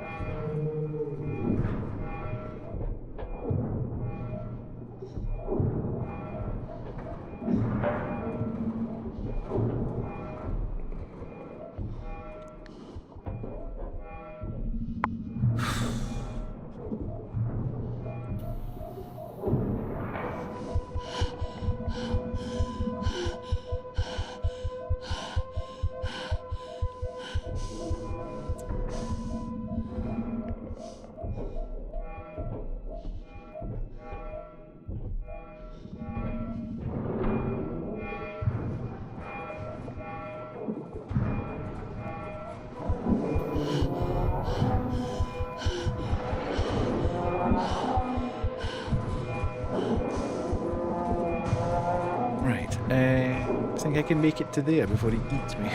think I can make it to there before he eats me?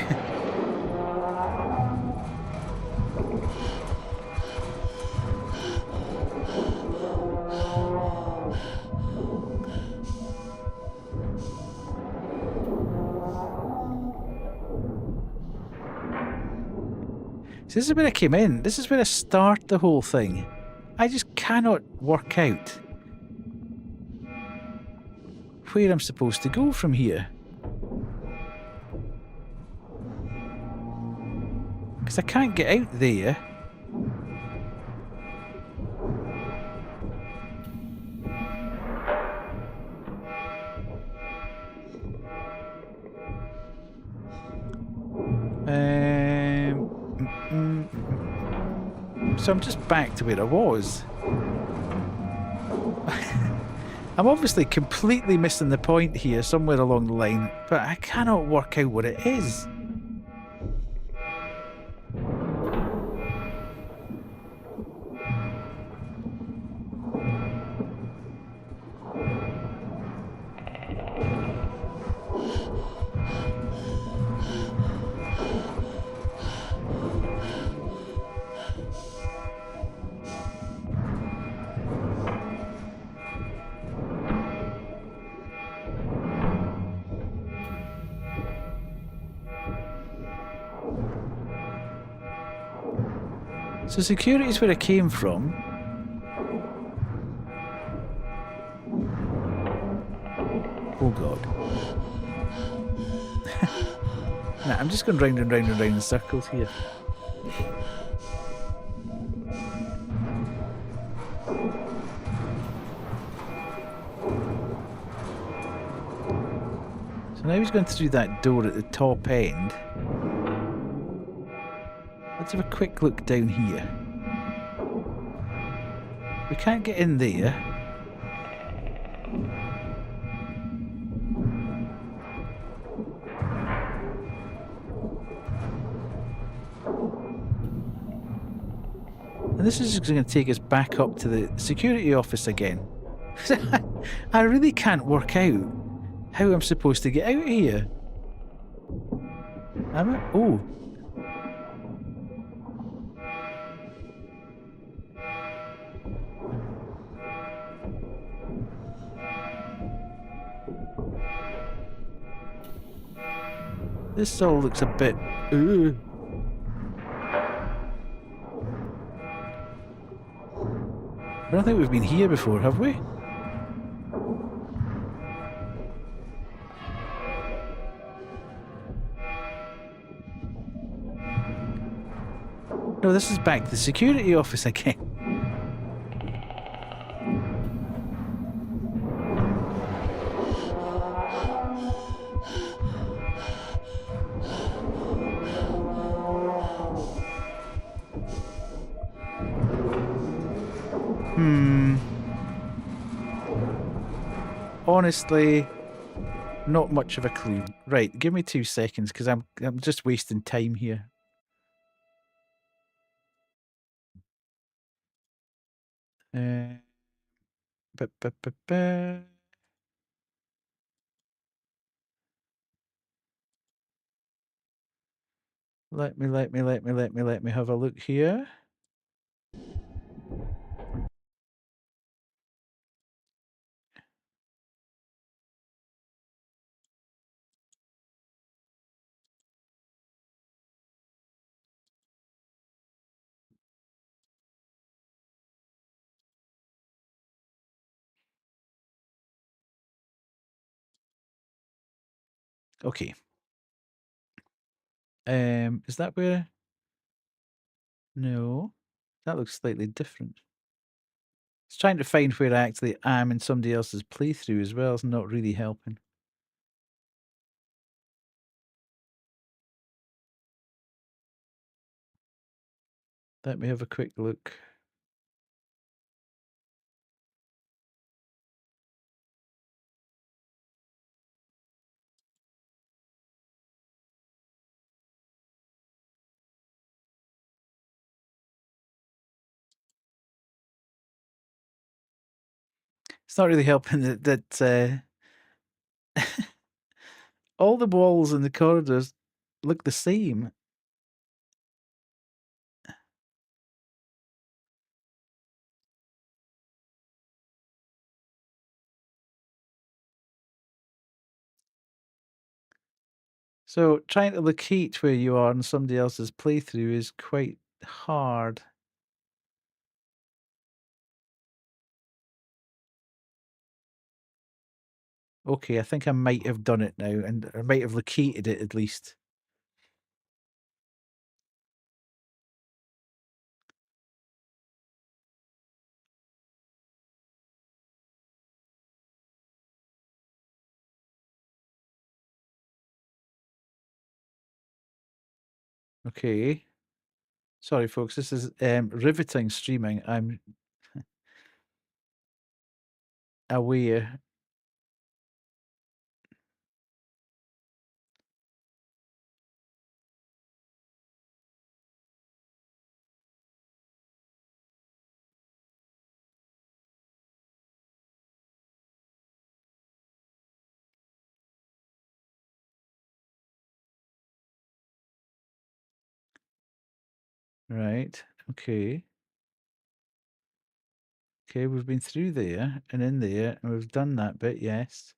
So this is where I came in. This is where I start the whole thing. I just cannot work out where I'm supposed to go from here. Because I can't get out there. So I'm just back to where I was. I'm obviously completely missing the point here somewhere along the line, but I cannot work out what it is. So security is where I came from. Oh god. Nah, I'm just going round and round and round in circles here. So now he's going through that door at the top end. Let's have a quick look down here. We can't get in there. And this is just going to take us back up to the security office again. I really can't work out how I'm supposed to get out of here. Am I? Oh. This all looks a bit... Ooh. I don't think we've been here before, have we? No, this is back to the security office again. Honestly, not much of a clue. Right, give me 2 seconds because I'm just wasting time here. Ba, ba, ba, ba. Let me have a look here. Okay. Is that where? No, that looks slightly different. It's trying to find where I actually am in somebody else's playthrough as well. It's not really helping. Let me have a quick look. It's not really helping that All the walls in the corridors look the same. So trying to locate where you are in somebody else's playthrough is quite hard. Okay, I think I might have done it now, and I might have located it at least. Okay. Sorry, folks. This is riveting streaming. I'm aware. Right. Okay. Okay, we've been through there and in there, and we've done that bit, yes.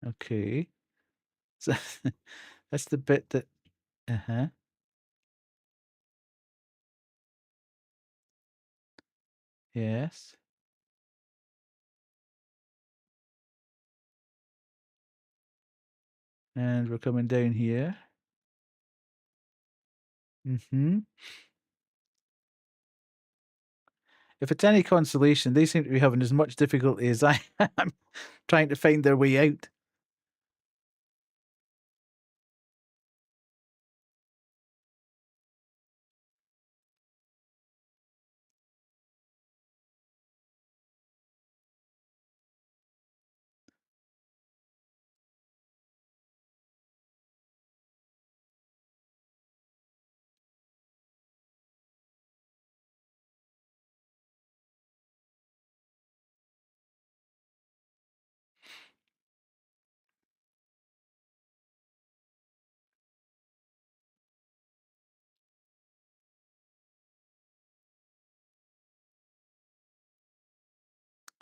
Okay. So that's the bit that uh-huh. Yes. And we're coming down here. Mm-hmm. If it's any consolation, they seem to be having as much difficulty as I am trying to find their way out.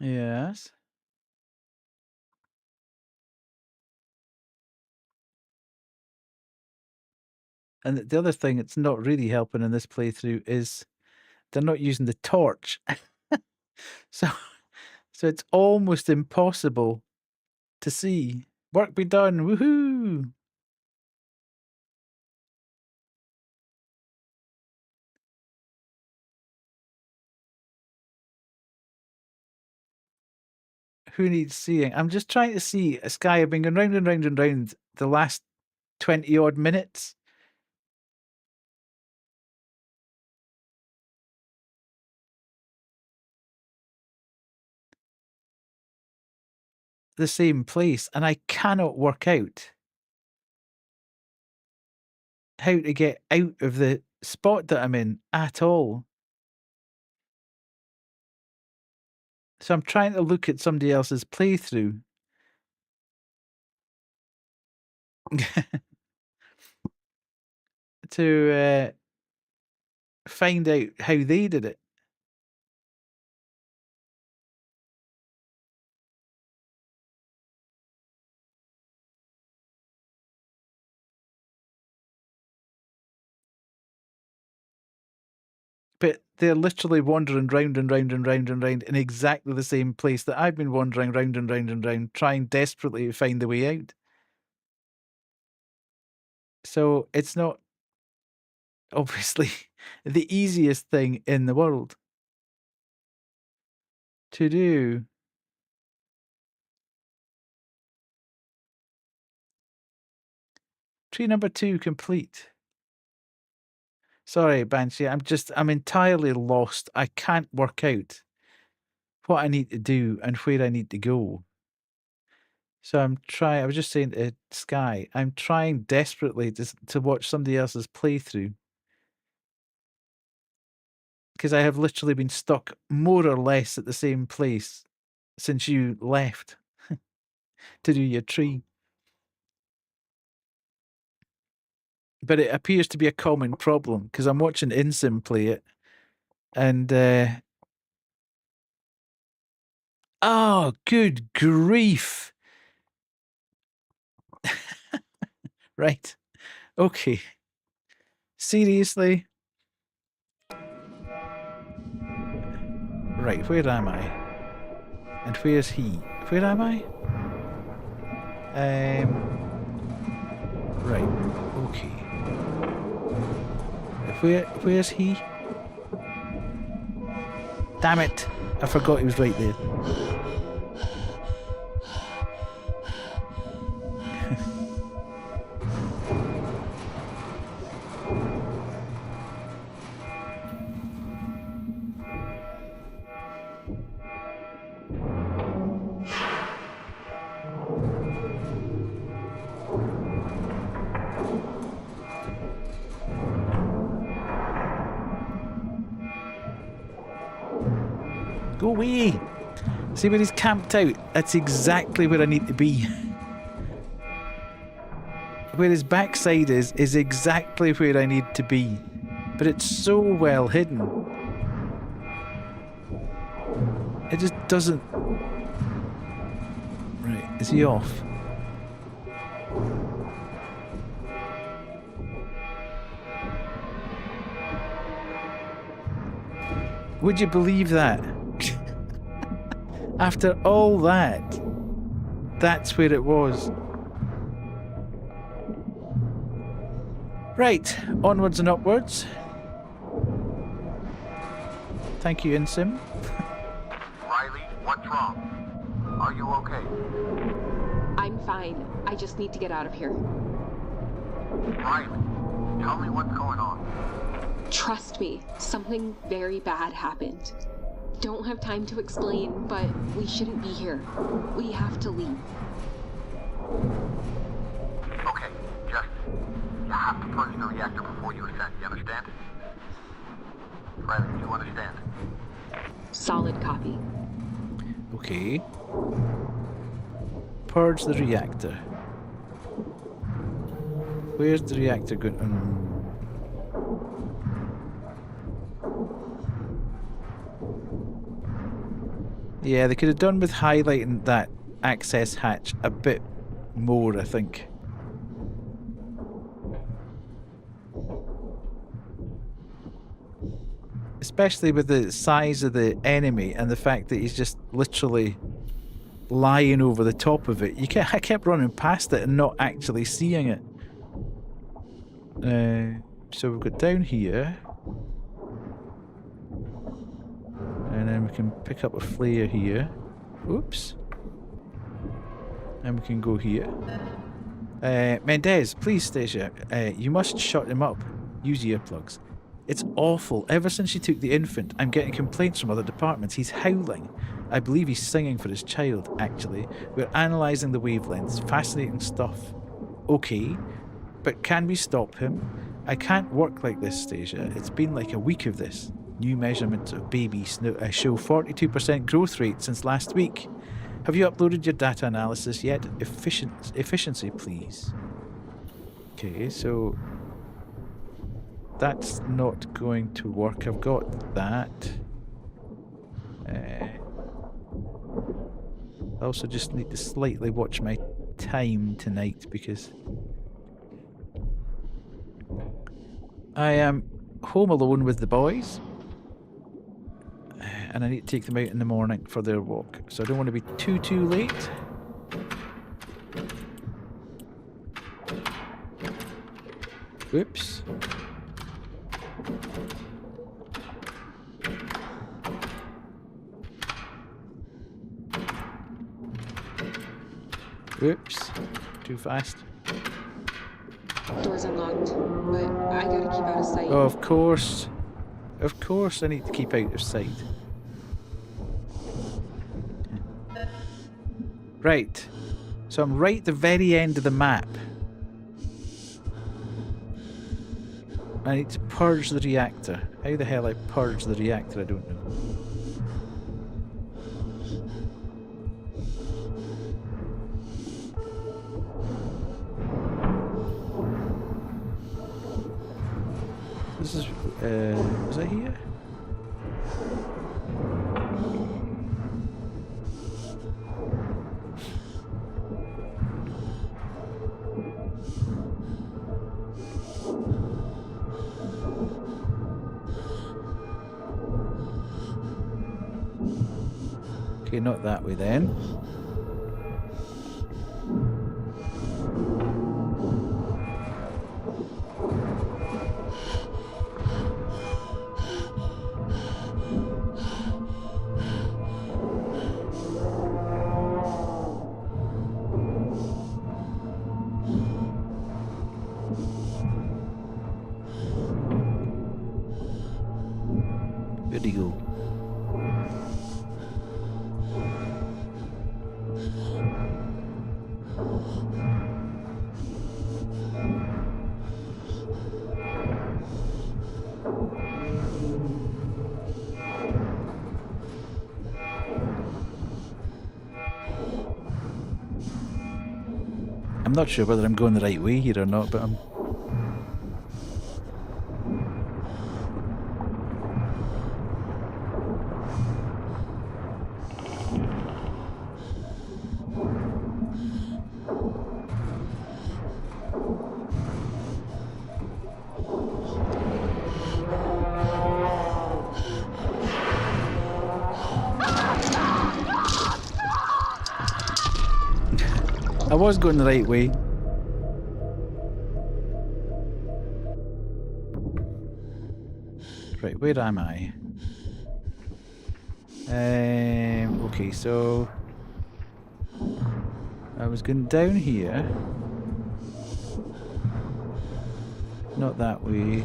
Yes. And the other thing that's not really helping in this playthrough is they're not using the torch. so so it's almost impossible to see. Work be done. Woohoo! Who needs seeing? I'm just trying to see a sky. I've been going round and round and round the last 20 odd minutes. The same place, and I cannot work out how to get out of the spot that I'm in at all. So I'm trying to look at somebody else's playthrough. to find out how they did it. But they're literally wandering round and round and round and round in exactly the same place that I've been wandering round and round and round, trying desperately to find the way out. So it's not obviously the easiest thing in the world to do. Tree number 2 complete. Sorry, Banshee. I'm entirely lost. I can't work out what I need to do and where I need to go. So I was just saying to Sky, I'm trying desperately to watch somebody else's playthrough. Because I have literally been stuck more or less at the same place since you left to do your tree. But it appears to be a common problem because I'm watching Insim play it. And, oh, good grief. Right. Okay. Seriously? Right, where am I? And where's he? Where am I? Right, okay. Where's he? Damn it! I forgot he was right there. Go away! See where he's camped out? That's exactly where I need to be. Where his backside is exactly where I need to be. But it's so well hidden. It just doesn't... Right, is he off? Would you believe that? After all that, that's where it was. Right, onwards and upwards. Thank you, Insim. Riley, what's wrong? Are you okay? I'm fine. I just need to get out of here. Riley, tell me what's going on. Trust me, something very bad happened. Don't have time to explain, but we shouldn't be here. We have to leave. Okay, just... You have to purge the reactor before you ascend, you understand? Riley, do you understand? Solid copy. Okay. Purge the reactor. Where's the reactor going? Yeah, they could have done with highlighting that access hatch a bit more, I think. Especially with the size of the enemy and the fact that he's just literally lying over the top of it. I kept running past it and not actually seeing it. So we've got down here. And then we can pick up a flare here. Oops. And we can go here. Mendez, please, Stacia. You must shut him up. Use earplugs. It's awful. Ever since you took the infant, I'm getting complaints from other departments. He's howling. I believe he's singing for his child, actually. We're analysing the wavelengths. Fascinating stuff. Okay. But can we stop him? I can't work like this, Stacia. It's been like a week of this. New measurements of babies show 42% growth rate since last week. Have you uploaded your data analysis yet? Efficiency, please. Okay, so that's not going to work. I've got that. I also just need to slightly watch my time tonight because I am home alone with the boys. And I need to take them out in the morning for their walk. So I don't want to be too late. Whoops. Whoops. Too fast. Door's unlocked, but I gotta keep out of sight. Oh, of course. Of course I need to keep out of sight. Right. So I'm right at the very end of the map. I need to purge the reactor. How the hell I purge the reactor, I don't know. This is, was I here? Okay, not that way then. Where'd he go? I'm not sure whether I'm going the right way here or not, but I'm... I was going the right way. Right, where am I? Okay, so I was going down here. Not that way.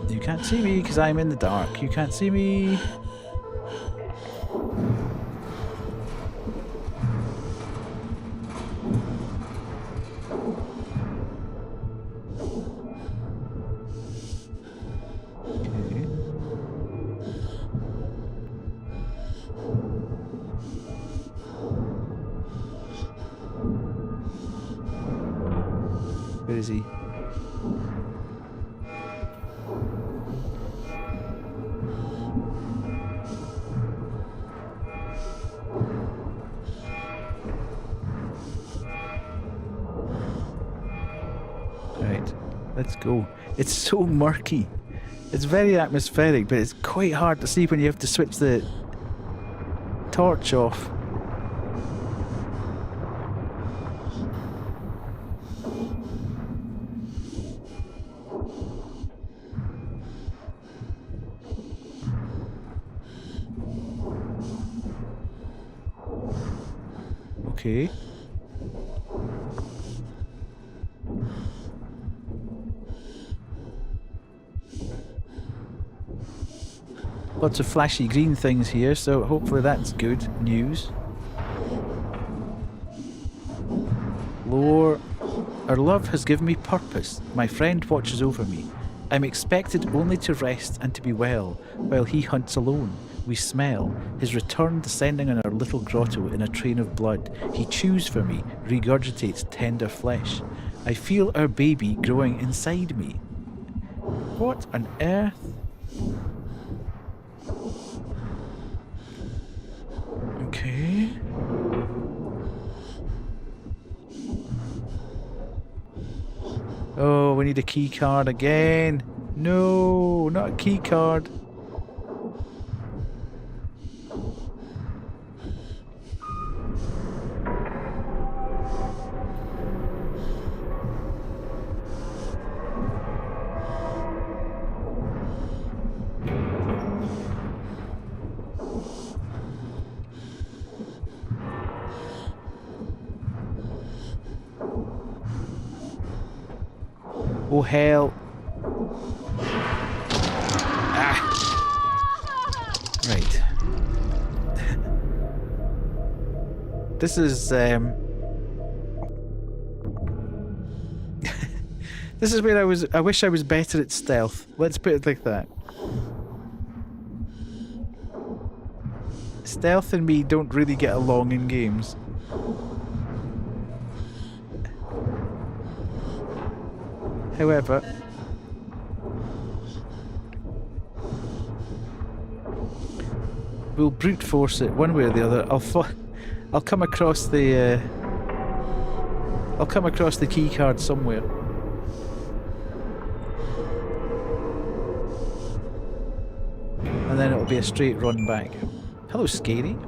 You can't see me because I'm in the dark. You can't see me. Okay. Where is he? Let's go. It's so murky. It's very atmospheric, but it's quite hard to see when you have to switch the torch off. Okay. Lots of flashy green things here, so hopefully that's good news. Lore. Our love has given me purpose. My friend watches over me. I'm expected only to rest and to be well, while he hunts alone. We smell, his return descending on our little grotto in a train of blood. He chews for me, regurgitates tender flesh. I feel our baby growing inside me. What on earth? Okay. Oh, we need a key card again. No, not a key card. Oh, hell. Ah. Right. This is, this is where I wish I was better at stealth. Let's put it like that. Stealth and me don't really get along in games. However, we'll brute force it one way or the other. I'll come across the key card somewhere. And then it'll be a straight run back. Hello, Scary.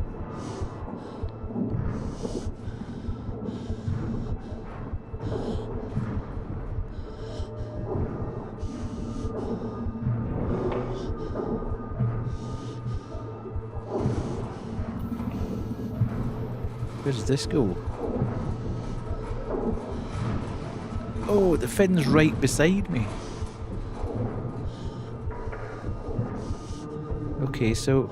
Where does this go? Oh, the fin's right beside me. Okay, so...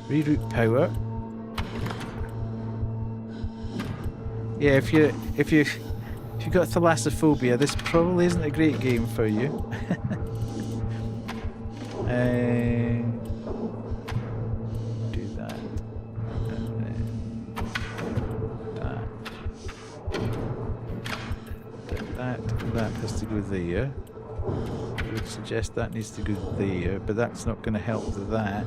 reroute power. Yeah, if you've got thalassophobia, this probably isn't a great game for you. Do that. That has to go there. I would suggest that needs to go there, but that's not going to help that.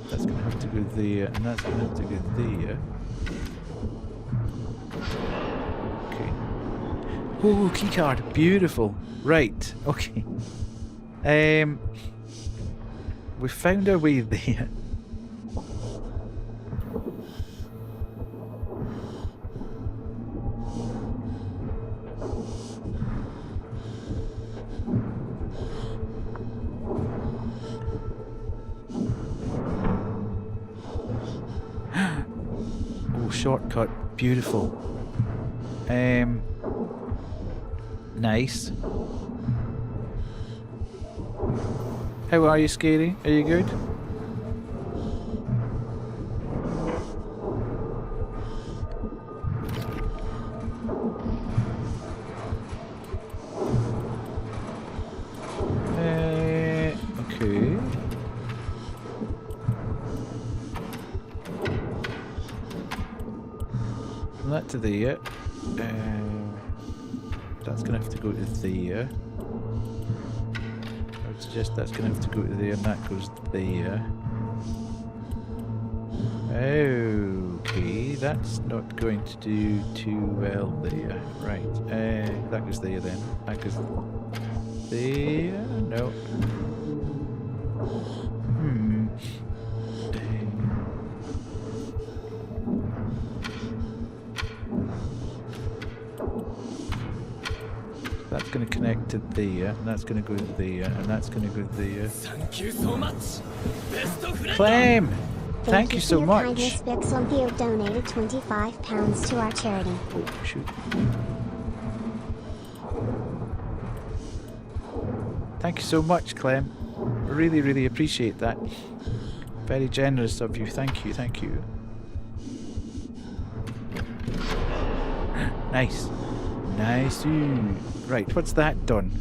That's going to have to go there, and that's going to have to go there. Okay. Oh, keycard, beautiful. Right, okay. We found our way there. Oh, shortcut, beautiful. Nice. How are you, Scary? Are you good? Okay. From that to there. That's gonna have to go to there. Suggest that's going to have to go to there, and that goes there. Okay, that's not going to do too well there. Right, that goes there then. That goes there. No. That's going to connect to there, and that's going to go there, and that's going to go there. Thank you so much. Best of luck. Flame! Thank you so much. Kindness, Bixompio donated £25 to our charity. Oh, shoot. Thank you so much, Clem. Really, really appreciate that. Very generous of you. Thank you, thank you. Nice. Nice. Right, what's that done?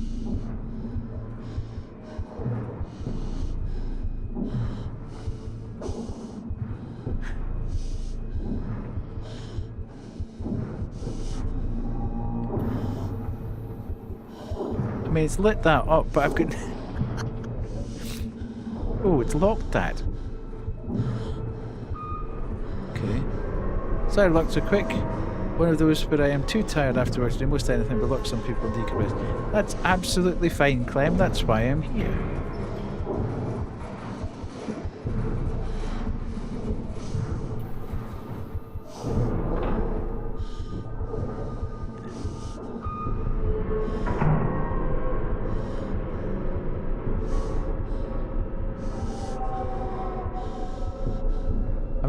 I mean, it's lit that up, but I've got... Oh, it's locked that. Okay. Sorry, locked so quick. One of those where I am too tired afterwards to do most anything but look some people decompress. That's absolutely fine, Clem. That's why I'm here.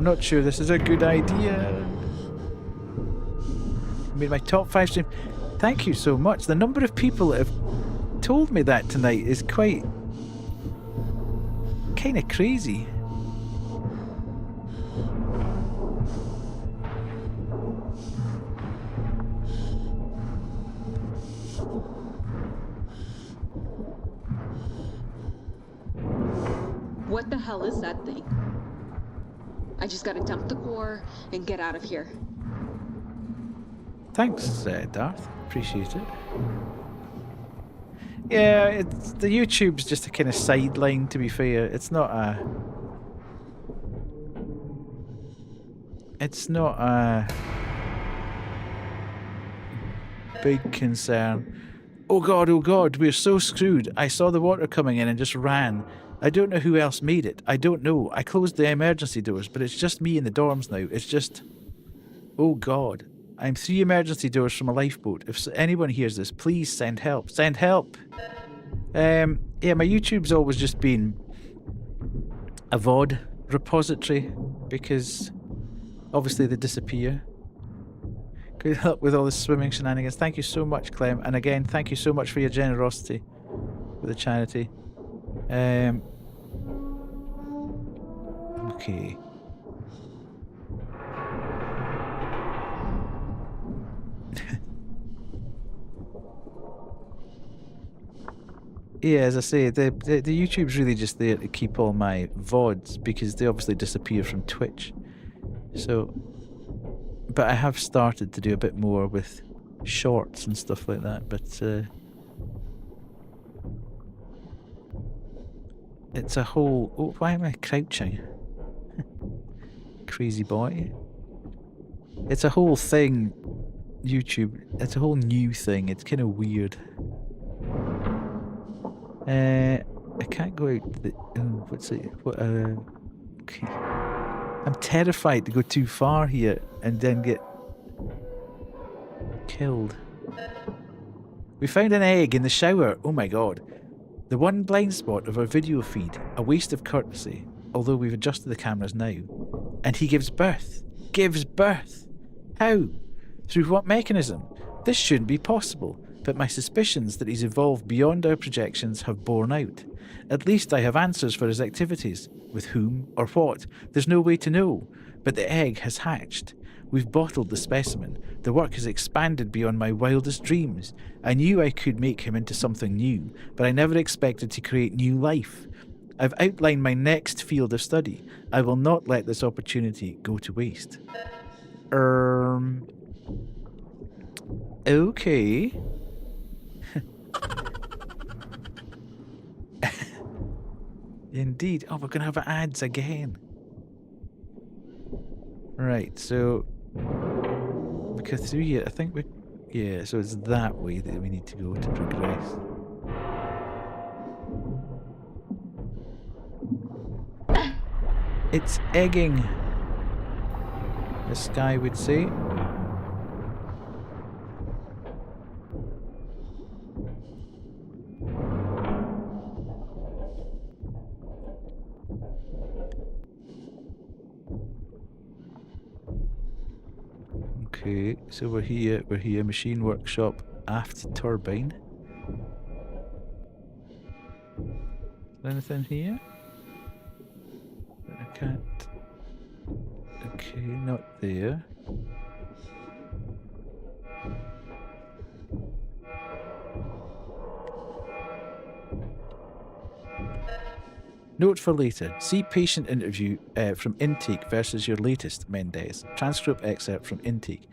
I'm not sure this is a good idea. I made my top 5 stream. Thank you so much. The number of people that have told me that tonight is quite kind of crazy. What the hell is that thing? I just gotta dump the core and get out of here. Thanks, Darth. Appreciate it. Yeah, it's the YouTube's just a kind of sideline, to be fair. It's not a big concern. Oh god, we're so screwed. I saw the water coming in and just ran. I don't know who else made it. I don't know. I closed the emergency doors, but it's just me in the dorms now. It's just... Oh god. I'm 3 emergency doors from a lifeboat. If anyone hears this, please send help. Send help! Yeah, my YouTube's always just been a VOD repository because obviously they disappear. Good luck with all the swimming shenanigans. Thank you so much, Clem. And again, thank you so much for your generosity with the charity. Okay. Yeah, as I say, the YouTube's really just there to keep all my VODs because they obviously disappear from Twitch. So, but I have started to do a bit more with shorts and stuff like that, but it's a whole... Oh, why am I crouching? Crazy boy. It's a whole thing, YouTube. It's a whole new thing. It's kind of weird. I can't go out the... Oh, what's it? What, okay. I'm terrified to go too far here and then get killed. We found an egg in the shower. Oh my god. The one blind spot of our video feed. A waste of courtesy. Although we've adjusted the cameras now. And he gives birth. Gives birth. How? Through what mechanism? This shouldn't be possible. But my suspicions that he's evolved beyond our projections have borne out. At least I have answers for his activities. With whom or what? There's no way to know. But the egg has hatched. We've bottled the specimen. The work has expanded beyond my wildest dreams. I knew I could make him into something new, but I never expected to create new life. I've outlined my next field of study. I will not let this opportunity go to waste. Okay. Indeed. Oh, we're going to have ads again. Right, so... we go through here. I think we... Yeah, so it's that way that we need to go to progress. It's egging, as Sky would say. Okay, so we're here, machine workshop, aft turbine. Is there anything here? I can't. Okay, not there. Note for later. See patient interview from intake versus your latest, Mendez. Transcript excerpt from intake.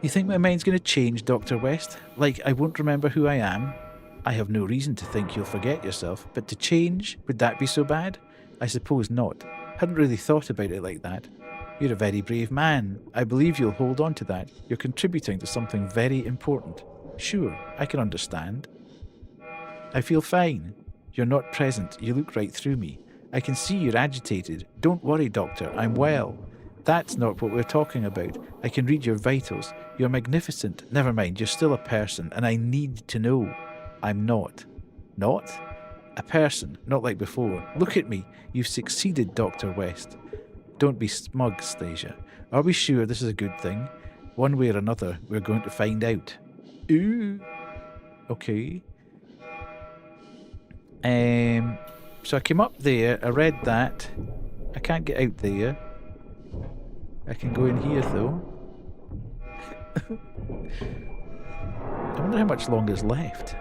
You think my mind's going to change, Dr. West? Like I won't remember who I am? I have no reason to think you'll forget yourself, but to change, would that be so bad? I suppose not. Hadn't really thought about it like that. You're a very brave man. I believe you'll hold on to that. You're contributing to something very important. Sure, I can understand. I feel fine. You're not present. You look right through me. I can see you're agitated. Don't worry, Doctor. I'm well. That's not what we're talking about. I can read your vitals. You're magnificent. Never mind, you're still a person, and I need to know. I'm not. Not? A person, not like before. Look at me. You've succeeded, Dr. West. Don't be smug, Stasia. Are we sure this is a good thing? One way or another, we're going to find out. Ooh. Okay. So I came up there, I read that. I can't get out there. I can go in here though. I wonder how much longer is left.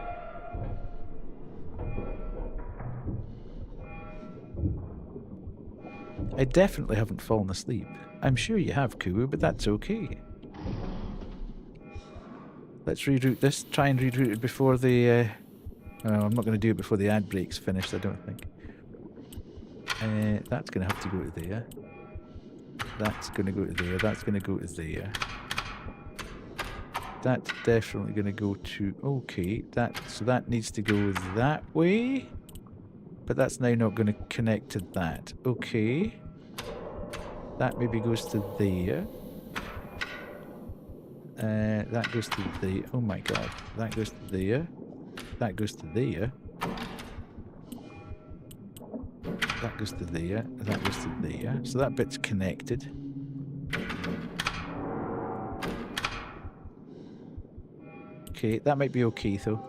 I definitely haven't fallen asleep. I'm sure you have, Kuwu, but that's okay. Let's reroute this. Try and reroute it before the... well, I'm not going to do it before the ad break's finished, I don't think. That's going to have to go to there. That's going to go to there. That's going to go to there. That's definitely going to go to... Okay, so that needs to go that way. But that's now not going to connect to that. Okay. That maybe goes to there. That goes to there. Oh my god. That goes to there. That goes to there. That goes to there. That goes to there. So that bit's connected. Okay, that might be okay though.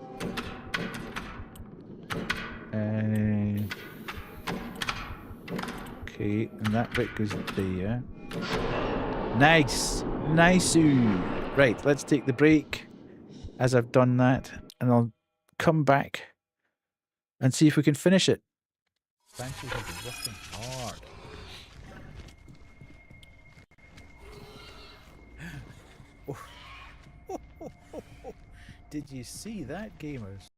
Okay, and that bit goes there. Nice! Nice-oo! Right, let's take the break as I've done that, and I'll come back and see if we can finish it. Banshee has been working hard. Did you see that, gamers?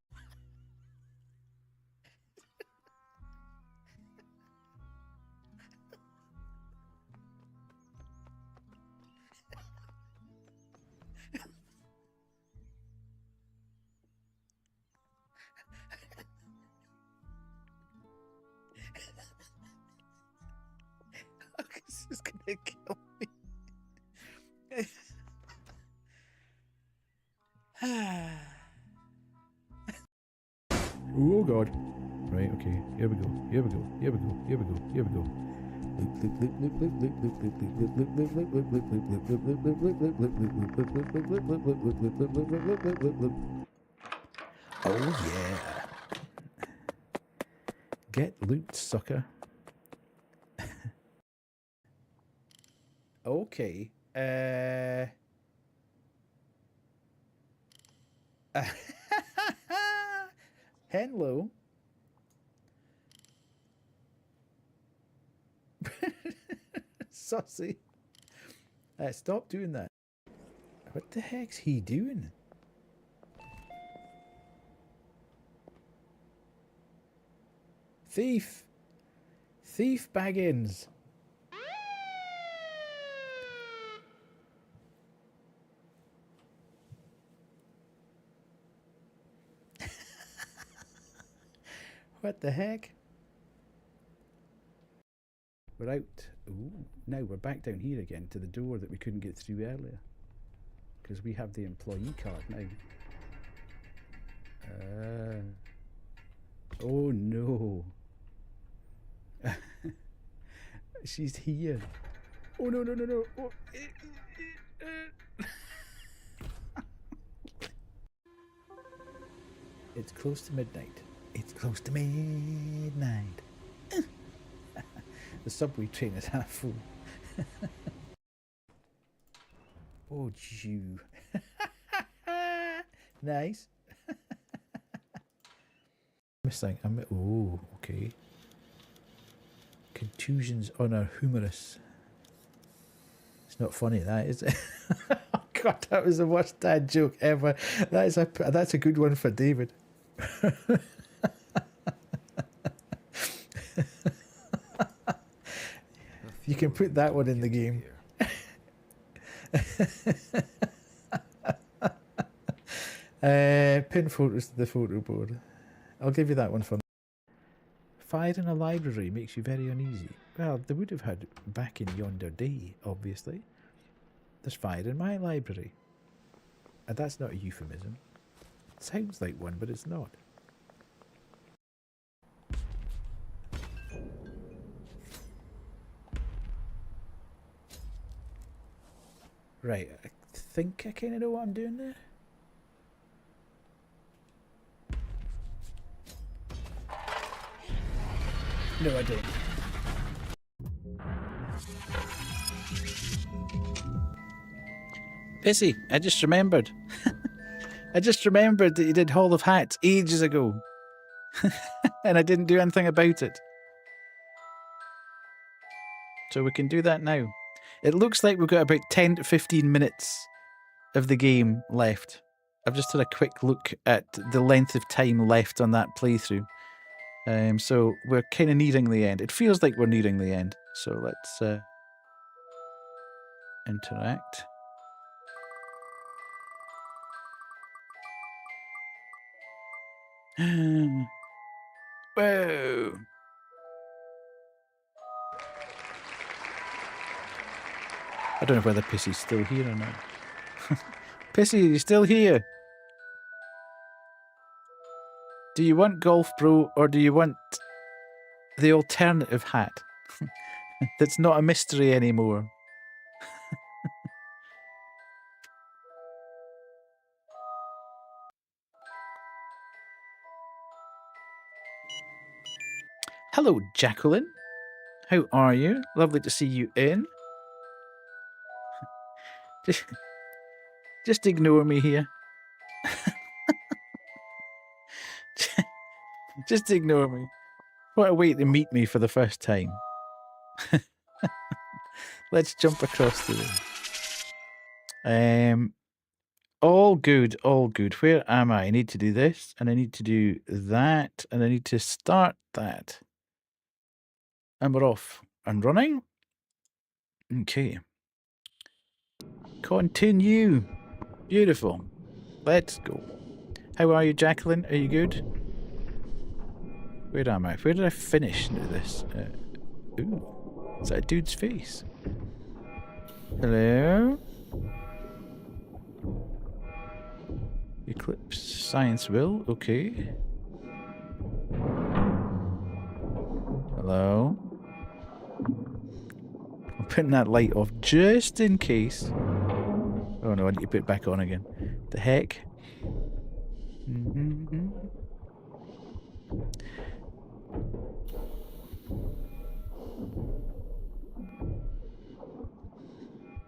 This is gonna kill me. Oh god. Right, okay. Here we go. Here we go. Here we go. Here we go. Here we go. Oh yeah. Get loot, sucker. Okay. Hello. Sussy. Stop doing that. What the heck's he doing? Thief. Thief Baggins. What the heck? We're out. Ooh, now we're back down here again to the door that we couldn't get through earlier. Because we have the employee card now. Oh no. She's here. Oh no, no, no, no. Oh. It's close to midnight. It's close to midnight. The subway train is half full. Oh, Jew. Nice. Missing. Oh, okay. Contusions on our humerus. It's not funny, that is it? Oh God, that was the worst dad joke ever. That's a good one for David. You can put that one in the game. Pin photos to the photo board. I'll give you that one for fire in a library makes you very uneasy. Well, they would have had back in yonder day, obviously. There's fire in my library. And that's not a euphemism. It sounds like one, but it's not. Right, I think I kind of know what I'm doing there. No, I don't. Pissy, I just remembered. I just remembered that you did Hall of Hats ages ago. And I didn't do anything about it. So we can do that now. It looks like we've got about 10 to 15 minutes of the game left. I've just had a quick look at the length of time left on that playthrough. So we're kind of nearing the end. It feels like we're nearing the end. So let's interact. Whoa! I don't know whether Pissy's still here or not. Pissy, are you still here? Do you want Golf Bro or do you want the alternative hat? That's not a mystery anymore. Hello, Jacqueline. How are you? Lovely to see you in. Just ignore me here. Just ignore me. What a way to meet me for the first time. Let's jump across the room. All good, all good. Where am I? I need to do this, and I need to do that, and I need to start that. And we're off and running. Okay. Continue. Beautiful. Let's go. How are you, Jacqueline? Are you good? Where am I? Where did I finish into this? Ooh. Is that a dude's face? Hello? Eclipse Science Will. Okay. Hello? I'm putting that light off just in case. Oh no, I need to put it back on again. The heck?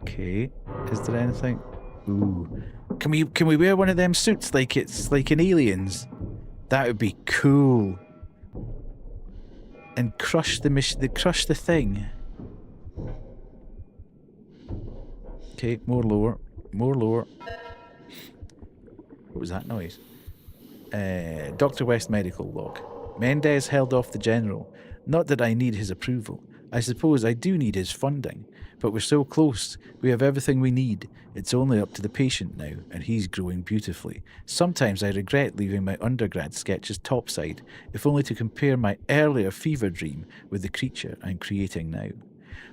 Okay. Is there anything? Ooh. Can we wear one of them suits like it's like in Aliens? That would be cool. And crush the thing. Okay, more lower. More lower. What was that noise? Dr. West medical log. Mendez held off the general. Not that I need his approval. I suppose I do need his funding. But we're so close. We have everything we need. It's only up to the patient now, and he's growing beautifully. Sometimes I regret leaving my undergrad sketches topside, if only to compare my earlier fever dream with the creature I'm creating now.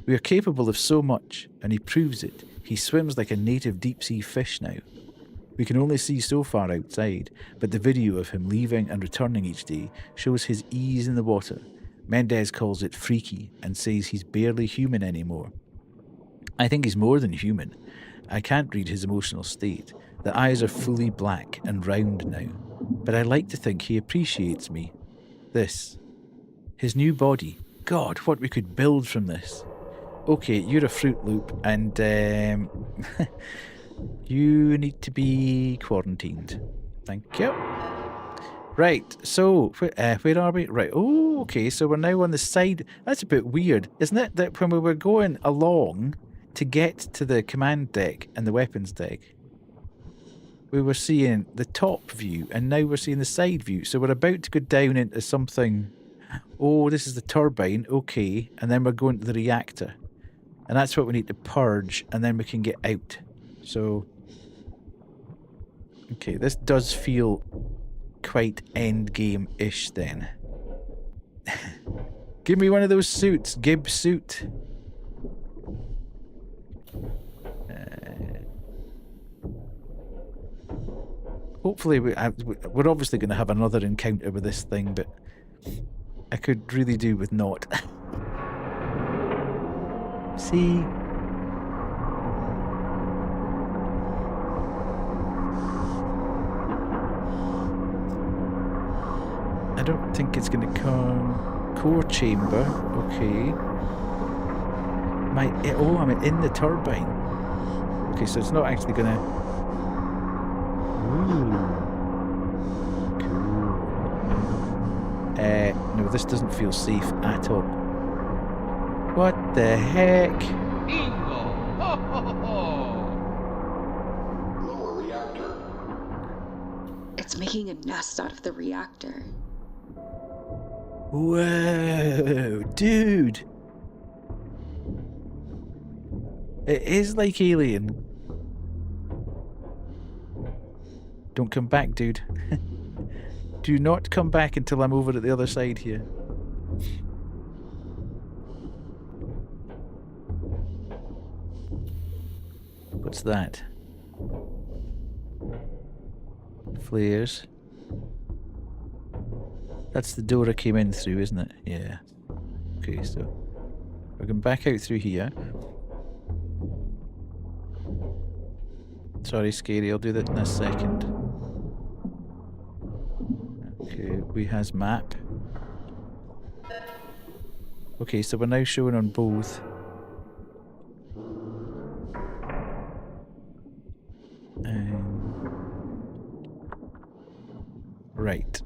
We are capable of so much, and he proves it. He swims like a native deep-sea fish now. We can only see so far outside, but the video of him leaving and returning each day shows his ease in the water. Mendez calls it freaky and says he's barely human anymore. I think he's more than human. I can't read his emotional state. The eyes are fully black and round now. But I like to think he appreciates me. This. His new body. God, what we could build from this. Okay, you're a Fruit Loop, and you need to be quarantined. Thank you. Right, so where are we? Right, oh, okay, so we're now on the side. That's a bit weird, isn't it? That when we were going along to get to the command deck and the weapons deck, we were seeing the top view, and now we're seeing the side view. So we're about to go down into something. Oh, this is the turbine, okay, and then we're going to the reactor. And that's what we need to purge, and then we can get out. So, okay, this does feel quite endgame-ish then. Give me one of those suits, Gib suit. Hopefully, we're obviously going to have another encounter with this thing, but I could really do with not. See? I don't think it's going to come. Core chamber. Okay. I'm in the turbine. Okay, so it's not actually going to... Ooh. Cool. No, this doesn't feel safe at all. What the heck? Bingo! Ho, ho, ho. Lower reactor. It's making a nest out of the reactor. Whoa, dude. It is like Alien. Don't come back, dude. Do not come back until I'm over at the other side here. What's that? Flares. That's the door I came in through, isn't it? Yeah. Okay, so we're going back out through here. Sorry, Scary, I'll do that in a second. Okay, we has map. Okay, so we're now showing on both. Right.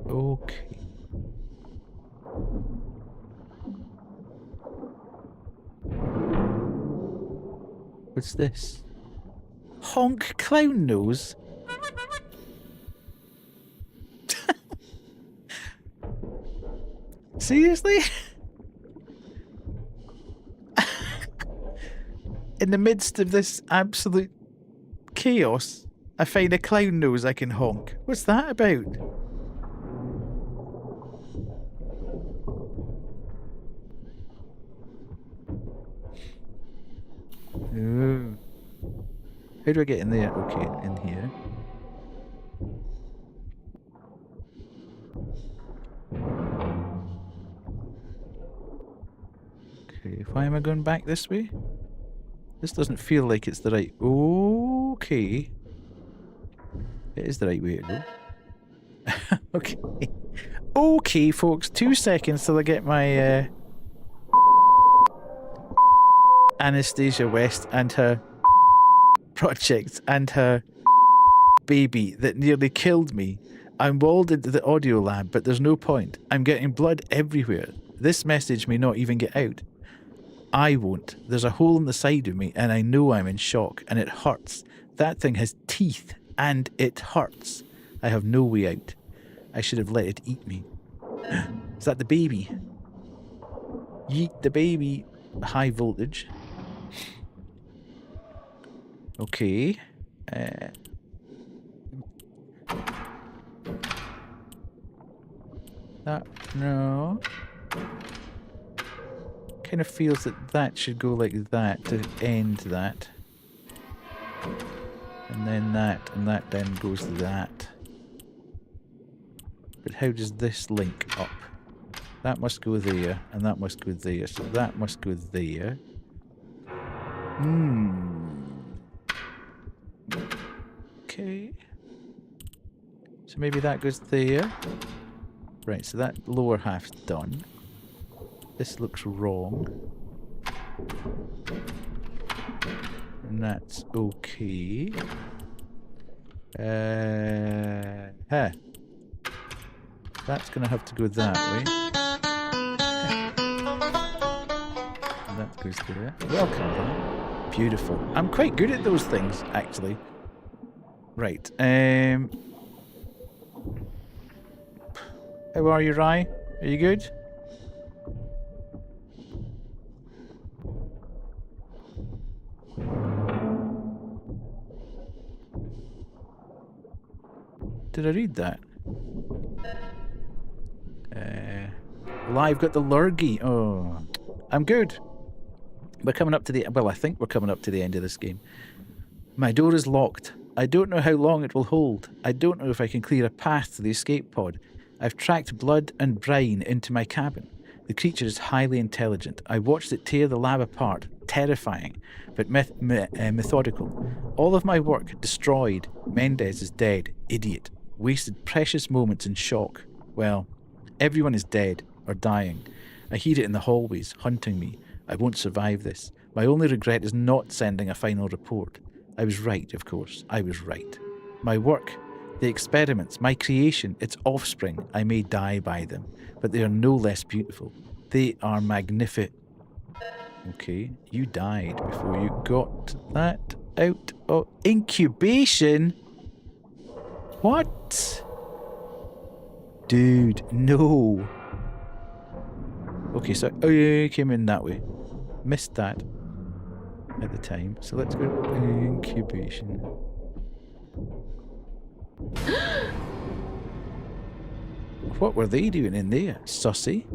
Okay. What's this? Honk clown nose? Seriously? In the midst of this absolute chaos, I find a clown nose I can honk. What's that about? Ooh. How do I get in there? Okay, in here. Okay, why am I going back this way? This doesn't feel like it's the right... Okay. It is the right way to go. Okay. Okay, folks. 2 seconds till I get my... Anastasia West and her project and her baby that nearly killed me. I'm walled into the audio lab, but there's no point. I'm getting blood everywhere. This message may not even get out. I won't. There's a hole in the side of me and I know I'm in shock and it hurts. That thing has teeth and it hurts. I have no way out. I should have let it eat me. Is that the baby? Yeet the baby. High voltage. Okay. No. Kind of feels that that should go like that to end that. And then that, and that then goes to that. But how does this link up? That must go there, and that must go there, so that must go there. Okay. So maybe that goes there. Right, so that lower half's done. This looks wrong. And that's okay. That's gonna have to go that way. And that goes there. Welcome back. Beautiful. I'm quite good at those things, actually. Right. How are you, Rai? Are you good? Did I read that? Live got the lurgy. Oh, I'm good. We're coming up to the... Well, I think we're coming up to the end of this game. My door is locked. I don't know how long it will hold. I don't know if I can clear a path to the escape pod. I've tracked blood and brine into my cabin. The creature is highly intelligent. I watched it tear the lab apart. Terrifying, but methodical. All of my work destroyed. Mendez is dead. Idiot. Wasted precious moments in shock. Well, everyone is dead or dying. I hear it in the hallways, hunting me. I won't survive this. My only regret is not sending a final report. I was right, of course. I was right. My work, the experiments, my creation, its offspring, I may die by them, but they are no less beautiful. They are magnificent. Okay, you died before you got that out of incubation? What? Dude, no. Okay, so you came in that way. Missed that at the time. So let's go incubation. What were they doing in there? Sussy?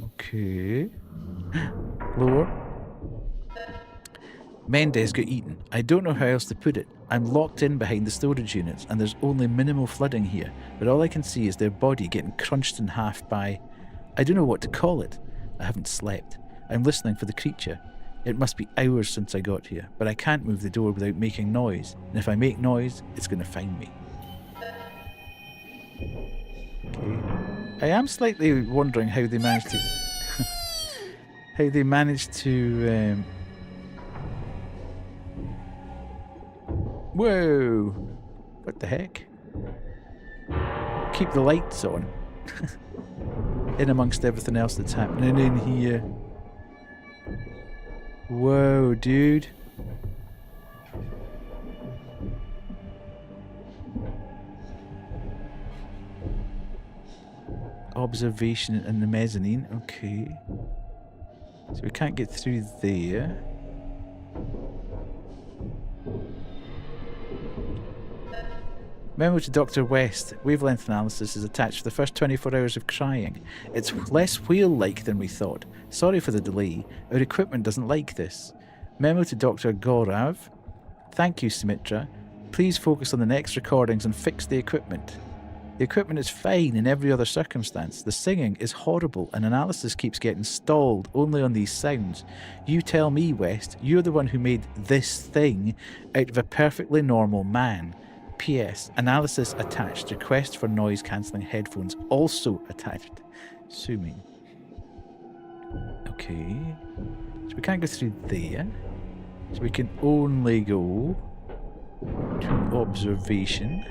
Okay. Lower. Mendez got eaten. I don't know how else to put it. I'm locked in behind the storage units and there's only minimal flooding here, but all I can see is their body getting crunched in half by... I don't know what to call it. I haven't slept. I'm listening for the creature. It must be hours since I got here, but I can't move the door without making noise, and if I make noise, it's going to find me. Okay. I am slightly wondering how they managed to... how they managed to... Whoa! What the heck? Keep the lights on. In amongst everything else that's happening in here. Whoa, dude. Observation in the mezzanine. Okay. So we can't get through there. Memo to Dr. West. Wavelength analysis is attached for the first 24 hours of crying. It's less whale-like than we thought. Sorry for the delay. Our equipment doesn't like this. Memo to Dr. Gorav. Thank you, Sumitra. Please focus on the next recordings and fix the equipment. The equipment is fine in every other circumstance. The singing is horrible and analysis keeps getting stalled only on these sounds. You tell me, West. You're the one who made this thing out of a perfectly normal man. P.S. Analysis attached. Request for noise cancelling headphones also attached. Sue me. Okay. So we can't go through there. So we can only go to observation.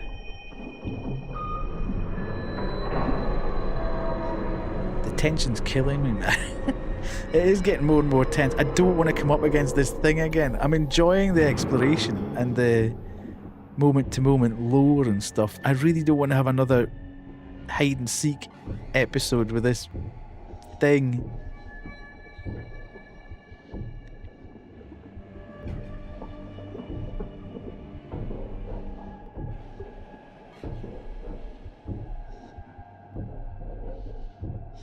The tension's killing me, man. It is getting more and more tense. I don't want to come up against this thing again. I'm enjoying the exploration and the moment-to-moment lore and stuff. I really don't want to have another hide-and-seek episode with this thing.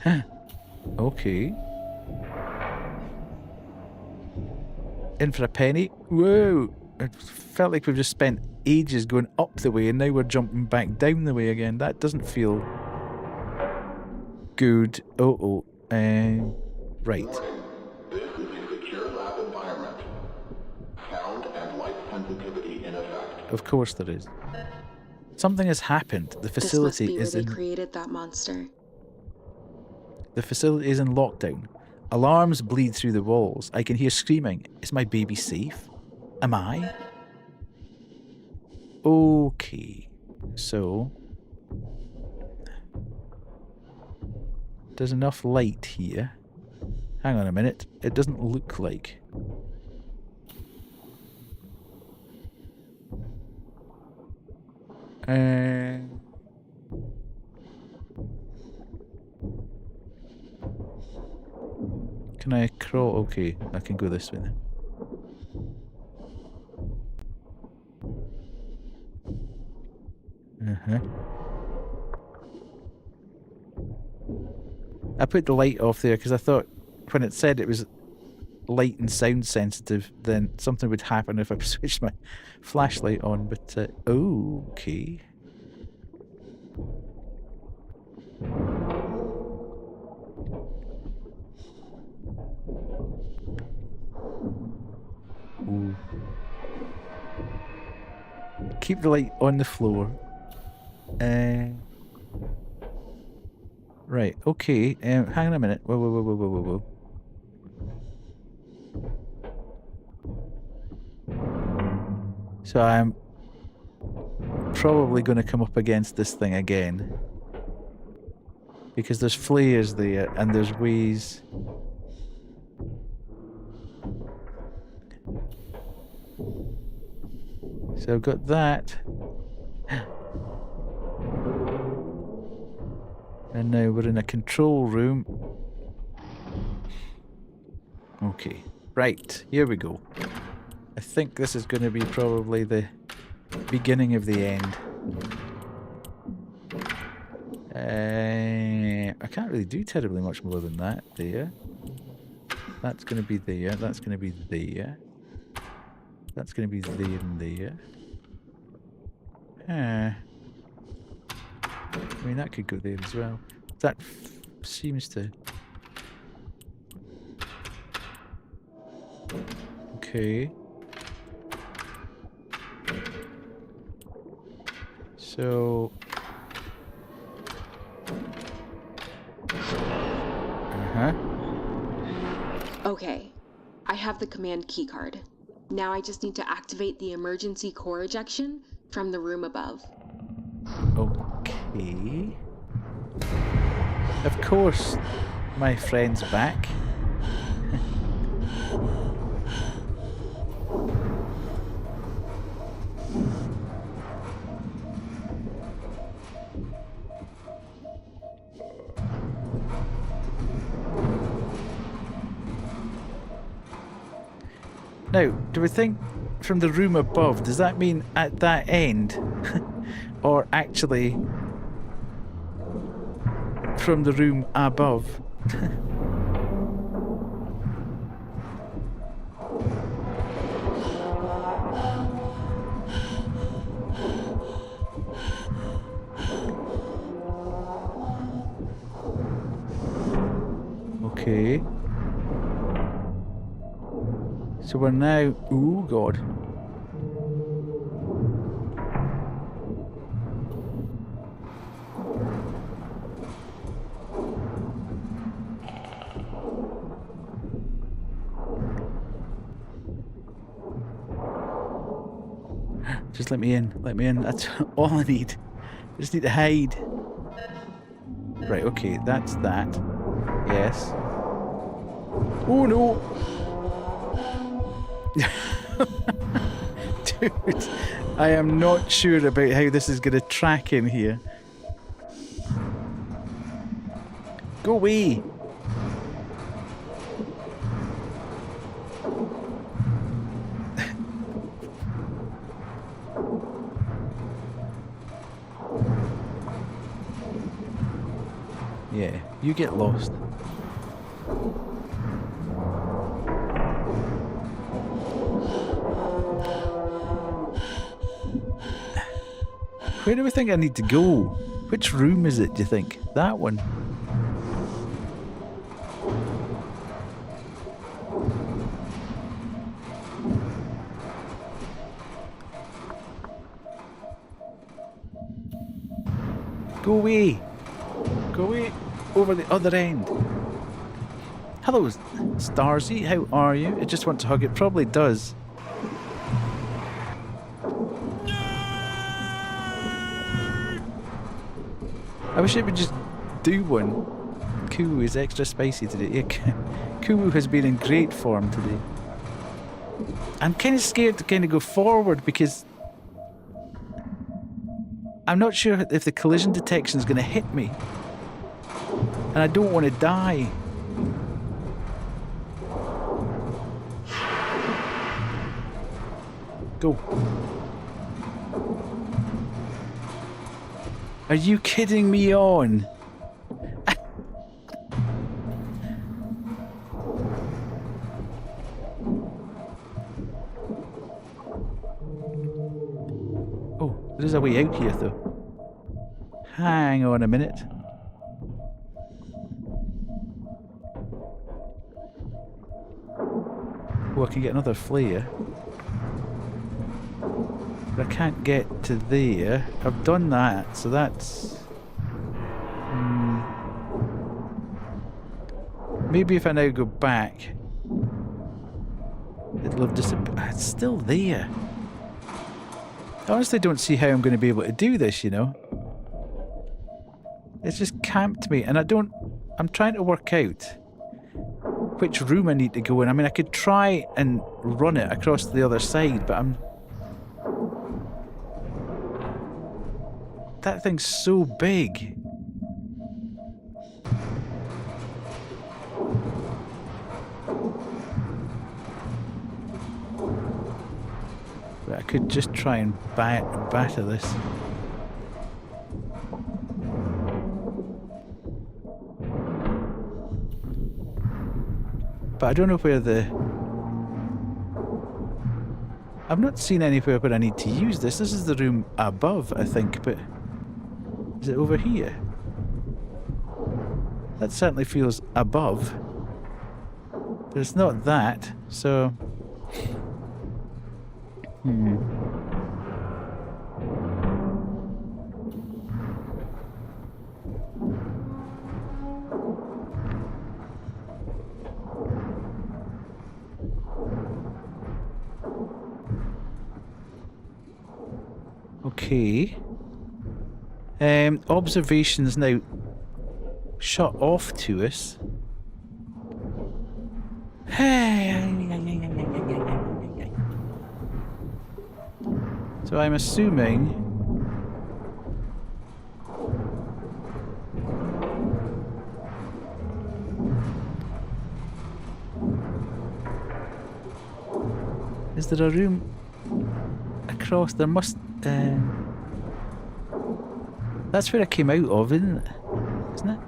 Huh. Okay. In for a penny. Whoa! It felt like we've just spent ages going up the way and now we're jumping back down the way again. That doesn't feel good. Right. This is a secure lab environment. Sound and light sensitivity in effect. Of course there is. Something has happened. The facility this must be where they created that monster. The facility is in lockdown. Alarms bleed through the walls. I can hear screaming. Is my baby safe? Am I? Okay. So there's enough light here. Hang on a minute. It doesn't look like. Can I crawl? Okay, I can go this way then. I put the light off there because I thought when it said it was light and sound sensitive, then something would happen if I switched my flashlight on, but okay. Ooh. Keep the light on the floor. Right, okay. Hang on a minute. Whoa. So I'm probably going to come up against this thing again. Because there's flares there and there's ways... So I've got that. And now we're in a control room. Okay, right, here we go. I think this is going to be probably the beginning of the end. I can't really do terribly much more than that there. That's going to be there, that's going to be there. That's going to be there and there. I mean, that could go there as well. That seems to... Okay. So... Okay, I have the command keycard. Now I just need to activate the emergency core ejection from the room above. Okay. Of course, my friend's back. Now, do we think from the room above, does that mean at that end? Or actually from the room above? Okay. So we're now... Ooh, God. Just let me in. Let me in. That's all I need. I just need to hide. Right, okay. That's that. Yes. Oh, no! Dude, I am not sure about how this is going to track in here. Go away! Yeah, you get lost. Where do we think I need to go? Which room is it, do you think? That one? Go away! Go away! Over the other end! Hello, Starzy, how are you? I just want to hug. It probably does. I wish it would just do one. Kuwu is extra spicy today. Yeah, Kuwu has been in great form today. I'm kind of scared to kind of go forward because I'm not sure if the collision detection is going to hit me. And I don't want to die. Go. Are you kidding me on? Oh, there's a way out here though. Hang on a minute. Oh, I can get another flare. But I can't get to there. I've done that, so that's... Maybe if I now go back, it'll have disappeared. It's still there. I honestly don't see how I'm going to be able to do this, you know. It's just camped me, and I'm trying to work out which room I need to go in. I mean, I could try and run it across to the other side, but that thing's so big. But I could just try and batter this. But I don't know where I've not seen anywhere where I need to use this. This is the room above, I think, but is it over here? That certainly feels above. But it's not that, so... Okay. Observations now shut off to us. So I'm assuming is there a room across? There must that's where I came out of, isn't it? Isn't it?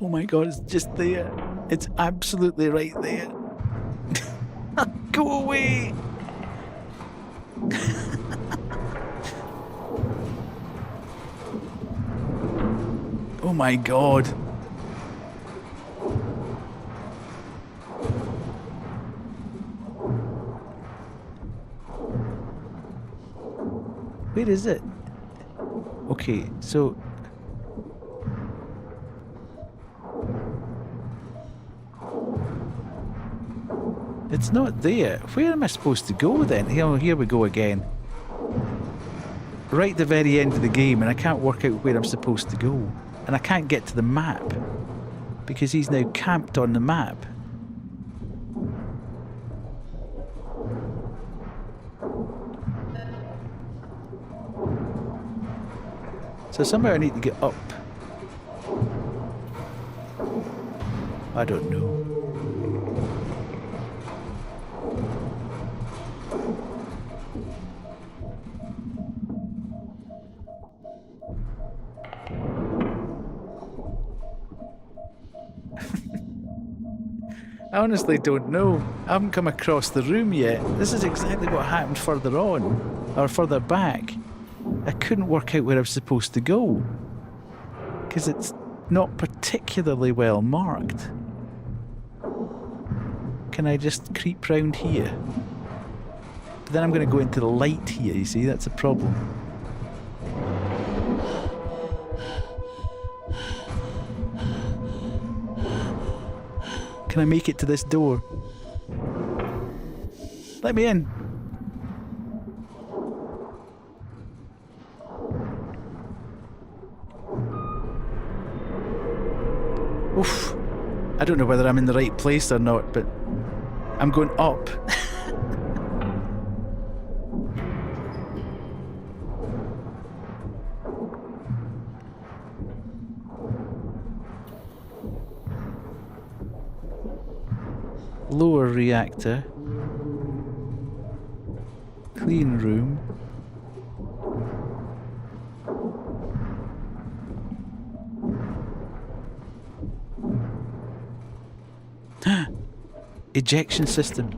Oh my god, it's just there. It's absolutely right there. Go away! Oh my god. Where is it? Okay, so... It's not there. Where am I supposed to go then? Here we go again. Right at the very end of the game, and I can't work out where I'm supposed to go. And I can't get to the map because he's now camped on the map. So somehow I need to get up. I don't know. I honestly don't know. I haven't come across the room yet. This is exactly what happened further on, or further back. I couldn't work out where I was supposed to go, because it's not particularly well marked. Can I just creep round here? But then I'm going to go into the light here, you see, that's a problem. Can I make it to this door? Let me in. Oof. I don't know whether I'm in the right place or not, but I'm going up. Lower reactor. Clean room. Ejection system.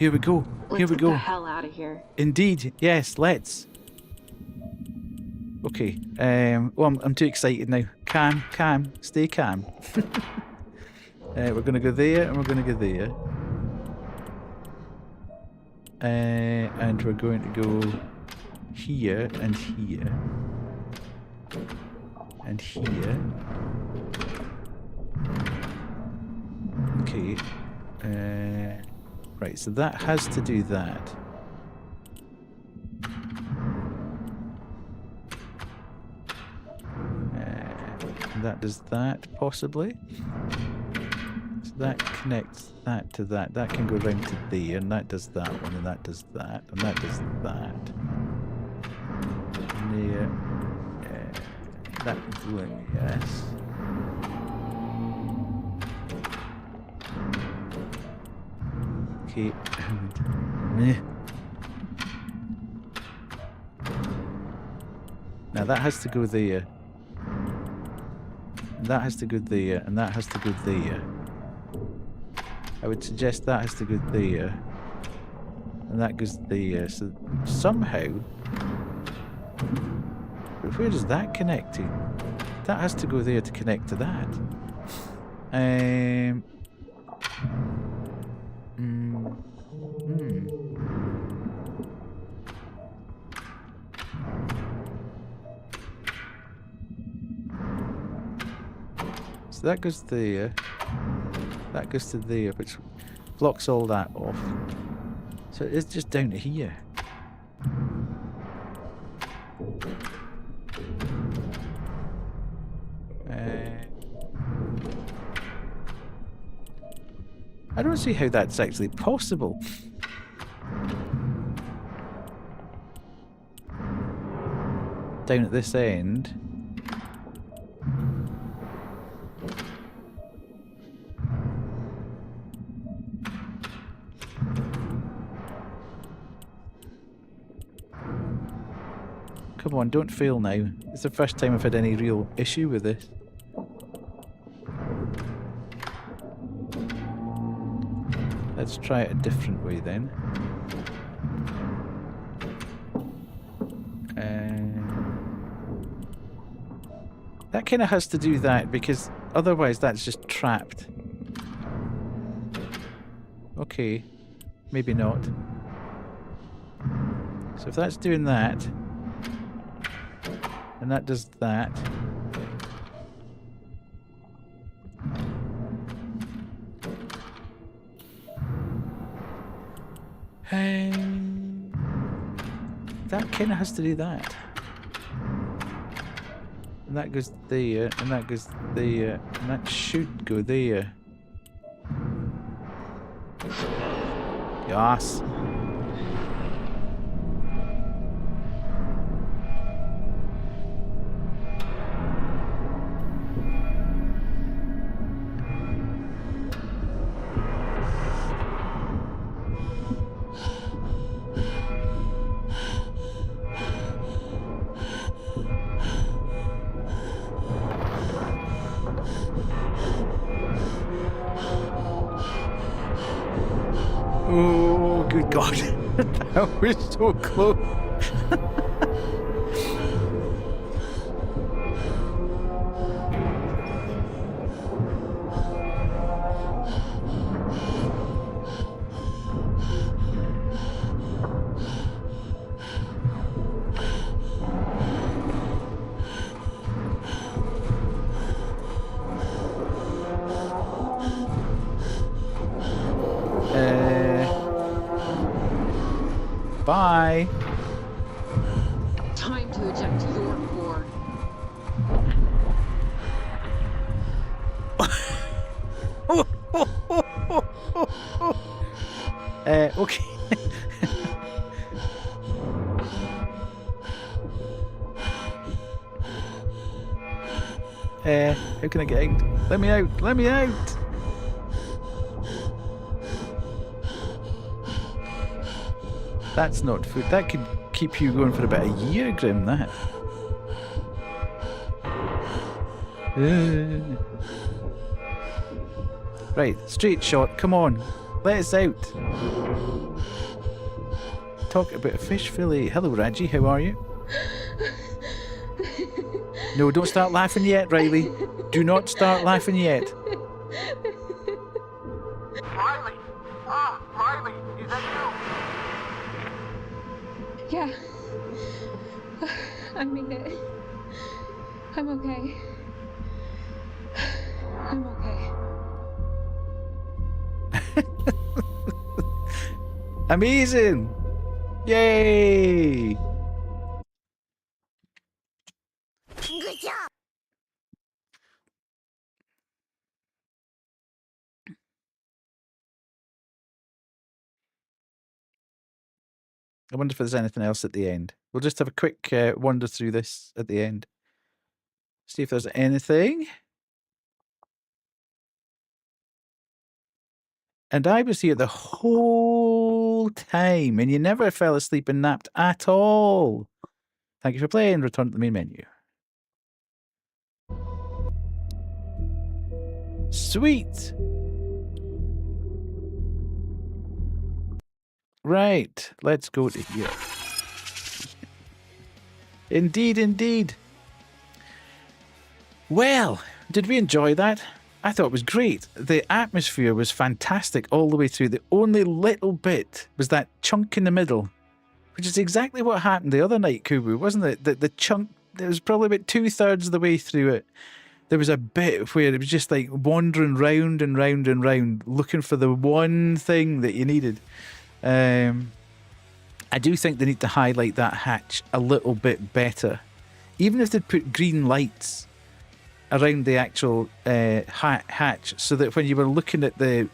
Here we go. Here Let's we get go. the hell out of here. Indeed. Yes, let's. Okay. Well, I'm too excited now. Calm. Stay calm. We're going to go there and we're going to go there. And we're going to go here and here. And here. Okay. Right, so that has to do that. That does that, possibly. So that connects that to that. That can go round to there, and that does that one, and that does that, and that does that. And there. That going, yes. Okay. Now that has to go there. That has to go there, and that has to go there. I would suggest that has to go there. And that goes there. So somehow... But where does that connect to? That has to go there to connect to that. So that goes there. That goes to there, which blocks all that off. So it's just down to here. I don't see how that's actually possible. Down at this end. Come on, don't fail now. It's the first time I've had any real issue with this. Let's try it a different way then. That kind of has to do that because otherwise that's just trapped. Okay, maybe not. So if that's doing that, and that does that. That kind of has to do that. And that goes there, and that goes there, and that should go there. Yes. Oh, good God. That was so close. Bye. Time to eject your core. Okay. How can I get out? Let me out! Let me out! That's not food. That could keep you going for about a year, Grim, that. Right, straight shot. Come on. Let us out. talk about a fish fillet. Hello, Raji. How are you? No, don't start laughing yet, Riley. Do not start laughing yet. Riley! Ah, Riley! Is that you? Yeah. I made it. I'm okay. I'm okay. Amazing! Yay! Good job. I wonder if there's anything else at the end. We'll just have a quick wander through this at the end. See if there's anything. And I was here the whole time, and you never fell asleep and napped at all. Thank you for playing. Return to the main menu. Sweet. Right, let's go to here. Indeed, indeed. Well, did we enjoy that? I thought it was great. The atmosphere was fantastic all the way through. The only little bit was that chunk in the middle, which is exactly what happened the other night, Kubu, wasn't it? The chunk, it was probably about 2/3 of the way through it. There was a bit where it was just like wandering round and round and round, looking for the one thing that you needed. I do think they need to highlight that hatch a little bit better. Even if they put green lights around the actual hatch, so that when you were looking at the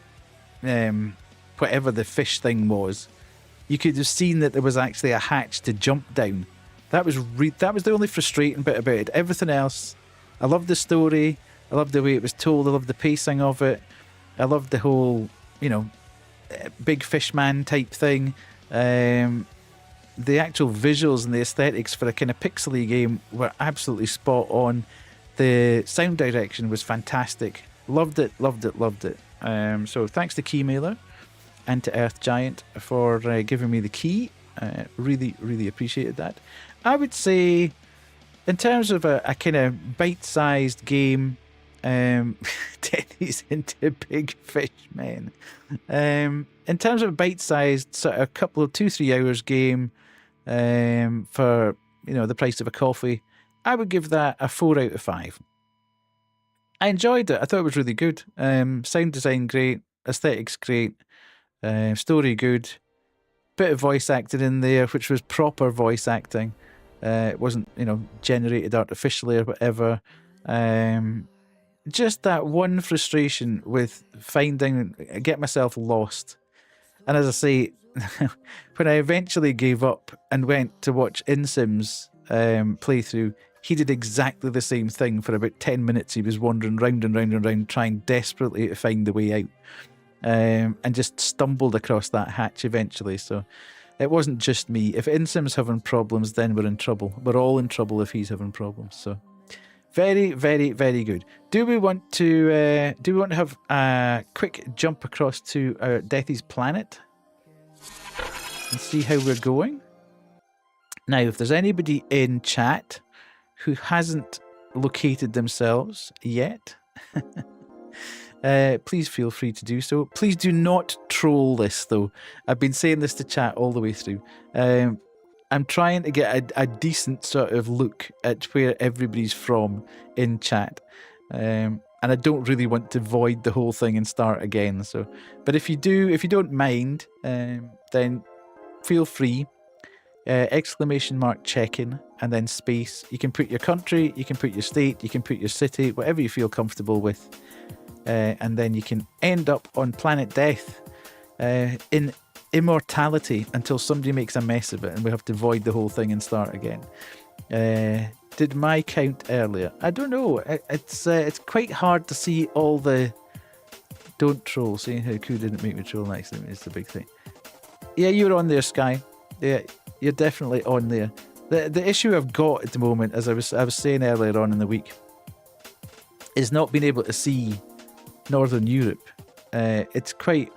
whatever the fish thing was, you could have seen that there was actually a hatch to jump down. That was the only frustrating bit about it. Everything else, I loved the story. I loved the way it was told. I loved the pacing of it. I loved the whole, big fish man type thing. The actual visuals and the aesthetics for a kind of pixely game were absolutely spot on. The sound direction was fantastic. Loved it, loved it, loved it. So thanks to Keymailer and to Earth Giant for giving me the key. Really, really appreciated that. I would say, in terms of a kind of bite-sized game, Denny's into big fish men. In terms of a bite-sized, sort of a couple of 2-3 hours game for the price of a coffee, I would give that a 4 out of 5. I enjoyed it. I thought it was really good. Sound design great, aesthetics great, story good, bit of voice acting in there, which was proper voice acting. It wasn't generated artificially or whatever. Just that one frustration with get myself lost. And as I say, when I eventually gave up and went to watch InSim's playthrough, he did exactly the same thing for about 10 minutes. He was wandering round and round and round, trying desperately to find the way out, and just stumbled across that hatch eventually. So it wasn't just me. If InSim's having problems, then we're in trouble. We're all in trouble if he's having problems. So very, very, very good. Do we want to have a quick jump across to Deathy's planet and see how we're going? Now, if there's anybody in chat who hasn't located themselves yet, please feel free to do so. Please do not troll this, though. I've been saying this to chat all the way through. I'm trying to get a decent sort of look at where everybody's from in chat. And I don't really want to void the whole thing and start again. So, but if you don't mind, then feel free. ! Check-in and then space. You can put your country, you can put your state, you can put your city, whatever you feel comfortable with. And then you can end up on planet Death in immortality until somebody makes a mess of it and we have to void the whole thing and start again. Did my count earlier? I don't know. It's quite hard to see all the... Don't troll. Seeing how Ku didn't make me troll next time is the big thing. Yeah, you're on there, Sky. Yeah, you're definitely on there. The issue I've got at the moment, as I was saying earlier on in the week, is not being able to see Northern Europe. It's quite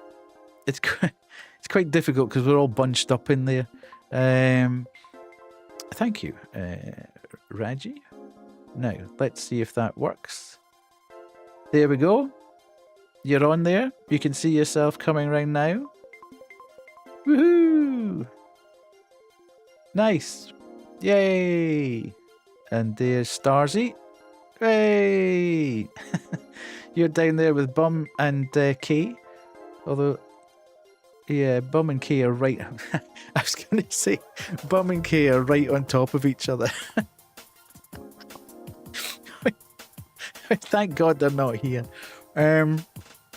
difficult because we're all bunched up in there. Thank you, Raji. Now, let's see if that works. There we go. You're on there. You can see yourself coming round now. Woohoo! Nice. Yay! And there's Starzy. Hey! You're down there with Bum and Kay. Although, yeah, Bum and Kay are right. I was going to say, Bum and Kay are right on top of each other. Thank God they're not here.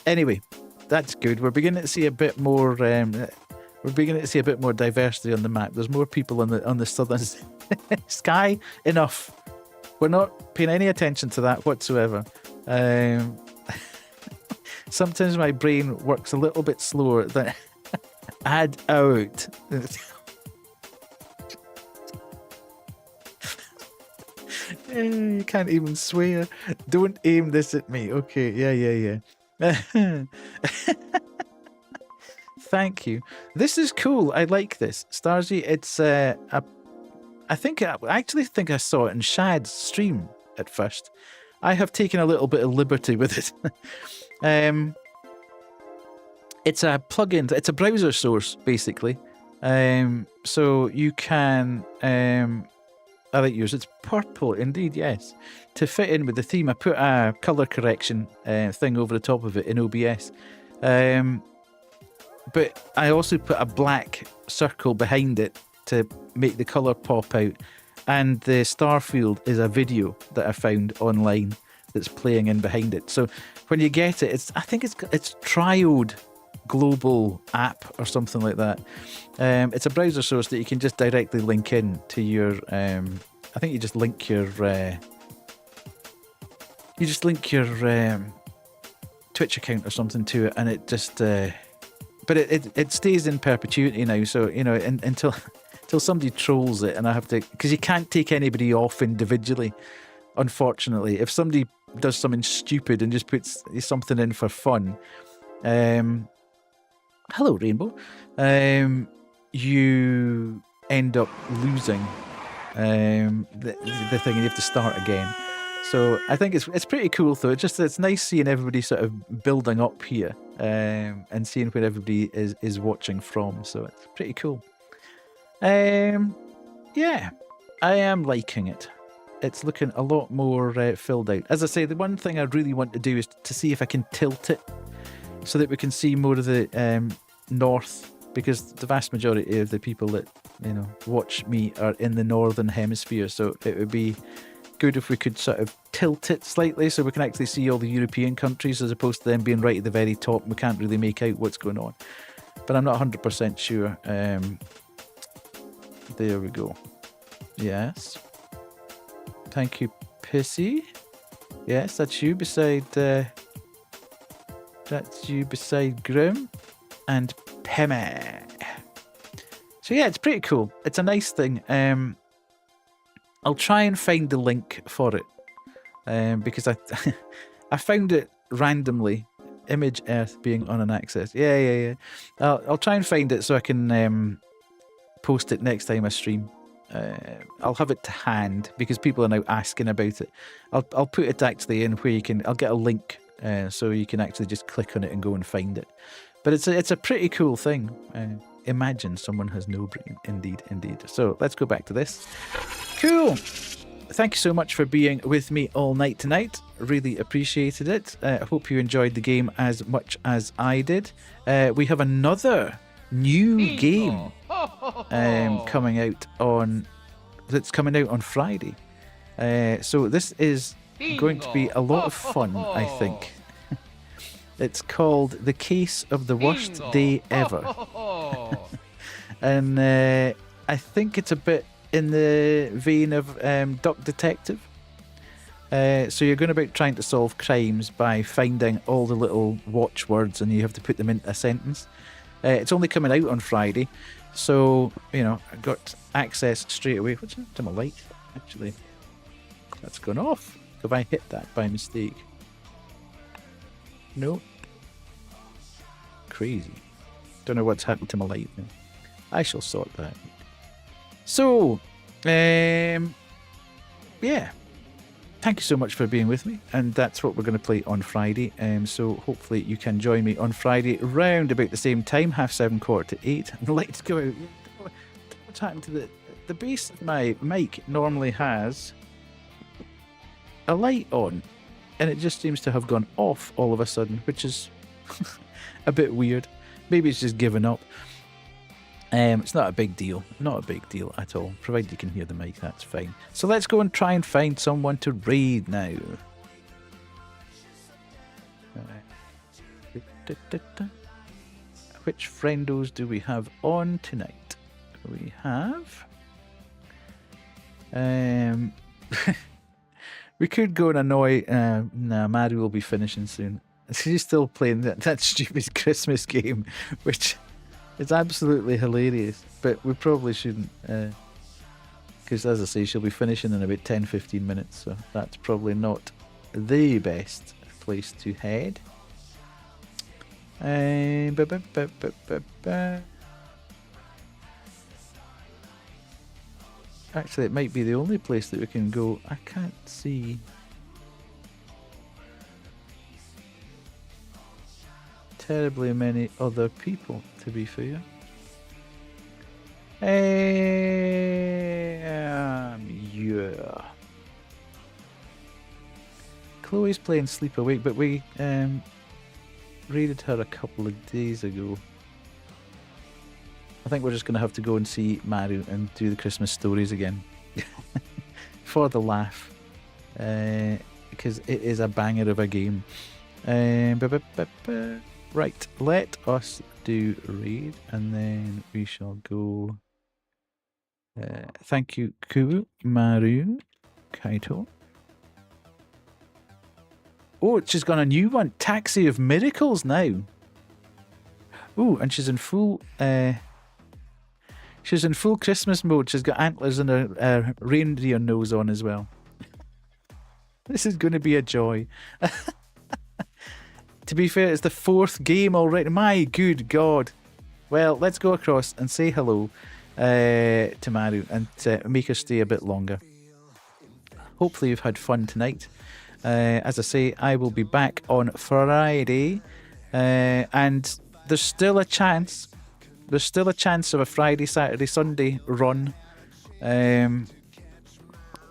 Anyway, that's good. We're beginning to see a bit more. We're beginning to see a bit more diversity on the map. There's more people on the southern sky. Enough. We're not paying any attention to that whatsoever. Sometimes my brain works a little bit slower than add out. You can't even swear. Don't aim this at me. Okay, yeah. Thank you. This is cool. I like this. Starzy, it's I actually think I saw it in Shad's stream at first. I have taken a little bit of liberty with it. It's a plugin. It's a browser source, basically. So you can... I like yours. It's purple, indeed, yes. To fit in with the theme, I put a colour correction thing over the top of it in OBS. But I also put a black circle behind it to make the colour pop out. And the star field is a video that I found online that's playing in behind it. So when you get it, I think it's Triode Global App or something like that. It's a browser source that you can just directly link in to your. I think you just link your. Twitch account or something to it, and it just. But it stays in perpetuity now. So until somebody trolls it, and I have to, because you can't take anybody off individually. Unfortunately, if somebody does something stupid and just puts something in for fun. Hello, Rainbow. You end up losing the thing, and you have to start again. So I think it's pretty cool, though. It's nice seeing everybody sort of building up here and seeing where everybody is watching from. So it's pretty cool. Yeah, I am liking it. It's looking a lot more filled out. As I say, the one thing I really want to do is to see if I can tilt it so that we can see more of the north, because the vast majority of the people that watch me are in the northern hemisphere. So it would be good if we could sort of tilt it slightly so we can actually see all the European countries as opposed to them being right at the very top and we can't really make out what's going on. But I'm not 100% sure. There we go. Yes. Thank you, Pissy. Yes, that's you beside Grim and Pemme. So yeah, it's pretty cool. It's a nice thing. I'll try and find the link for it because I I found it randomly. Image Earth being on an access. Yeah. I'll try and find it so I can post it next time I stream. I'll have it to hand because people are now asking about it. I'll put it actually in where you can. I'll get a link so you can actually just click on it and go and find it. But it's a pretty cool thing. Imagine someone has no brain. Indeed. So let's go back to this. Cool. Thank you so much for being with me all night tonight. Really appreciated it. I hope you enjoyed the game as much as I did. We have another new game coming out on Friday. So this is going to be a lot of fun, I think. It's called The Case of the Worst Day Ever. And I think it's a bit in the vein of Duck Detective. So you're going about trying to solve crimes by finding all the little watchwords and you have to put them into a sentence. It's only coming out on Friday, so I got access straight away. What's happened to my light? Actually, that's gone off. Have I hit that by mistake? No. Crazy. Don't know what's happened to my light now. I shall sort that out. So, yeah. Thank you so much for being with me, and that's what we're going to play on Friday. So hopefully you can join me on Friday round about the same time, 7:30, 8:15. And let's go. What's happened to the base of my mic normally has a light on, and it just seems to have gone off all of a sudden, which is a bit weird. Maybe it's just given up. It's not a big deal. Not a big deal at all. Provided you can hear the mic, that's fine. So let's go and try and find someone to raid now. Which friendos do we have on tonight? We have... we could go and annoy... nah, Maddie will be finishing soon. She's still playing that stupid Christmas game, which... It's absolutely hilarious, but we probably shouldn't, because as I say, she'll be finishing in about 10-15 minutes, so that's probably not the best place to head. Actually, it might be the only place that we can go. I can't see... terribly many other people, to be fair. Yeah. Chloe's playing Sleep Awake, but we raided her a couple of days ago. I think we're just going to have to go and see Maru and do the Christmas stories again. For the laugh. Because it is a banger of a game. Right, let us do raid, and then we shall go. Thank you, Kubu, Maru, Kaito. Oh, she's got a new one, Taxi of Miracles now. Oh, and she's in full. She's in full Christmas mode. She's got antlers and a reindeer nose on as well. This is going to be a joy. To be fair, it's the 4th game already. My good God. Well, let's go across and say hello to Maru and make her stay a bit longer. Hopefully you've had fun tonight. As I say, I will be back on Friday. And there's still a chance. There's still a chance of a Friday, Saturday, Sunday run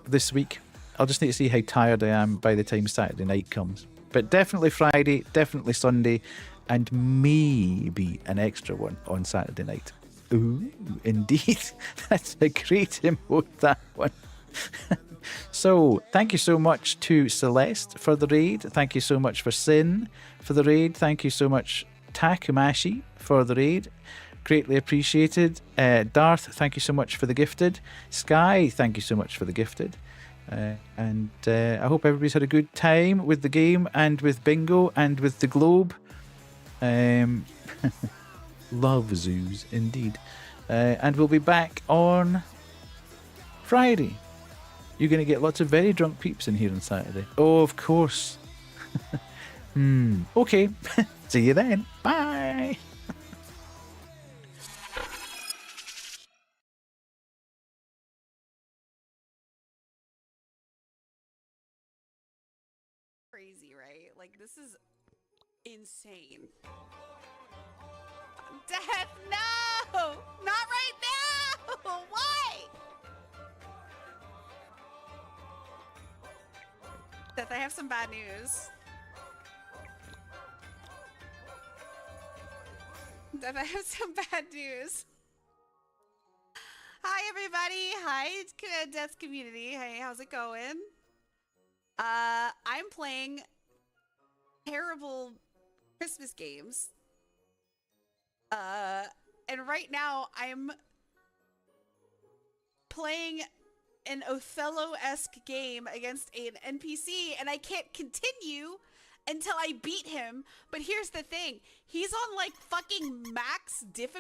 this week. I'll just need to see how tired I am by the time Saturday night comes. But definitely Friday, definitely Sunday, and maybe an extra one on Saturday night. Ooh, indeed. That's a great emote, that one. So, thank you so much to Celeste for the raid. Thank you so much for Sin for the raid. Thank you so much, Takumashi, for the raid. Greatly appreciated. Darth, thank you so much for the gifted. Sky, thank you so much for the gifted. And I hope everybody's had a good time with the game and with bingo and with the globe. Love zoos, indeed. And we'll be back on Friday. You're going to get lots of very drunk peeps in here on Saturday. Oh, of course. Okay. See you then. Bye. Crazy, right? Like, this is insane. Death, no! Not right now! Why? Death, I have some bad news. Death, I have some bad news. Hi, everybody. Hi, Death community. Hey, how's it going? I'm playing terrible Christmas games. And right now I'm playing an Othello-esque game against an NPC, and I can't continue until I beat him. But here's the thing. He's on like fucking max difficulty.